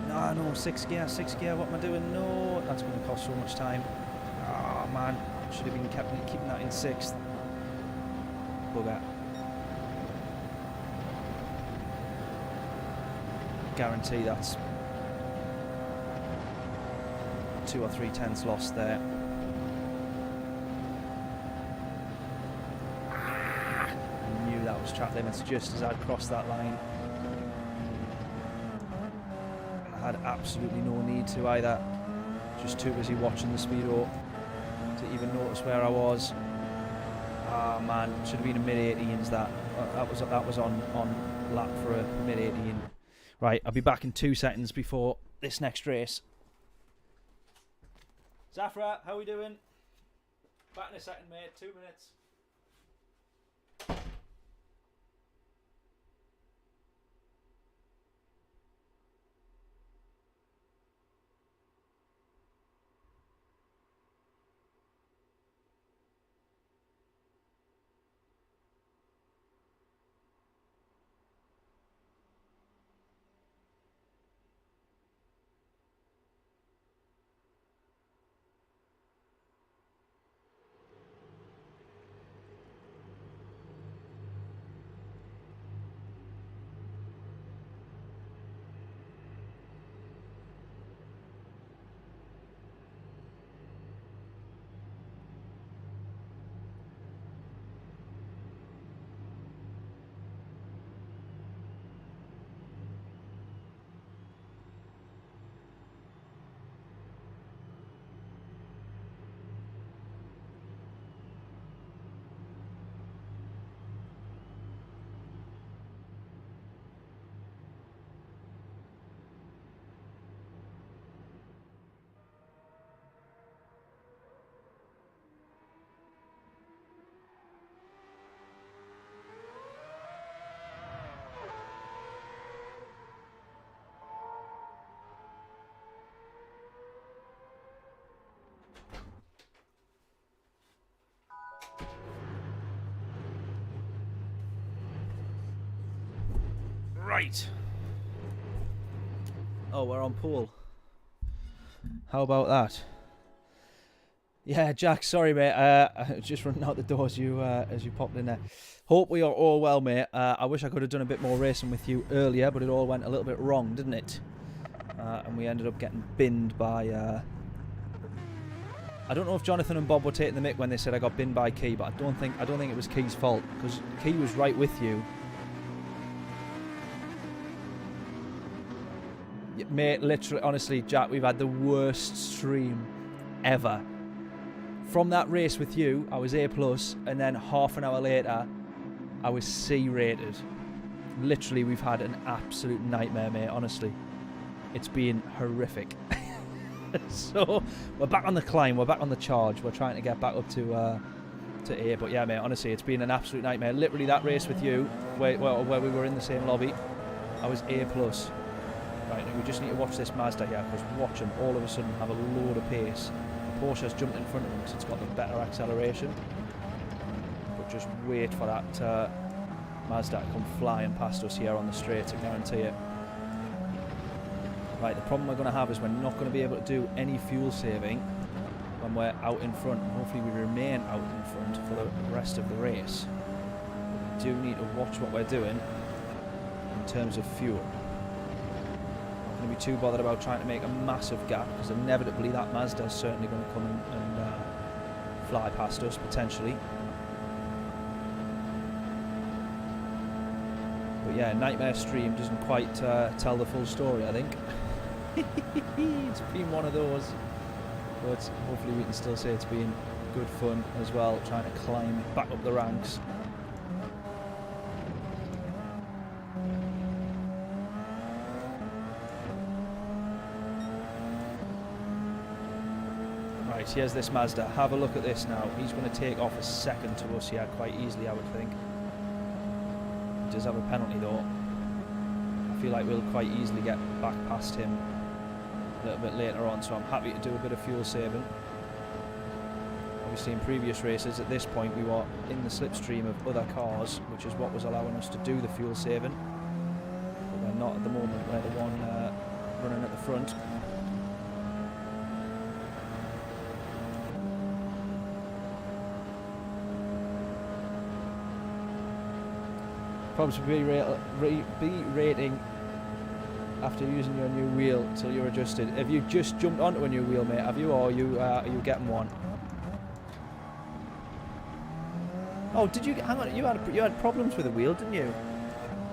no, 6th gear, what am I doing? No, that's going to cost so much time. Oh man, should have been keeping that in 6th. Bugger. Guarantee that's 2 or 3 tenths lost there. Track limits just as I'd crossed that line. I had absolutely no need to either. Just too busy watching the speedo to even notice where I was. Ah man, should have been a mid-18s that. That was on lap for a mid-18. Right, I'll be back in 2 seconds before this next race. Zafra, how are we doing? Back in a second, mate. 2 minutes. Right. Oh, we're on pole. How about that? Yeah, Jack, sorry, mate. Just running out the door as you popped in there. Hope we are all well, mate. I wish I could have done a bit more racing with you earlier, but it all went a little bit wrong, didn't it? And we ended up getting binned by... I don't know if Jonathan and Bob were taking the mick when they said I got binned by Key, but I don't think it was Key's fault, because Key was right with you. Mate, literally, honestly, Jack, we've had the worst stream ever. From that race with you, I was A+, and then half an hour later, I was C rated. Literally, we've had an absolute nightmare, mate, honestly. It's been horrific. So, we're back on the climb, we're back on the charge, we're trying to get back up to A, but yeah, mate, honestly, it's been an absolute nightmare. Literally, that race with you, where we were in the same lobby, I was A+. Right, we just need to watch this Mazda here, because watch him all of a sudden have a load of pace. The Porsche's jumped in front of him because it's got the better acceleration. But just wait for that Mazda to come flying past us here on the straight, I guarantee it. Right, the problem we're going to have is we're not going to be able to do any fuel saving when we're out in front. And hopefully we remain out in front for the rest of the race. But we do need to watch what we're doing in terms of fuel. Not going to be too bothered about trying to make a massive gap, because inevitably that Mazda is certainly going to come and fly past us potentially. But yeah, Nightmare Stream doesn't quite tell the full story, I think. It's been one of those, but hopefully we can still say it's been good fun as well, trying to climb back up the ranks. Right, here's this Mazda. Have a look at this now. He's going to take off a second to us here quite easily, I would think. He does have a penalty though. I feel like we'll quite easily get back past him a little bit later on, so I'm happy to do a bit of fuel saving. Obviously in previous races at this point we were in the slipstream of other cars, which is what was allowing us to do the fuel saving, but we're not at the moment. We're the one running at the front. Probably B rating after using your new wheel till you're adjusted. Have you just jumped onto a new wheel, mate? Have you, or are you getting one? Oh, did you? Hang on, you had problems with the wheel, didn't you?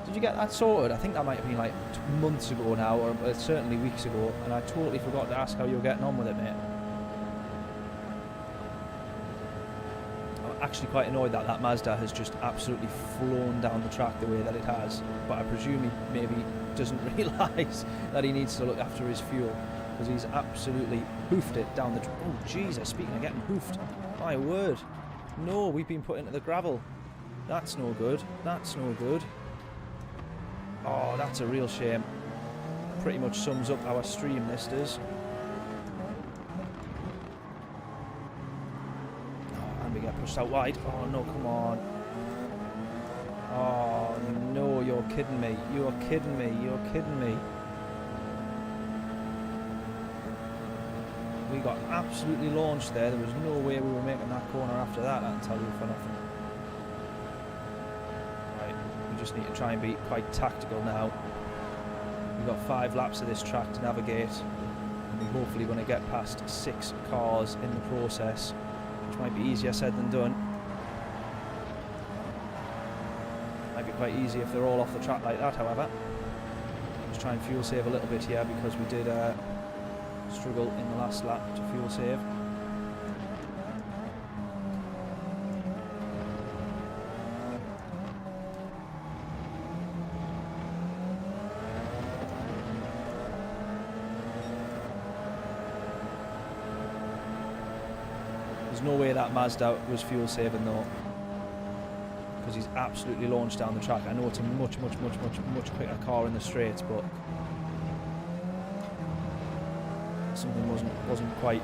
Did you get that sorted? I think that might have been like months ago now, or certainly weeks ago, and I totally forgot to ask how you were getting on with it, mate. I'm actually quite annoyed that that Mazda has just absolutely flown down the track the way that it has, but I presume he maybe doesn't realise that he needs to look after his fuel, because he's absolutely hoofed it down the track. Oh Jesus, speaking of getting hoofed, my word. No, we've been put into the gravel. That's no good. That's no good. Oh, that's a real shame. Pretty much sums up our stream, this does. Oh, and we get pushed out wide. Oh no, come on. Oh no, you're kidding me. You're kidding me. You're kidding me. We got absolutely launched there. There was no way we were making that corner after that, I can tell you for nothing. Right, we just need to try and be quite tactical now. We've got 5 laps of this track to navigate, and we're hopefully going to get past 6 cars in the process, which might be easier said than done. Might be quite easy if they're all off the track like that, however. Let's try and fuel save a little bit here, because we did struggle in the last lap to fuel save. There's no way that Mazda was fuel saving though, because he's absolutely launched down the track. I know it's a much quicker car in the straights, but something wasn't quite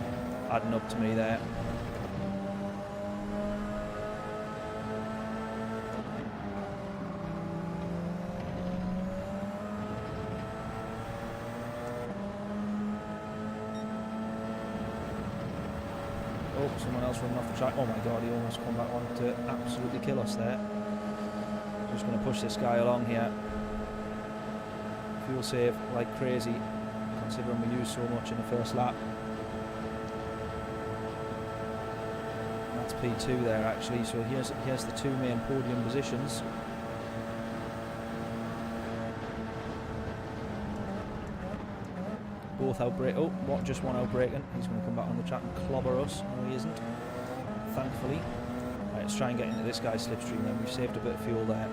adding up to me there. Oh, someone else running off the track. Oh my god, he almost come back on to absolutely kill us there. Just going to push this guy along here. Fuel save like crazy, considering we used so much in the first lap. That's P2 there actually, so here's the two main podium positions. Both outbrake. Oh, what? Just one outbraking. He's going to come back on the track and clobber us. No, he isn't. Thankfully. Right, let's try and get into this guy's slipstream then. We've saved a bit of fuel there.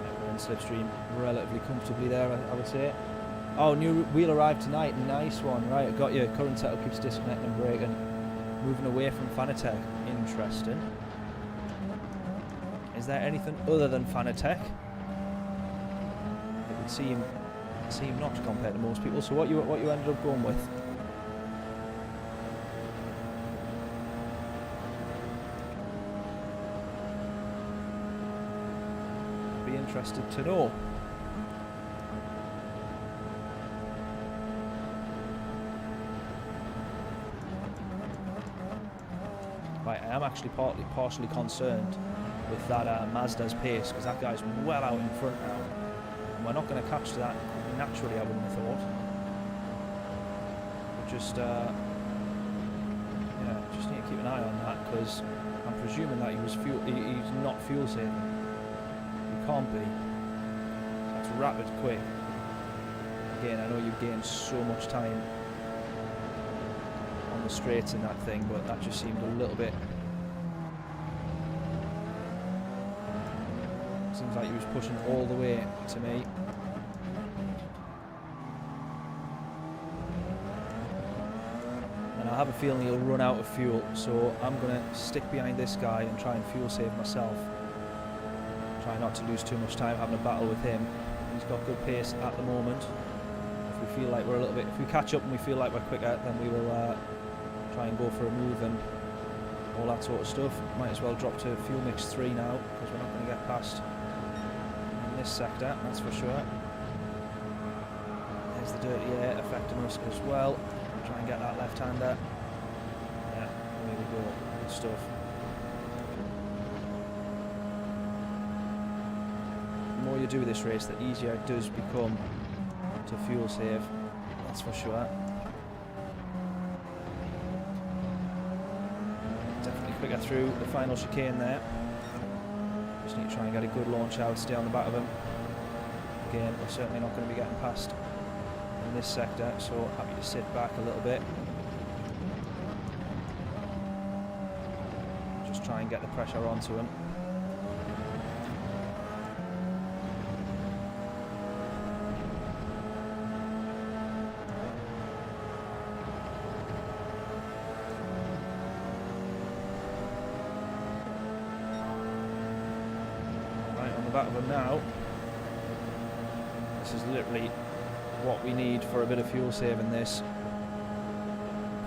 Right, we're in slipstream relatively comfortably there, I would say. Oh, new wheel arrived tonight. Nice one. Right, I got you. Current setup keeps disconnecting and braking. Moving away from Fanatec. Interesting. Is there anything other than Fanatec? It would seem not compared to most people. So what you ended up going with? I'd be interested to know. Right, I am actually partially concerned with that Mazda's pace, because that guy's well out in front now, and we're not going to catch that naturally, I wouldn't have thought. But just yeah, just need to keep an eye on that, because I'm presuming that he's not fuel saving. He can't be. That's rapid quick. Again, I know you've gained so much time on the straights in that thing, but that just seemed a little bit. Seems like he was pushing all the way to me. And I have a feeling he'll run out of fuel, so I'm going to stick behind this guy and try and fuel save myself. Try not to lose too much time having a battle with him. He's got good pace at the moment. If we feel like we're a little bit, if we catch up and we feel like we're quicker, then we will try and go for a move and all that sort of stuff. Might as well drop to fuel mix 3 now, because we're not going to get past this sector, that's for sure. There's the dirty air affecting us as well. Try and get that left-hander. Yeah, there we go. Good stuff. The more you do this race, the easier it does become to fuel save. That's for sure. Definitely quicker through the final chicane there. Just need to try and get a good launch out, stay on the back of him. Again, we're certainly not going to be getting past in this sector, so happy to sit back a little bit. Just try and get the pressure onto him. Back of them now. This is literally what we need for a bit of fuel saving this.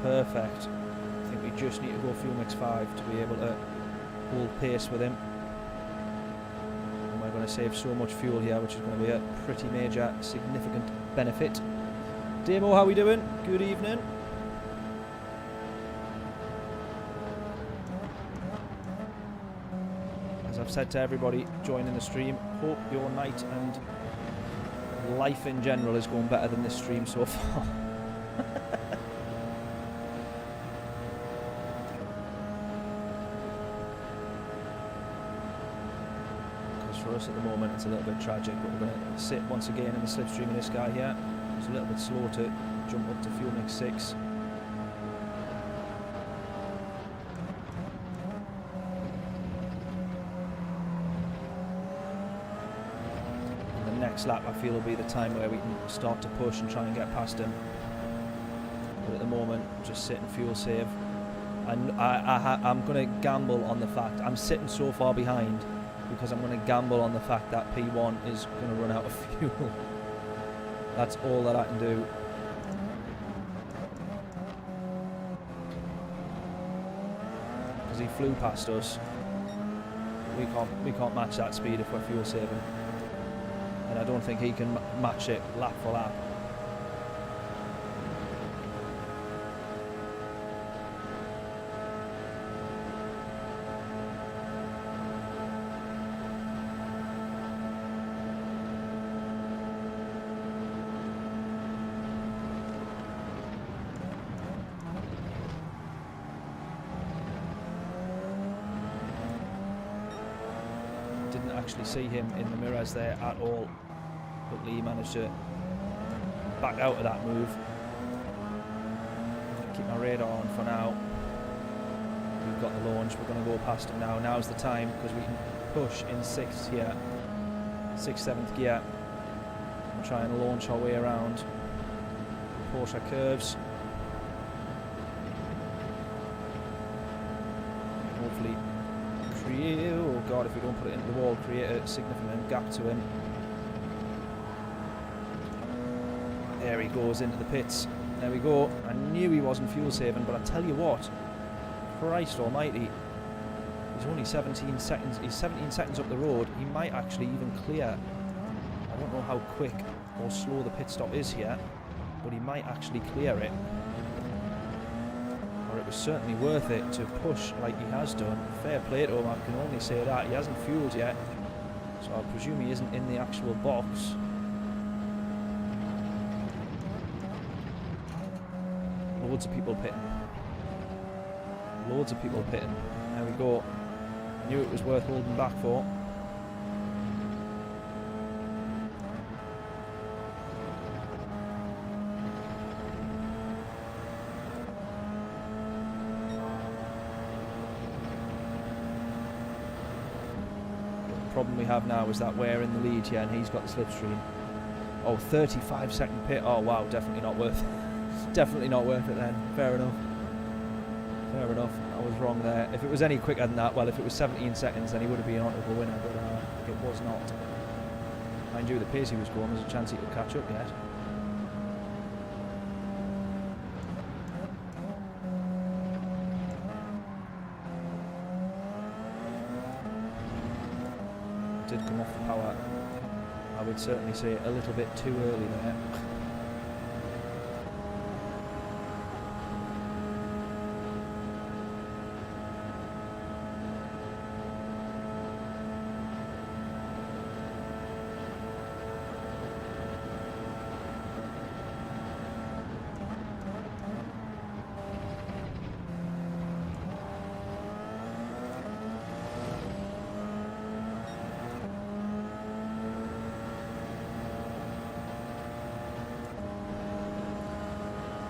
Perfect. I think we just need to go fuel mix 5 to be able to hold pace with him. And we're going to save so much fuel here, which is going to be a pretty major, significant benefit. Demo, how we doing? Good evening. I've said to everybody joining the stream, hope your night and life in general is going better than this stream so far. Because for us at the moment it's a little bit tragic, but we're going to sit once again in the slipstream of this guy here. It's a little bit slow to jump up to fuel mix 6. Lap I feel will be the time where we can start to push and try and get past him, but at the moment just sit and fuel save. And I'm going to gamble on the fact I'm sitting so far behind because I'm going to gamble on the fact that P1 is going to run out of fuel. That's all that I can do. Because he flew past us. We can't match that speed if we're fuel saving. and I don't think he can match it lap for lap. Didn't actually see him in the mirrors there at all. Luckily he managed to back out of that move. Keep my radar on for now. We've got the launch, we're going to go past him now. Now's the time because we can push in 6th here, 6th, 7th gear. We'll try and launch our way around Porsche curves. Hopefully create, oh god, if we don't put it into the wall, create a significant gap to him. There he goes into the pits. There we go. I knew he wasn't fuel saving, but I tell you what, Christ almighty, he's only 17 seconds. He's 17 seconds up the road. He might actually even clear. I don't know how quick or slow the pit stop is here, but he might actually clear it. Or it was certainly worth it to push like he has done. Fair play to him, I can only say that. He hasn't fueled yet, so I presume he isn't in the actual box. Loads of people pitting. Loads of people pitting. There we go. I knew it was worth holding back for. The problem we have now is that we're in the lead here and he's got the slipstream. Oh, 35-second pit. Oh wow, definitely not worth it. Definitely not worth it then. Fair enough. Fair enough. I was wrong there. If it was any quicker than that, well, if it was 17 seconds, then he would have been an honourable winner, but it was not. Mind you, the pace he was going, there's a chance he could catch up yet. Did come off the power. I would certainly say a little bit too early there.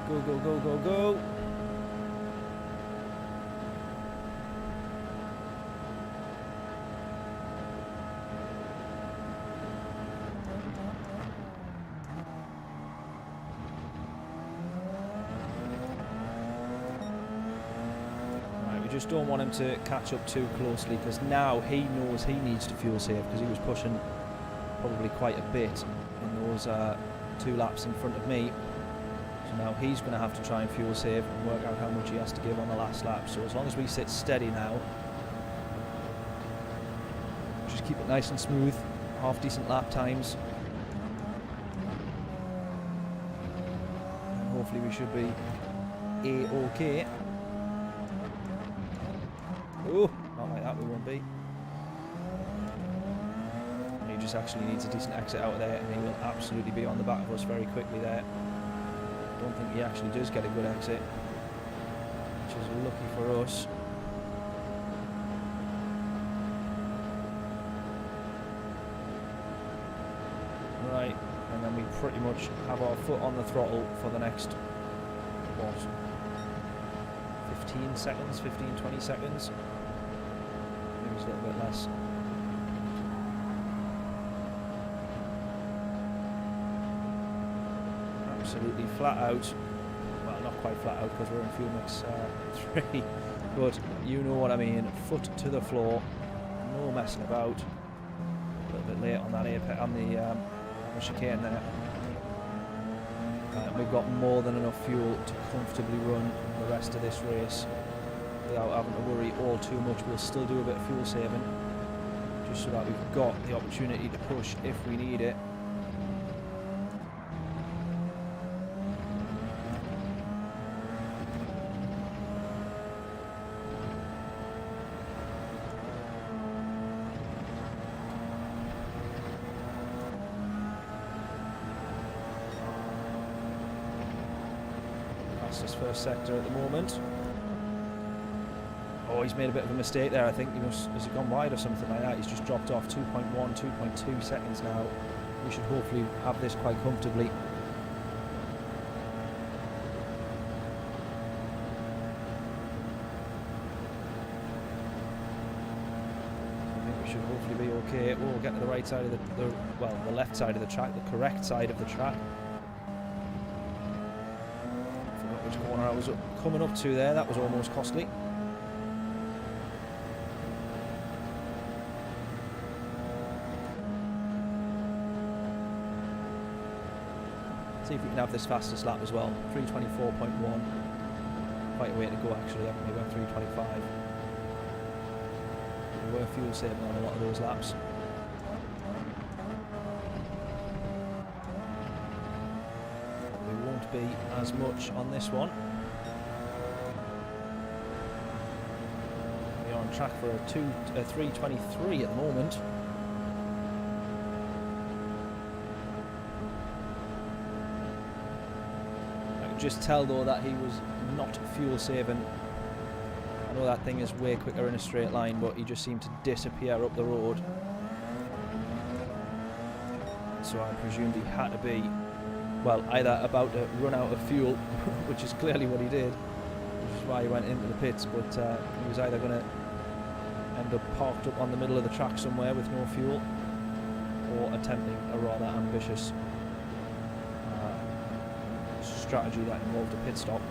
Go, go, go, go, go. Right, we just don't want him to catch up too closely because now he knows he needs to fuel save because he was pushing probably quite a bit in those 2 laps in front of me. So now he's going to have to try and fuel save and work out how much he has to give on the last lap. So as long as we sit steady now, just keep it nice and smooth, half decent lap times, and hopefully we should be A-OK. Oh, not like that we won't be. He just actually needs a decent exit out of there and he will absolutely be on the back of us very quickly there. Don't think he actually does get a good exit, which is lucky for us. Right, and then we pretty much have our foot on the throttle for the next, what, 15 seconds, 15, 20 seconds? Maybe it's a little bit less. Absolutely flat out. Well, not quite flat out because we're in fuel mix 3, but you know what I mean. Foot to the floor, no messing about. A little bit late on that on the chicane there. We've got more than enough fuel to comfortably run the rest of this race without having to worry all too much. We'll still do a bit of fuel saving just so that we've got the opportunity to push if we need it. fastest first sector at the moment. Oh, he's made a bit of a mistake there. I think has he gone wide or something like that? He's just dropped off 2.1, 2.2 seconds now. We should hopefully have this quite comfortably. Should hopefully be okay. We'll get to the right side of the left side of the track, the correct side of the track. I forgot which corner I was coming up to there. That was almost costly. See if we can have this fastest lap as well. 3:24.1. Quite a way to go actually. I think we went 3:25. We were fuel saving on a lot of those laps. We won't be as much on this one. We are on track for a 3:23 at the moment. I could just tell though that he was not fuel saving. I know that thing is way quicker in a straight line, but he just seemed to disappear up the road. So I presumed he had to be, well, either about to run out of fuel, which is clearly what he did, which is why he went into the pits, but he was either going to end up parked up on the middle of the track somewhere with no fuel, or attempting a rather ambitious strategy that involved a pit stop.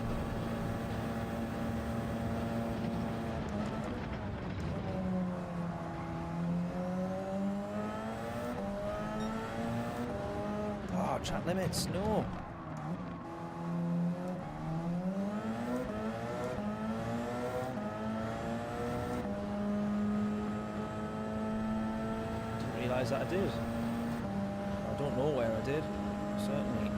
Track limits, no. Didn't realise that I did. I don't know where I did, certainly.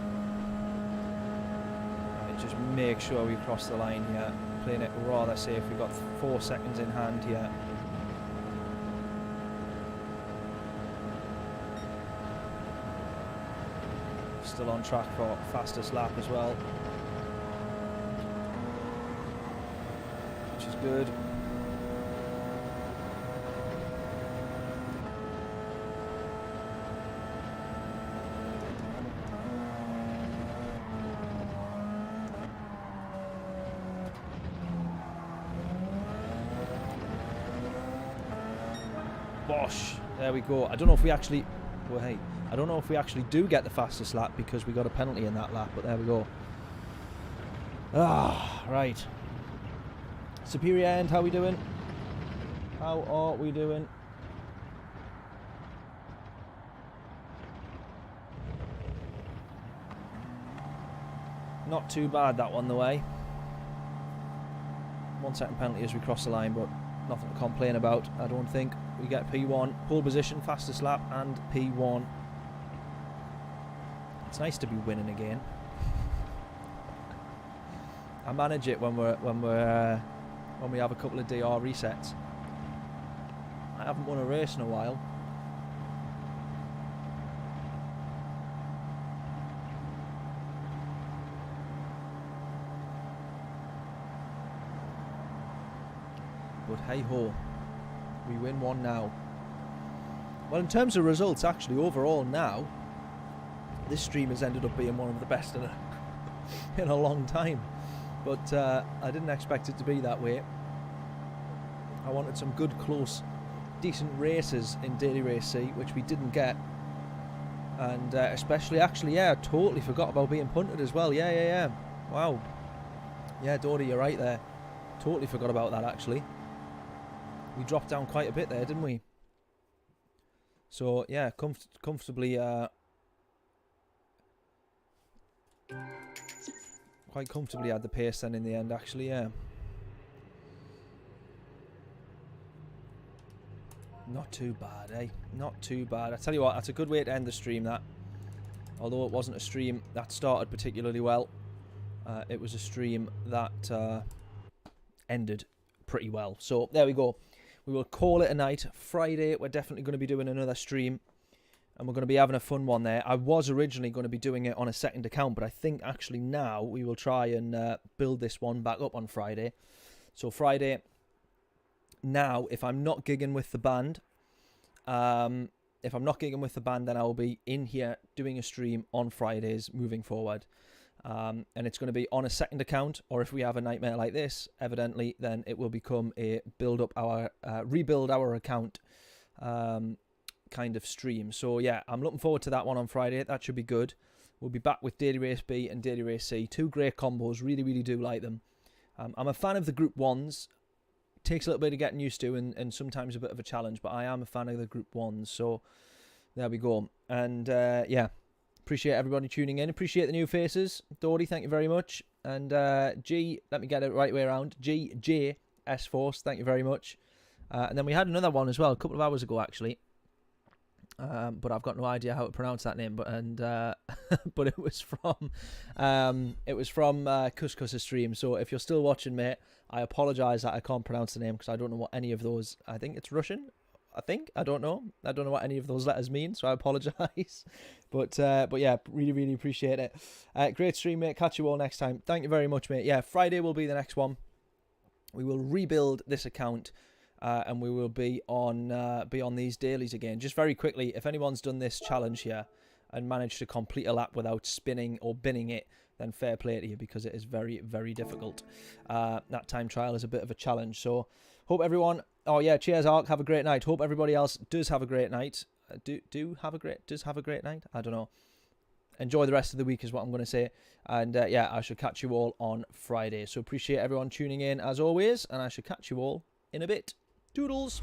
Right, just make sure we cross the line here. Playing it rather safe. We've got 4 seconds in hand here. Still on track for fastest lap as well, which is good. Bosh, there we go. I don't know if we actually, well, hey, I don't know if we actually do get the fastest lap because we got a penalty in that lap, but there we go. Ah, right. Superior end, how are we doing? How are we doing? Not too bad that one the way. 1 second penalty as we cross the line, but nothing to complain about, I don't think. We get P1, pole position, fastest lap, and P1. It's nice to be winning again. I manage it when we have a couple of DR resets. I haven't won a race in a while. But hey ho, we win one now. Well, in terms of results, actually, overall now, this stream has ended up being one of the best in a long time. But I didn't expect it to be that way. I wanted some good, close, decent races in Daily Race C, which we didn't get. And especially, actually, yeah, I totally forgot about being punted as well. Yeah. Wow. Yeah, Dory, you're right there. Totally forgot about that, actually. We dropped down quite a bit there, didn't we? So, yeah, comfortably... quite comfortably had the pace then in the end, actually, yeah. Not too bad, eh? Not too bad. I tell you what, that's a good way to end the stream, that. Although it wasn't a stream that started particularly well, it was a stream that ended pretty well. So, there we go. We will call it a night. Friday, we're definitely going to be doing another stream. and we're going to be having a fun one there. I was originally going to be doing it on a second account, but I think actually now we will try and build this one back up on Friday. So Friday, now, if I'm not gigging with the band, then I will be in here doing a stream on Fridays moving forward. And it's going to be on a second account, or if we have a nightmare like this, evidently, then it will become a rebuild our account kind of stream. So yeah, I'm looking forward to that one on Friday. That should be good. We'll be back with Daily Race B and Daily Race C. Two great combos. Really, really do like them. I'm a fan of the Group 1s. Takes a little bit of getting used to and sometimes a bit of a challenge, but I am a fan of the Group 1s. So there we go. And yeah, appreciate everybody tuning in. Appreciate the new faces. Dory, thank you very much. And G, let me get it right way around. J S Force, thank you very much. And then we had another one as well a couple of hours ago, actually. But I've got no idea how to pronounce that name. But but it was from Couscous's stream. So if you're still watching, mate, I apologise that I can't pronounce the name because I don't know what any of those. I think it's Russian. I don't know what any of those letters mean, so I apologise. But yeah, really, really appreciate it. Great stream, mate. Catch you all next time. Thank you very much, mate. Yeah, Friday will be the next one. We will rebuild this account. And we will be on these dailies again. Just very quickly, if anyone's done this challenge here and managed to complete a lap without spinning or binning it, then fair play to you, because it is very, very difficult. That time trial is a bit of a challenge. So hope everyone... Oh yeah, cheers, Ark. Have a great night. Hope everybody else does have a great night. Does have a great night? I don't know. Enjoy the rest of the week is what I'm going to say. And yeah, I shall catch you all on Friday. So appreciate everyone tuning in as always, and I shall catch you all in a bit. Doodles.